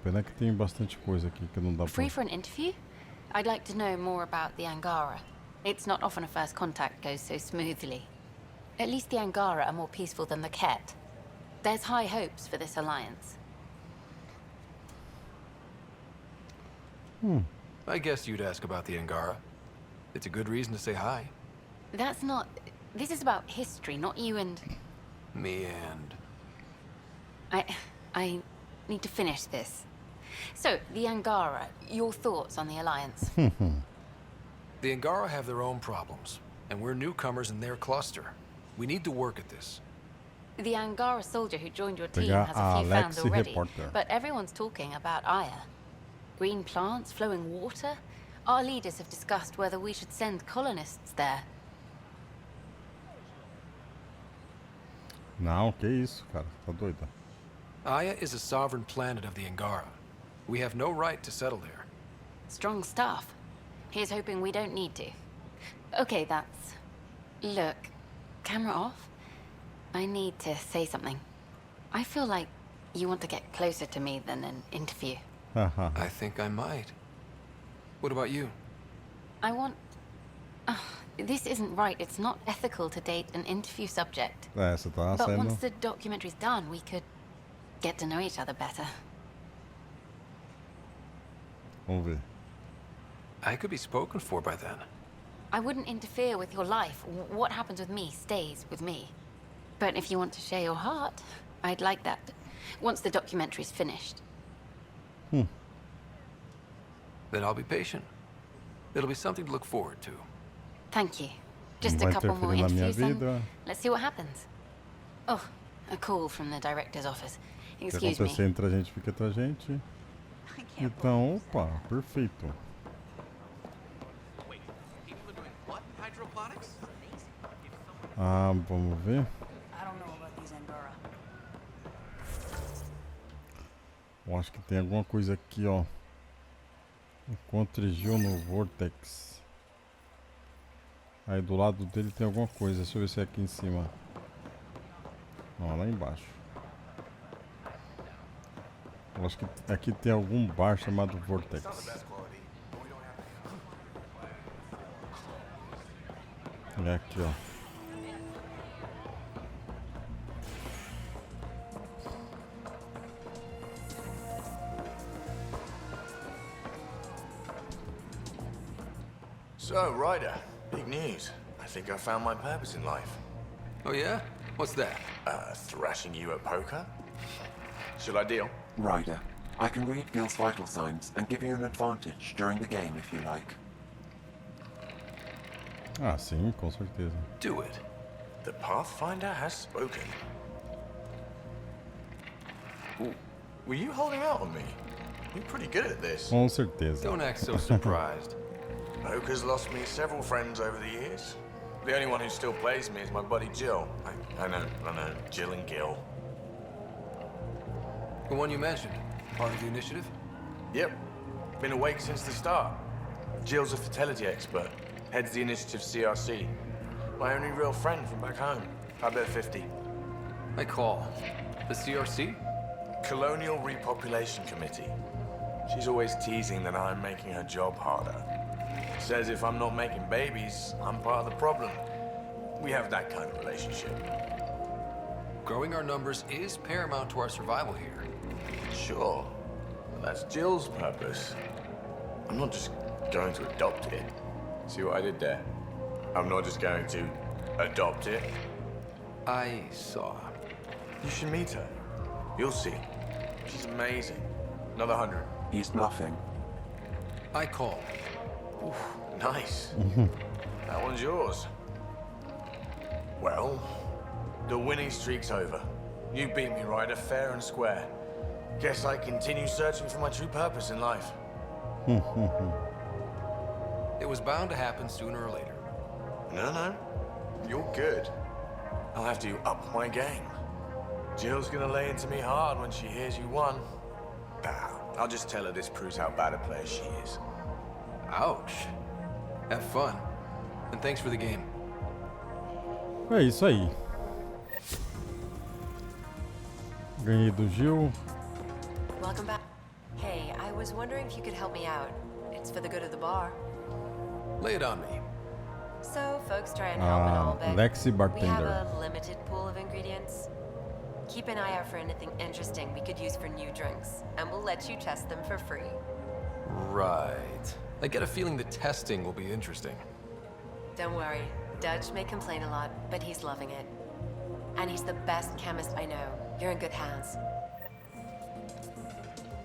Pena que tem bastante coisa aqui que não dá pra... Free for an interview? I'd like to know more about the Angara. It's not often a first contact goes so smoothly. At least the Angara are more peaceful than the Ket. There's high hopes for this alliance. I guess you'd ask about the Angara. It's a good reason to say hi. That's not... This is about history, not you and... Me and... I need to finish this. So, the Angara, your thoughts on the alliance? The Angara have their own problems, and we're newcomers in their cluster. We need to work at this. The Angara soldier who joined your team has a few fans already, but everyone's talking about Aya. Green plants, flowing water? Our leaders have discussed whether we should send colonists there. Não, que isso, cara. Tá doida. Aya is a sovereign planet of the Angara. We have no right to settle there. Strong stuff. Here's hoping we don't need to. Okay, that's... Look, camera off. I need to say something. I feel like you want to get closer to me than an interview. I think I might. What about you? I want... this isn't right. It's not ethical to date an interview subject. But once the documentary's done, we could get to know each other better. Vamos ver. I could be spoken for by then. I wouldn't interfere with your life. What happens with me stays with me. But if you want to share your heart, I'd like that. Once the documentary's finished. Then I'll be patient. It'll be something to look forward to. Thank you. Just a couple more interviews and let's see what happens. Oh, a call from the director's office. Excuse me. O que acontecer entre a gente fica entre a gente. Então, opa, perfeito. Vamos ver. Eu acho que tem alguma coisa aqui, ó. Encontre Gil no Vortex. Aí do lado dele tem alguma coisa. Deixa eu ver se é aqui em cima. Não, lá embaixo. Eu acho que aqui tem algum bar chamado Vortex. É aqui, ó. So, Ryder, big news. I think I found my purpose in life. Oh yeah? What's that? Thrashing you at poker? Should I deal? Ryder, I can read Gil's vital signs and give you an advantage during the game if you like. Sim, com certeza. Do it. The Pathfinder has spoken. Ooh, were you holding out on me? You're pretty good at this. Com certeza. Don't act so surprised. Poker's lost me several friends over the years. The only one who still plays me is my buddy Jill. I know, Jill and Gil. The one you mentioned, part of the initiative? Yep, been awake since the start. Jill's a fertility expert, heads the initiative CRC. My only real friend from back home. I bet 50. I call. The CRC? Colonial Repopulation Committee. She's always teasing that I'm making her job harder. Says if I'm not making babies, I'm part of the problem. We have that kind of relationship. Growing our numbers is paramount to our survival here. Sure, but that's Jill's purpose. I'm not just going to adopt it. See what I did there? I'm not just going to adopt it. I saw. You should meet her. You'll see. She's amazing. Another 100. He's bluffing. I call. Oof, nice. That one's yours. Well, the winning streak's over. You beat me, Ryder, fair and square. Guess I continue searching for my true purpose in life. It was bound to happen sooner or later. No. You're good. I'll have to up my game. Jill's gonna lay into me hard when she hears you won. Bah, I'll just tell her this proves how bad a player she is. Ouch. Have fun. And thanks for the game. É isso aí. Ganhei do Gil. Welcome back. Hey, I was wondering if you could help me out. It's for the good of the bar. Lay it on me. So, folks try and help and all, but Lexi we have bartender. a limited pool of ingredients. Keep an eye out for anything interesting we could use for new drinks, and we'll let you test them for free. Right. I get a feeling the testing will be interesting. Don't worry, Dutch may complain a lot, but he's loving it. And he's the best chemist I know. You're in good hands.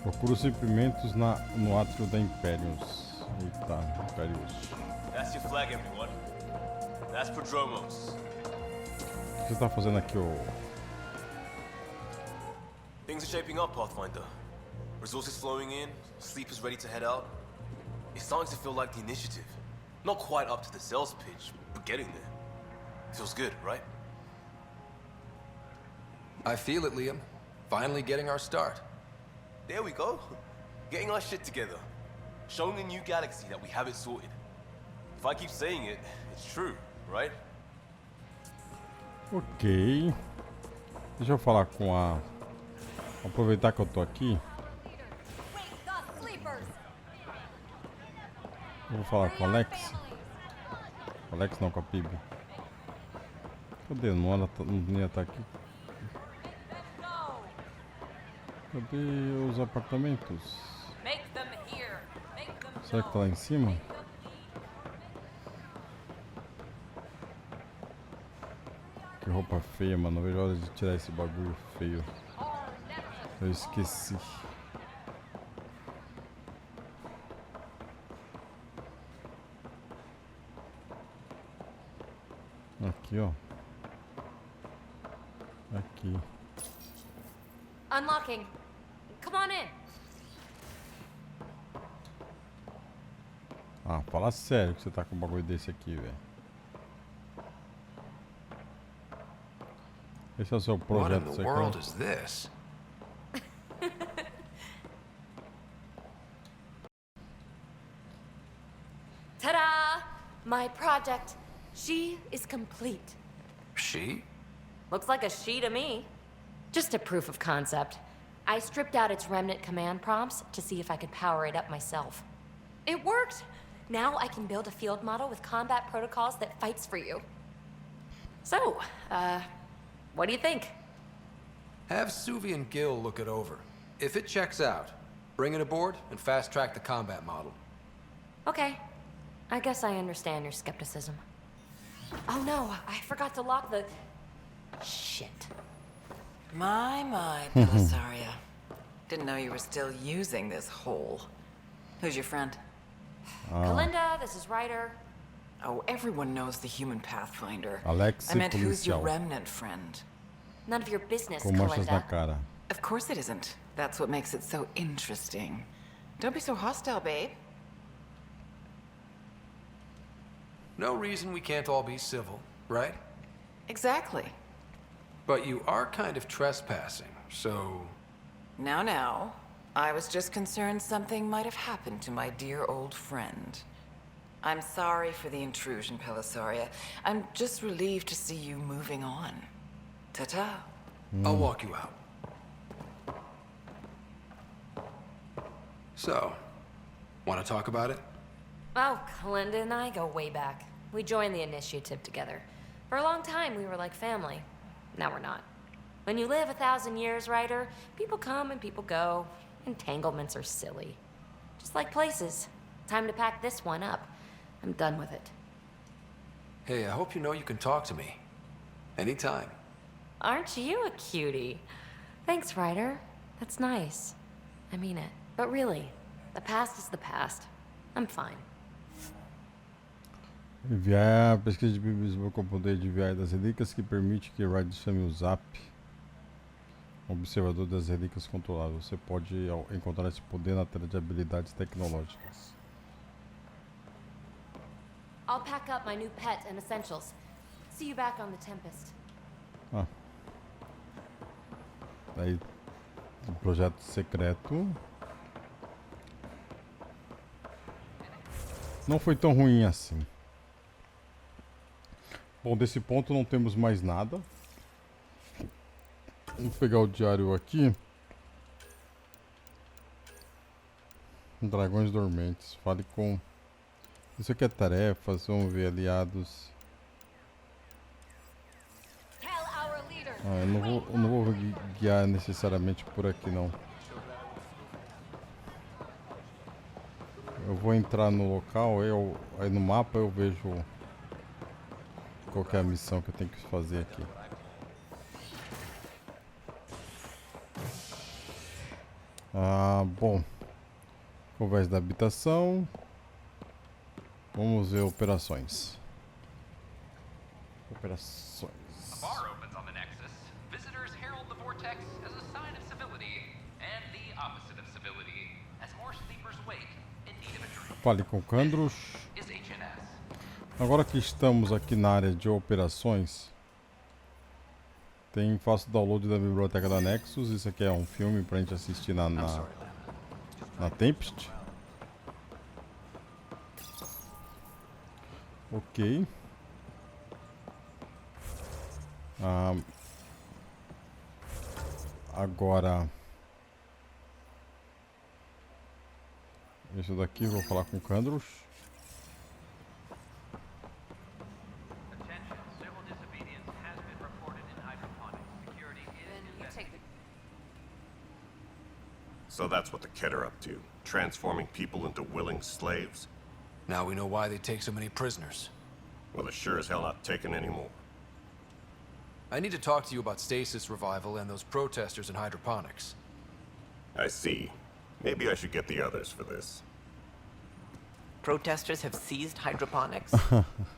Procura os suprimentos no átrio da Impérios. Eita, Impérios. That's your flag, everyone. That's Prodromos. O que você tá fazendo aqui, ô? Things are shaping up, Pathfinder. Resources flowing in, sleepers ready to head out. It's starting to feel like the initiative. Not quite up to the sales pitch, but getting there. Feels good, right? I feel it, Liam. Finally getting our start. There we go. Getting our shit together. Showing the new galaxy that we have it sorted. If I keep saying it, it's true, right? Ok. Deixa eu falar com a... Aproveitar que eu tô aqui. Eu vou falar com a Alex. Alex não, com a Pib. Cadê? Não ia estar aqui. Cadê os apartamentos? Será que tá lá em cima? Que roupa feia, mano. Não vejo a hora de tirar esse bagulho feio. Eu esqueci. Aqui, ó. Aqui. Unlocking. Come on in. Ah, fala sério que você tá com um bagulho desse aqui, velho. Esse é o seu projeto What in the world is this? Ta-da! My project. She is complete. She? Looks like a she to me. Just a proof of concept. I stripped out its remnant command prompts to see if I could power it up myself. It worked! Now I can build a field model with combat protocols that fights for you. So, what do you think? Have Suvi and Gil look it over. If it checks out, bring it aboard and fast-track the combat model. Okay. I guess I understand your skepticism. Oh no, I forgot to lock the... Shit. My, Belisaria. Didn't know you were still using this hole. Who's your friend? Kalinda, this is Ryder. Oh, everyone knows the human Pathfinder. Alexi I meant who's your policial. remnant friend? None of your business, Com manchas na Kalinda. cara. Of course it isn't. That's what makes it so interesting. Don't be so hostile, babe. No reason we can't all be civil, right? Exactly. But you are kind of trespassing, so... Now. I was just concerned something might have happened to my dear old friend. I'm sorry for the intrusion, Belisaria. I'm just relieved to see you moving on. Ta-ta. I'll walk you out. So, want to talk about it? Oh, Kalinda and I go way back. We joined the initiative together. For a long time, we were like family. Now we're not. When you live 1,000 years, Ryder, people come and people go. Entanglements are silly. Just like places. Time to pack this one up. I'm done with it. Hey, I hope you know you can talk to me. Anytime. Aren't you a cutie? Thanks, Ryder. That's nice. I mean it. But really, the past is the past. I'm fine. Enviar a pesquisa de bíblias com o poder de enviar das relíquias que permite que Ryder chame o Zap. Observador das relíquias controlado. Você pode encontrar esse poder na tela de habilidades tecnológicas. I'll pack up my new pet and essentials. See you back on the Tempest. Ah. Aí, um projeto secreto. Não foi tão ruim assim. Bom, desse ponto não temos mais nada. Vamos pegar o diário aqui. Dragões dormentes. Fale com... Isso aqui é tarefas. Vamos ver aliados. Ah, eu não vou guiar necessariamente por aqui não. Eu vou entrar no local. Aí no mapa eu vejo qual que é a missão que eu tenho que fazer aqui. Bom, conversa da habitação. Vamos ver operações. Operações. A bar opens on the Nexus. Visitors herald the vortex as a sign of civility, and the opposite of civility, as more sleepers wake in need of a drink. Fale com Kandros. Is HNS. Agora que estamos aqui na área de operações, faço download da biblioteca da Nexus. Isso aqui é um filme pra gente assistir na Tempest. Ok. Agora isso daqui vou falar com Kandros. So that's what the Kett are up to, transforming people into willing slaves? Now we know why they take so many prisoners. Well, they're sure as hell not taking any more. I need to talk to you about stasis revival and those protesters in hydroponics. I see. Maybe I should get the others for this. Protesters have seized hydroponics?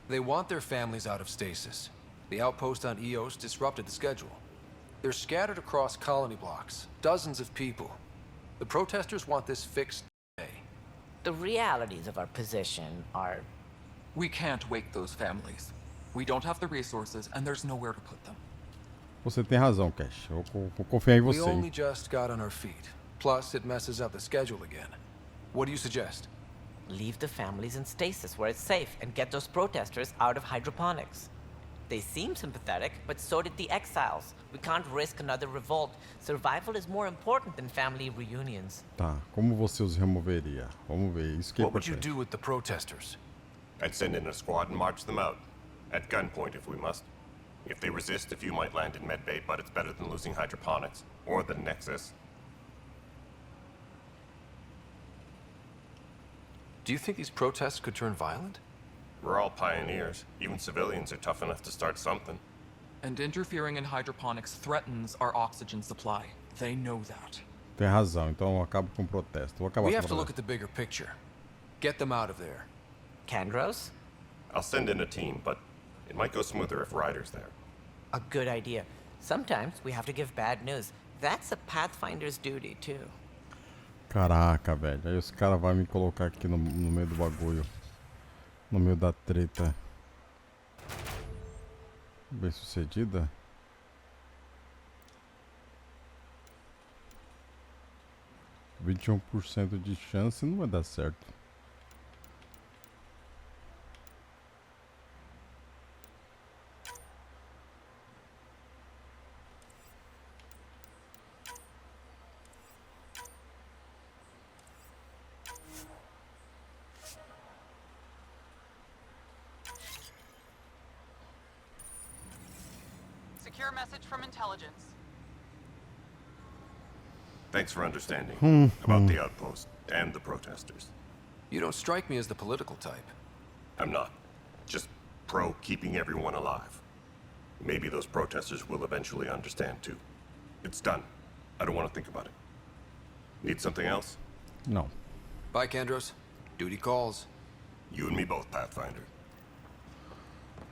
They want their families out of stasis. The outpost on Eos disrupted the schedule. They're scattered across colony blocks, dozens of people. The protesters want this fixed today. The realities of our position are... We can't wake those families. We don't have the resources, and there's nowhere to put them. Você tem razão, Cash. Eu confio em We você. only just got on our feet. Plus, it messes up the schedule again. What do you suggest? Leave the families in stasis where it's safe and get those protesters out of hydroponics. They seem sympathetic, but so did the exiles. We can't risk another revolt. Survival is more important than family reunions. Tá, como você os removeria? Vamos ver, isso que é What would you importante. do with the protesters? I'd send in a squad and march them out. At gunpoint if we must. If they resist, a few might land in medbay, but it's better than losing hydroponics. Or the Nexus. Do you think these protests could turn violent? We're all pioneers. Even civilians are tough enough to start something. And interfering in hydroponics threatens our oxygen supply. They know that. Tem razão, então eu acabo com o protesto. Vou acabar We com o have to look protesto. at the bigger picture. Get them out of there. Kandros? I'll send in a team, but it might go smoother if Ryder's there. A good idea. Sometimes we have to give bad news. That's a Pathfinder's duty, too. Caraca, velho. Aí os caras vão me colocar aqui no meio do bagulho. No meio da treta. Bem sucedida. , 21% de chance não vai dar certo. Secure message from intelligence. Thanks for understanding about the outpost and the protesters. You don't strike me as the political type. I'm not. Just pro keeping everyone alive. Maybe those protesters will eventually understand too. It's done. I don't want to think about it. Need something else? Não. Bye, Kendros. Duty calls. You and me both, Pathfinder.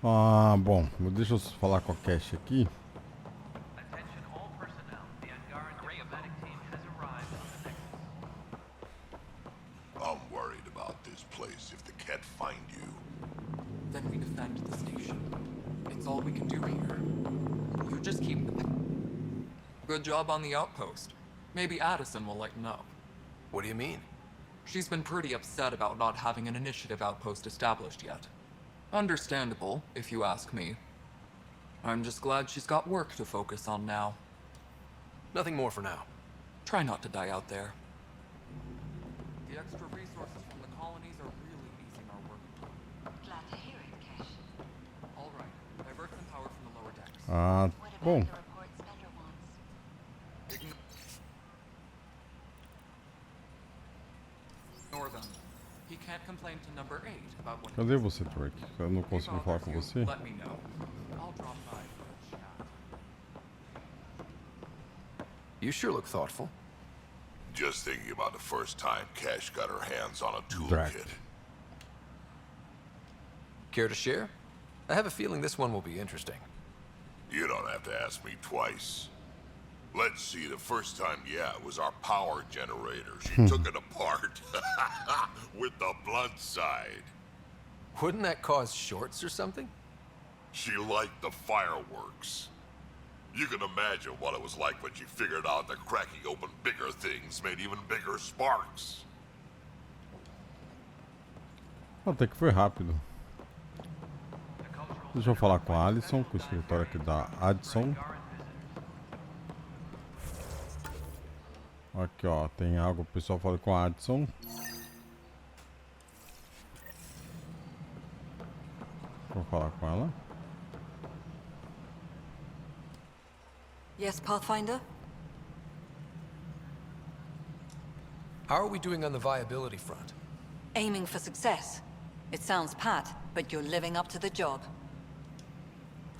Ah, bom. Deixa eu falar com a Cash aqui. I'm worried about this place if the cat find you. Then we defend the station. It's all we can do here. You just keep... Good job on the outpost. Maybe Addison will lighten up. What do you mean? She's been pretty upset about not having an initiative outpost established yet. Understandable, if you ask me. I'm just glad she's got work to focus on now. Nothing more for now. Try not to die out there. The extra resources from the colonies are really easing our work. Glad to hear it, Cash. All right, divert some power from the lower decks. Ah, bom. Ignore them. He can't complain to number 8 about what. Cadê você, Turk? Eu não consigo falar com você. Let me know. I'll drop by for a chat. You sure look thoughtful. Just thinking about the first time Cash got her hands on a Drac. toolkit. Care to share? I have a feeling this one will be interesting. You don't have to ask me twice. Let's see, the first time, yeah, it was our power generator. She took it apart with the blunt side. Wouldn't that cause shorts or something? She liked the fireworks. You can imagine what it was like when she figured out that cracking open bigger things made even bigger sparks. Até que foi rápido. Deixa eu falar com a Alison, com o escritório aqui da Addison. Aqui, ó, tem algo, o pessoal fala com a Addison. Vou falar com ela. Yes, Pathfinder? How are we doing on the viability front? Aiming for success. It sounds pat, but you're living up to the job.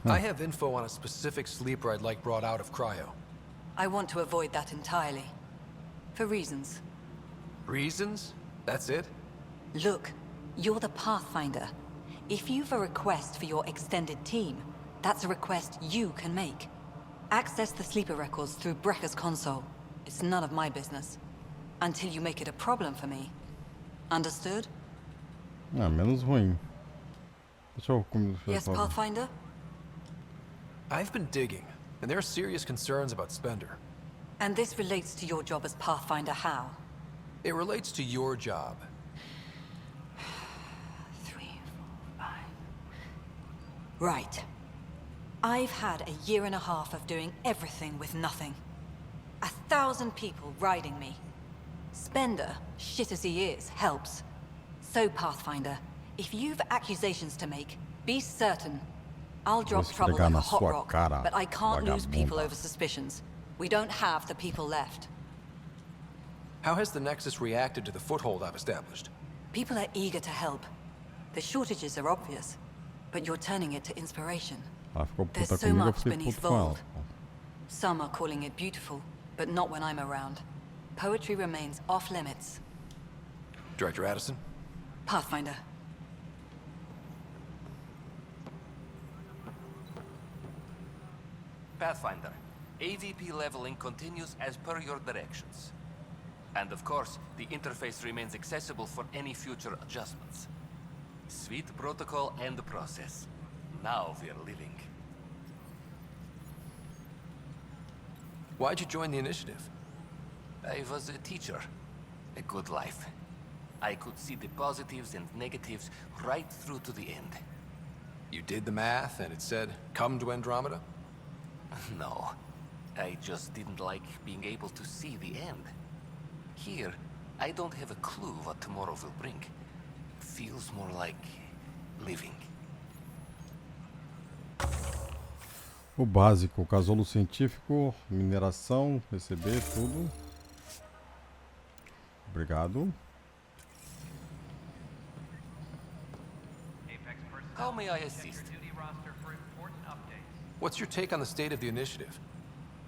I have info on a specific sleeper I'd like brought out of cryo. I want to avoid that entirely. For reasons. Reasons? That's it? Look, you're the Pathfinder. If you've a request for your extended team, that's a request you can make. Access the sleeper records through Brecker's console. It's none of my business. Until you make it a problem for me. Understood? Ah, menos ruim. Deixa eu Yes, Pathfinder? I've been digging, and there are serious concerns about Spender. And this relates to your job as Pathfinder how? It relates to your job. 3, 4, 5. Right. I've had a year and a half of doing everything with nothing. 1,000 people riding me. Spender, shit as he is, helps. So, Pathfinder, if you've accusations to make, be certain. I'll drop trouble like a hot rock, but I can't lose people over suspicions. We don't have the people left. How has the Nexus reacted to the foothold I've established? People are eager to help. The shortages are obvious, but you're turning it to inspiration. There's so much beneath Vold. Some are calling it beautiful, but not when I'm around. Poetry remains off limits. Director Addison? Pathfinder. Pathfinder, AVP leveling continues as per your directions. And of course, the interface remains accessible for any future adjustments. Sweet protocol and process. Now we're living. Why'd you join the initiative? I was a teacher. A good life. I could see the positives and negatives right through to the end. You did the math and it said, come to Andromeda? No. I just didn't like being able to see the end. Here, I don't have a clue what tomorrow will bring. Feels more like living. O básico, casulo científico, mineração, receber tudo. Obrigado. How may I assist? What's your take on the state of the initiative?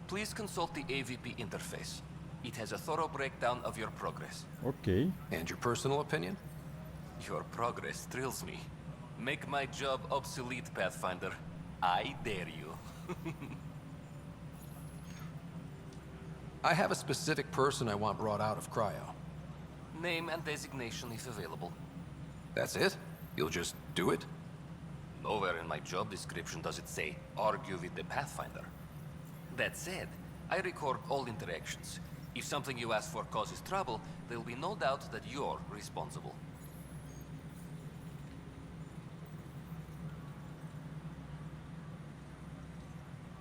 Please consult the AVP interface. It has a thorough breakdown of your progress. Ok. And your personal opinion? Your progress thrills me. Make my job obsolete, Pathfinder. I dare you. I have a specific person I want brought out of cryo. Name and designation if available. That's it? You'll just do it? Nowhere in my job description does it say, argue with the Pathfinder. That said, I record all interactions. If something you ask for causes trouble, there'll be no doubt that you're responsible.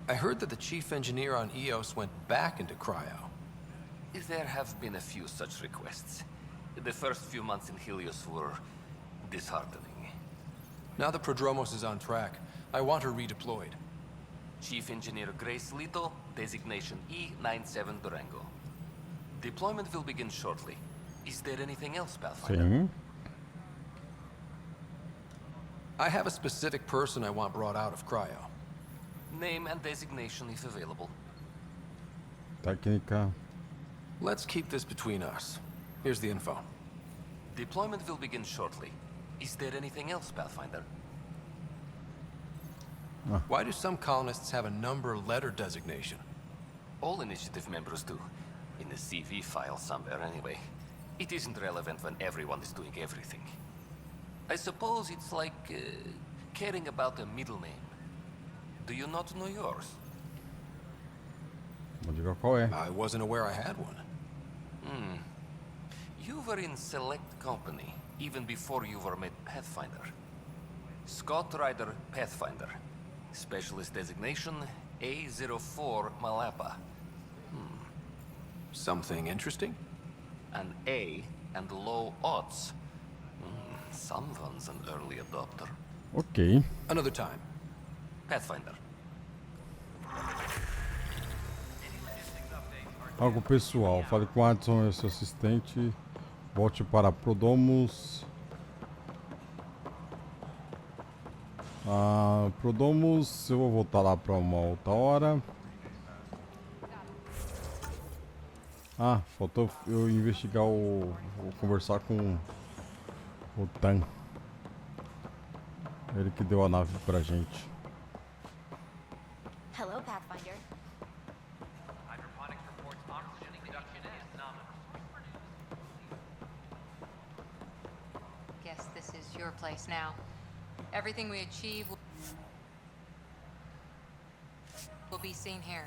I heard that the chief engineer on EOS went back into cryo. There have been a few such requests. The first few months in Helios were disheartening. Now the Prodromos is on track. I want her redeployed. Chief Engineer Grace Lito, designation E97 Durango. Deployment will begin shortly. Is there anything else, Pathfinder? Sim. I have a specific person I want brought out of cryo. Name and designation if available. Técnica. Let's keep this between us. Here's the info. Deployment will begin shortly. Is there anything else, Pathfinder? Why do some colonists have a number letter designation? All initiative members do. In the CV file somewhere, anyway. It isn't relevant when everyone is doing everything. I suppose it's like caring about a middle name. Do you not know yours? I wasn't aware I had one. You were in select company, even before you were made Pathfinder. Scott Ryder Pathfinder. Specialist designation, A04 Malapa. Something interesting? An A and low odds. Someone's an early adopter. Ok. Another time. Pathfinder. Algo pessoal. Fale com Adson, seu assistente. Volte para Prodromos. Prodromos, eu vou voltar lá para uma outra hora. Faltou eu investigar conversar com o Tan. Ele que deu a nave pra gente. Hello, Pathfinder. Hydroponics reports oxygen production is nominal. Guess this is your place now. Everything we achieve will be seen here.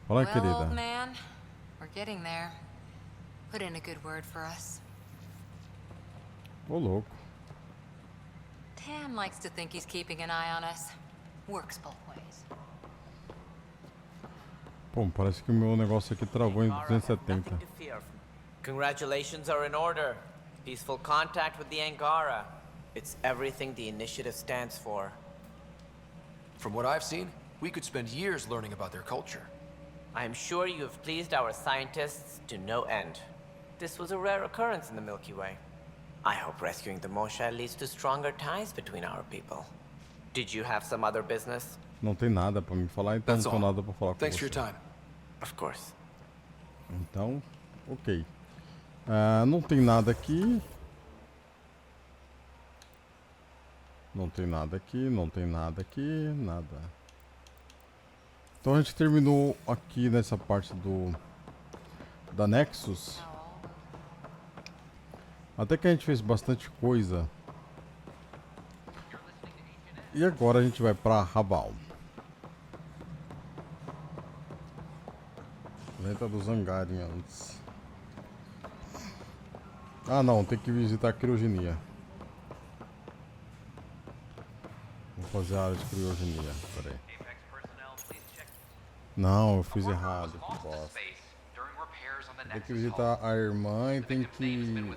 Fala, Well, querida. old man, we're getting there. Put in a good word for us. Ô, louco. Tam likes to think he's keeping an eye on us. Works both ways. Bom, parece que o meu negócio aqui travou em 270. Congratulations are in order. Peaceful contact with the Angara. It's everything the initiative stands for. From what I've seen, we could spend years learning about their culture. I am sure you have pleased our scientists to no end. This was a rare occurrence in the Milky Way. I hope rescuing the Moshe leads to stronger ties between our people. Did you have some other business? Não tem nada pra me falar, então That's não tem all. nada pra falar com Thanks você. for your time. Of course. Então, ok. Não tem nada aqui. Não tem nada aqui, não tem nada aqui, nada. Então a gente terminou aqui nessa parte da Nexus. Até que a gente fez bastante coisa. E agora a gente vai pra Raval. Planeta dos Angarians. Não, tem que visitar a criogenia. Vou fazer a área de criogenia, peraí. Não, eu fiz errado, que bosta. Tem que visitar a irmã e tem que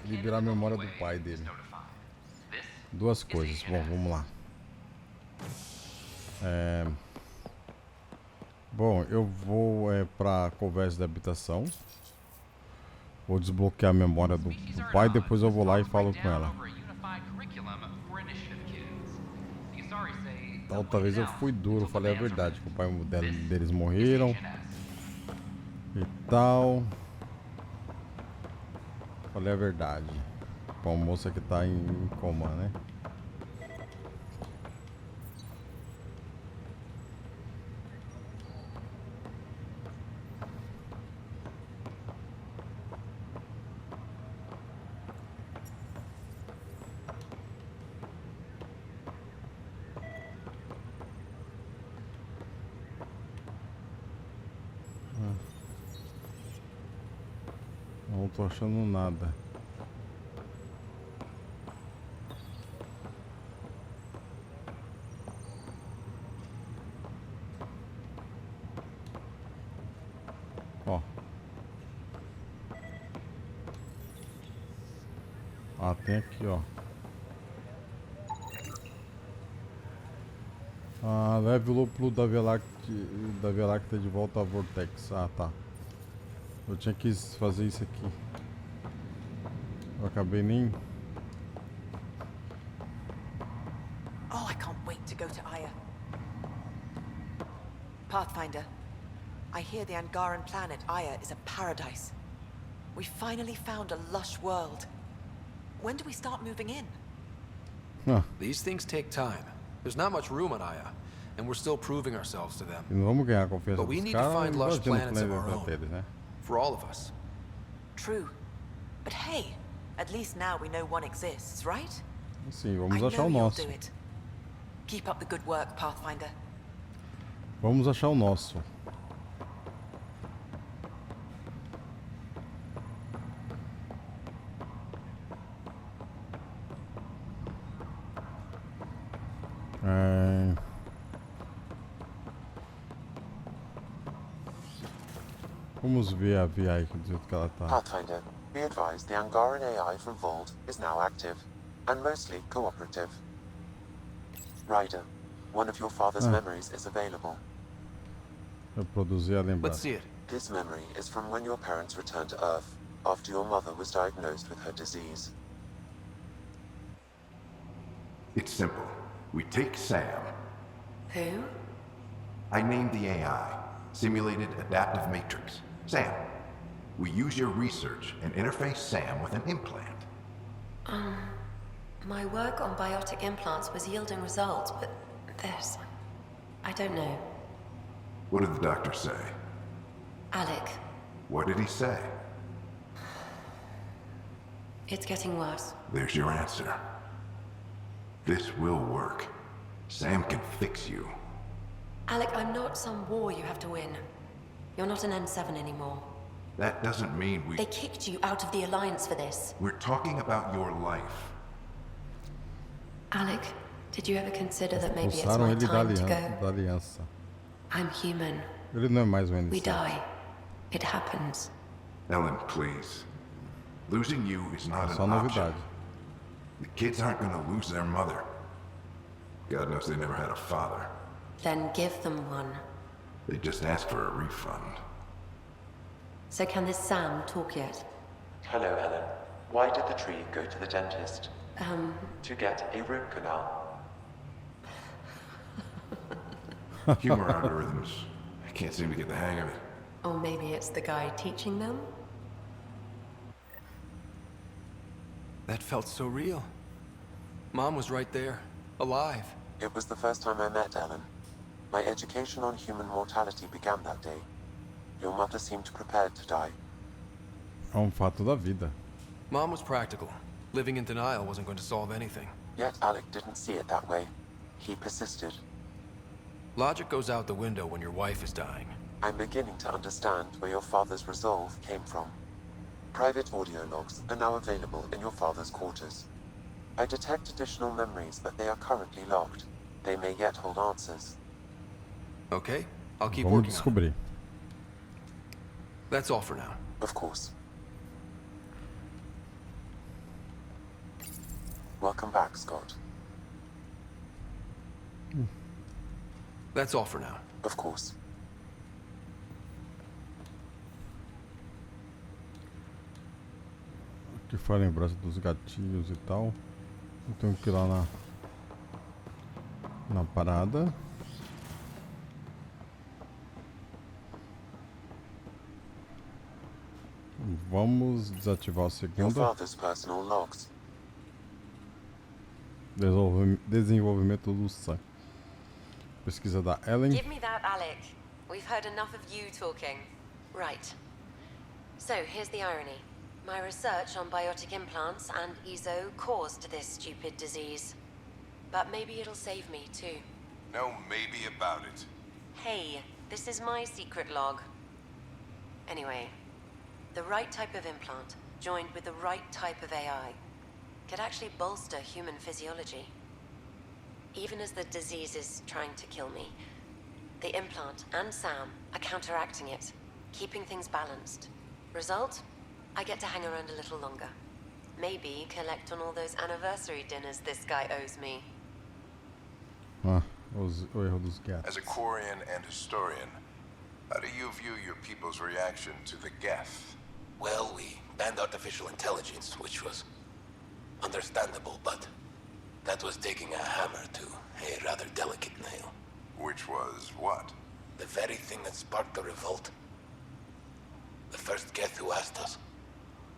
liberar a memória do pai dele. Duas coisas, bom, vamos lá. Bom, eu vou pra conversa de habitação. Vou desbloquear a memória do pai, depois eu vou lá e falo com ela. outra vez eu fui duro, falei a verdade, que o pai deles morreram e tal. Falei a verdade. Com a moça que tá em coma, né? Não tô achando nada. Ó. Ah, tem aqui, ó. Ah, leve o lúpulo da Via Láctea de volta ao Vortex. Ah, tá. Eu tinha que fazer isso aqui. Eu acabei nem... Oh, I can't wait to go to Aya. Pathfinder, I hear the Angaran planet Aya is a paradise. We finally found a lush world. When do we start moving in? Huh. These things take time. There's not much room on Aya, and we're still proving ourselves to them. E não vamos ganhar a confiança But we dos need to caras, find lush imagina o planets of planeta our own. deles, né? For all of us. True. But hey, at least now we know one exists, right? Sim, vamos I achar know o you'll nosso. do it. Keep up the good work, Pathfinder. Vamos achar o nosso. Vamos ver a VI do jeito que ela tá. Pathfinder, be advised the Angaran AI from Vault is now active, and mostly cooperative. Ryder, one of your father's memories is available. Eu produzi a lembrança. Let's see it. This memory is from when your parents returned to Earth, after your mother was diagnosed with her disease. It's simple. We take Sam. Who? I named the AI, Simulated Adaptive Matrix. Sam. We use your research and interface Sam with an implant. My work on biotic implants was yielding results, but this... I don't know. What did the doctor say? Alec, What did he say? it's getting worse. There's your answer. This will work. Sam can fix you. Alec, I'm not some war you have to win. You're not an N7 anymore. That doesn't mean we... They kicked you out of the Alliance for this. We're talking about your life. Alec, did you ever consider that maybe it's Expulsaram my ele da time to go? aliança. I'm human. Ele não é mais um We NC. die. It happens. Ellen, please. Losing you is not Só an option. novidade. The kids aren't gonna lose their mother. God knows they never had a father. Then give them one. They just asked for a refund. So can this Sam talk yet? Hello, Ellen. Why did the tree go to the dentist? To get a root canal. Humor algorithms. I can't seem to get the hang of it. Or maybe it's the guy teaching them? That felt so real. Mom was right there, alive. It was the first time I met Ellen. My education on human mortality began that day. Your mother seemed prepared to die. É um fato da vida. Mom was practical. Living in denial wasn't going to solve anything. Yet Alec didn't see it that way. He persisted. Logic goes out the window when your wife is dying. I'm beginning to understand where your father's resolve came from. Private audio logs are now available in your father's quarters. I detect additional memories, but they are currently locked. They may yet hold answers. Okay, I'll keep Vamos working on descobrir. it. That's all for now. Of course. Welcome back, Scott. That's all for now. Of course. Aqui foi a lembrança dos gatinhos e tal. Eu tenho que ir lá Na parada. Vamos desativar o Your Segunda. father's personal logs. Desenvolvimento do Sam. Pesquisa da Ellen. Give me that, Alec. We've heard enough of you talking. Right. So, here's the irony. My research on biotic implants and Isso caused this stupid disease. But maybe it'll save me, too. No maybe about it. Hey, this is my secret log. Anyway, the right type of implant, joined with the right type of AI, could actually bolster human physiology. Even as the disease is trying to kill me, the implant and Sam are counteracting it, keeping things balanced. Result? I get to hang around a little longer. Maybe collect on all those anniversary dinners this guy owes me. Ah, o erro dos gatos. As a Quarian and historian, how do you view your people's reaction to the Geth? Well, we banned artificial intelligence, which was understandable, but that was taking a hammer to a rather delicate nail. Which was what? The very thing that sparked the revolt. The first Geth who asked us,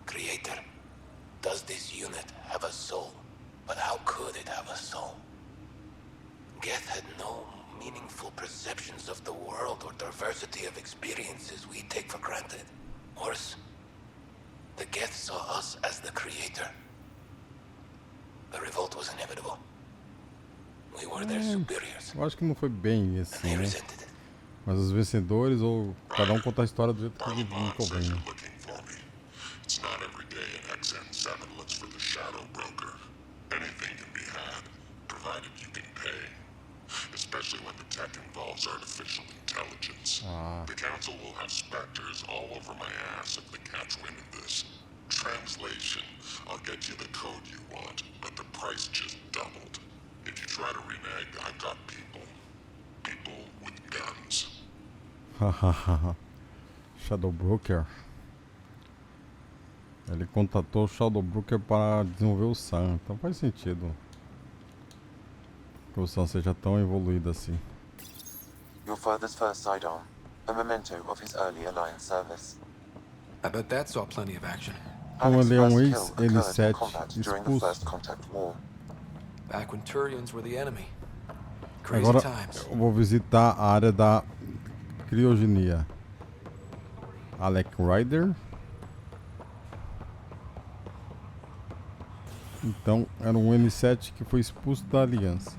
Creator, does this unit have a soul? But how could it have a soul? Geth had no meaningful perceptions of the world or diversity of experiences we take for granted. Worse, the Geth saw us as the Creator. The revolt was inevitable. We were their superiors. Eu acho que não foi bem assim, né? Mas os vencedores, ou cada conta a história do jeito que convém. It's not every day an XN7 looks for the shadow broker. Anything can be had, provided you can pay. Especially when the tech involves artificial intelligence. The council will have specters all over my ass if they catch wind of this. Translation, I'll get you the code you want, but the price just doubled. If you try to renege, I've got people. People with guns. Hahaha. Shadow Broker. Ele contatou o Shadow Broker para desenvolver o Sam, então faz sentido que o Sam seja tão evoluído assim. Your father's first sidearm, a memento of his early Alliance service. I bet that saw plenty of action. Então ele é um ex-L7 expulso. Back when Turians were the enemy. Crazy Agora times. eu vou visitar a área da criogenia. Alec Ryder. Então era um N7 que foi expulso da aliança.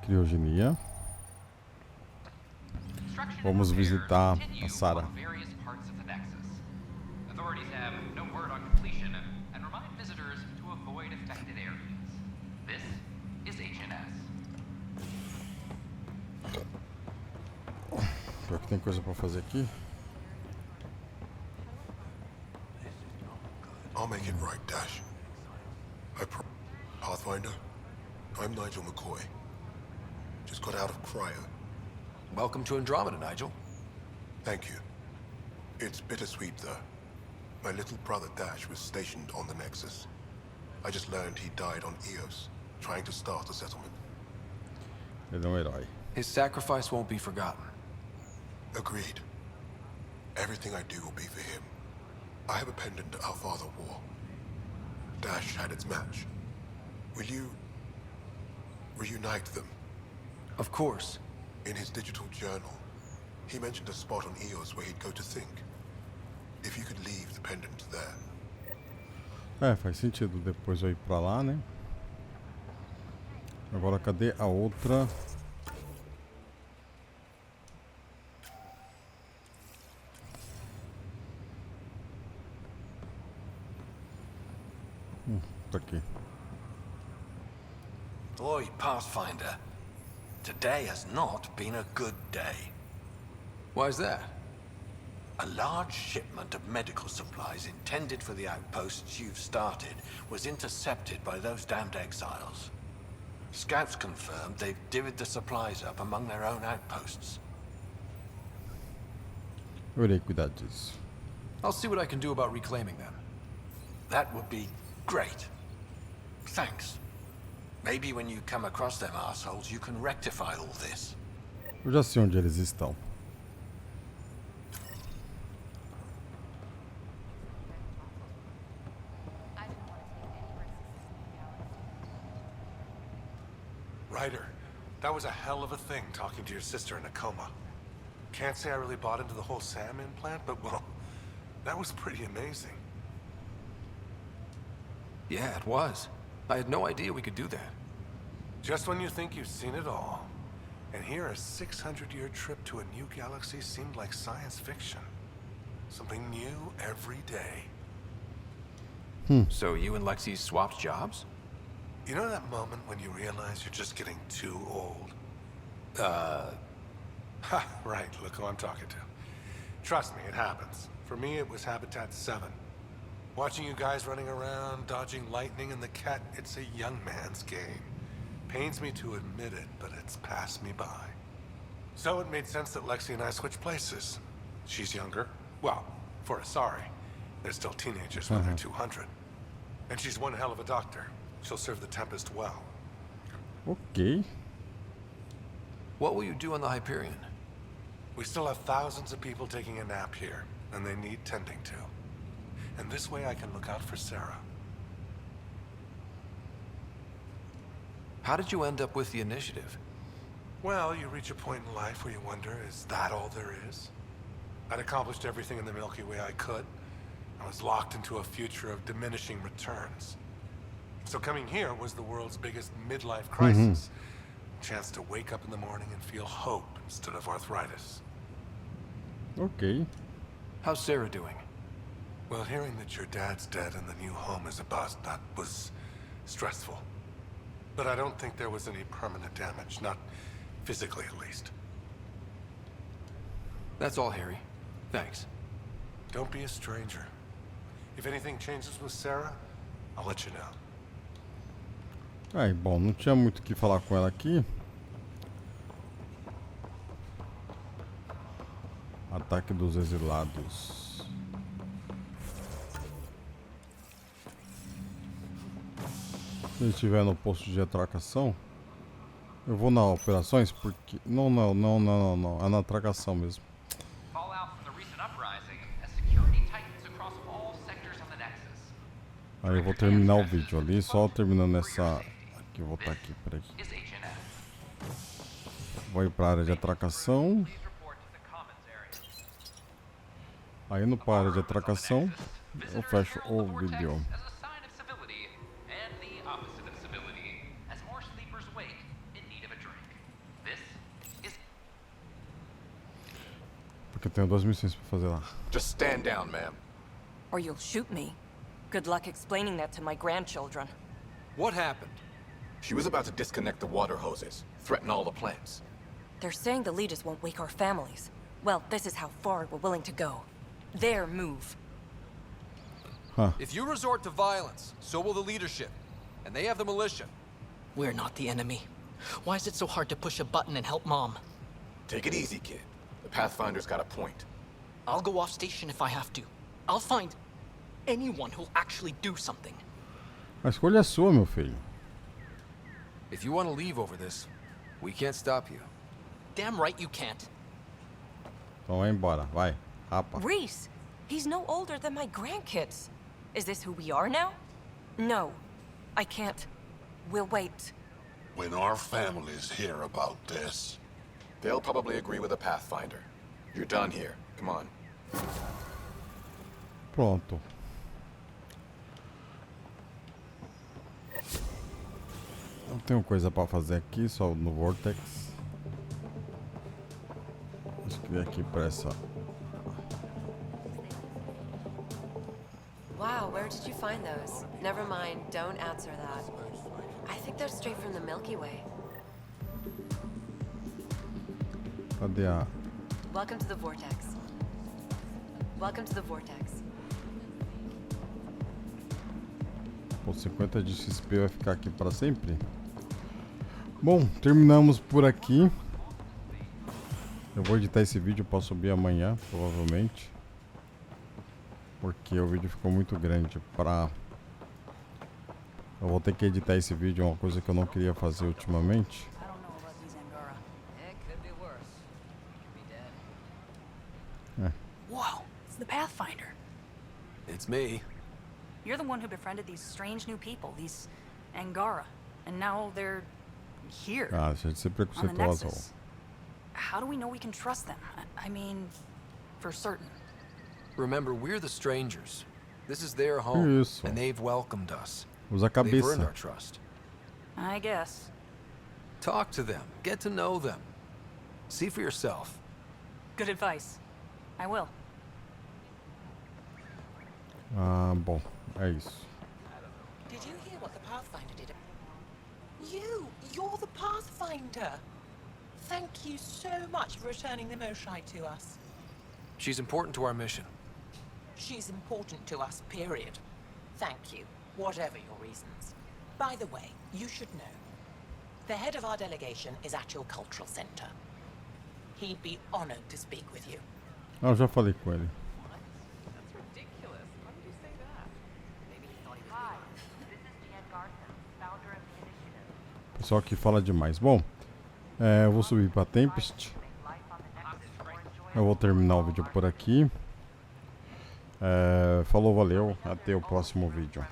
Criogenia. Vamos visitar a Sarah. Authorities have no word on completion and remind visitors to avoid affected areas. This is HNS. Será que tem coisa para fazer aqui? I'll make it right, Dash. Pathfinder, I'm Nigel McCoy. Just got out of cryo. Welcome to Andromeda, Nigel. Thank you. It's bittersweet, though. My little brother Dash was stationed on the Nexus. I just learned he died on Eos, trying to start a settlement. Ele é um herói. His sacrifice won't be forgotten. Agreed. Everything I do will be for him. I have a pendant our father wore. Dash had its match. Will you reunite them? Of course. In his digital journal, he mentioned a spot on Eos where he'd go to think. If you could leave the pendant there. É, faz sentido. Depois eu ir pra lá, né? Agora cadê a outra? Tá aqui. Oi, Pathfinder. Today has not been a good day. Why's that? A large shipment of medical supplies intended for the outposts you've started was intercepted by those damned exiles. Scouts confirmed they've divvied the supplies up among their own outposts. Eu irei cuidar disso. I'll see what I can do about reclaiming them. That would be great. Thanks. Maybe when you come across them assholes, you can rectify all this. Eu já sei onde eles estão. Ryder, that was a hell of a thing talking to your sister in a coma. Can't say I really bought into the whole Sam implant, but well, that was pretty amazing. Yeah, it was. I had no idea we could do that. Just when you think you've seen it all, and here a 600-year trip to a new galaxy seemed like science fiction. Something new every day. So you and Lexi swapped jobs? You know that moment when you realize you're just getting too old? Ha, right, look who I'm talking to. Trust me, it happens. For me, it was Habitat 7. Watching you guys running around, dodging lightning and the cat, it's a young man's game. Pains me to admit it, but it's passed me by. So it made sense that Lexi and I switched places. She's younger. Well, for Asari. They're still teenagers when they're 200. And she's one hell of a doctor. She'll serve the Tempest well. Okay. What will you do on the Hyperion? We still have thousands of people taking a nap here, and they need tending to. And this way I can look out for Sarah. How did you end up with the initiative? Well, you reach a point in life where you wonder, is that all there is? I'd accomplished everything in the Milky Way I could. I was locked into a future of diminishing returns. So coming here was the world's biggest midlife crisis. Chance to wake up in the morning and feel hope instead of arthritis. Okay. How's Sarah doing? Well, hearing that your dad's dead and the new home is a bust, that was stressful. But I don't think there was any permanent damage, not physically at least. That's all, Harry. Thanks. Don't be a stranger. If anything changes with Sarah, I'll let you know. Aí, bom, não tinha muito o que falar com ela aqui. Ataque dos exilados. Se ele estiver no posto de atracação, eu vou na operações porque... Não, é na atracação mesmo. Aí eu vou terminar o vídeo ali, só terminando essa... Aqui, eu vou estar aqui, peraí. Vou ir para a área de atracação. Aí no para a área de atracação, eu fecho o vídeo. Porque eu tenho 2 missões para fazer lá. Just stand down, ma'am. Or you'll shoot me. Good luck explaining that to my grandchildren. What happened? She was about to disconnect the water hoses, threaten all the plants. They're saying the leaders won't wake our families. Well, this is how far we're willing to go. Their move. If you resort to violence, so will the leadership. And they have the militia. We're not the enemy. Why is it so hard to push a button and help Mom? Take it easy, kid. The Pathfinder's got a point. I'll go off station if I have to. I'll find anyone who'll actually do something. A escolha é sua, meu filho. If you want to leave over this, we can't stop you. Damn right you can't. Então vai embora, vai. Rapa. Reese, he's no older than my grandkids. Is this who we are now? No, I can't. We'll wait. When our families hear about this... They'll probably agree with the Pathfinder. You're done here. Come on. Pronto. Não tenho coisa para fazer aqui, só no Vortex. Vou escrever aqui para essa. Wow, where did you find those? Never mind, don't answer that. I think they're straight from the Milky Way. Cadê a... Welcome to the Vortex. Welcome to the Vortex. Pô, 50 de XP vai ficar aqui para sempre? Bom, terminamos por aqui. Eu vou editar esse vídeo para subir amanhã, provavelmente. Porque o vídeo ficou muito grande para Eu vou ter que editar esse vídeo, é uma coisa que eu não queria fazer ultimamente. Whoa, it's the Pathfinder. It's me. You're the one who befriended these strange new people, these Angara, and now they're here. Ah, deixa de ser on the preconceituoso. Nexus. How do we know we can trust them? I mean, for certain. Remember, we're the strangers. This is their home, Isso. and they've welcomed us. Usa a They've earned cabeça. our trust. I guess. Talk to them. Get to know them. See for yourself. Good advice. I will. Ah, bom. É isso. Did you hear what the Pathfinder did? You're the Pathfinder. Thank you so much for returning the Moshai to us. She's important to our mission. She's important to us, period. Thank you, whatever your reasons. By the way, you should know. The head of our delegation is at your cultural center. He'd be honored to speak with you. Ah, eu já falei com ele. Pessoal que fala demais. Bom, eu vou subir para Tempest. Eu vou terminar o vídeo por aqui. Falou, valeu. Até o próximo vídeo.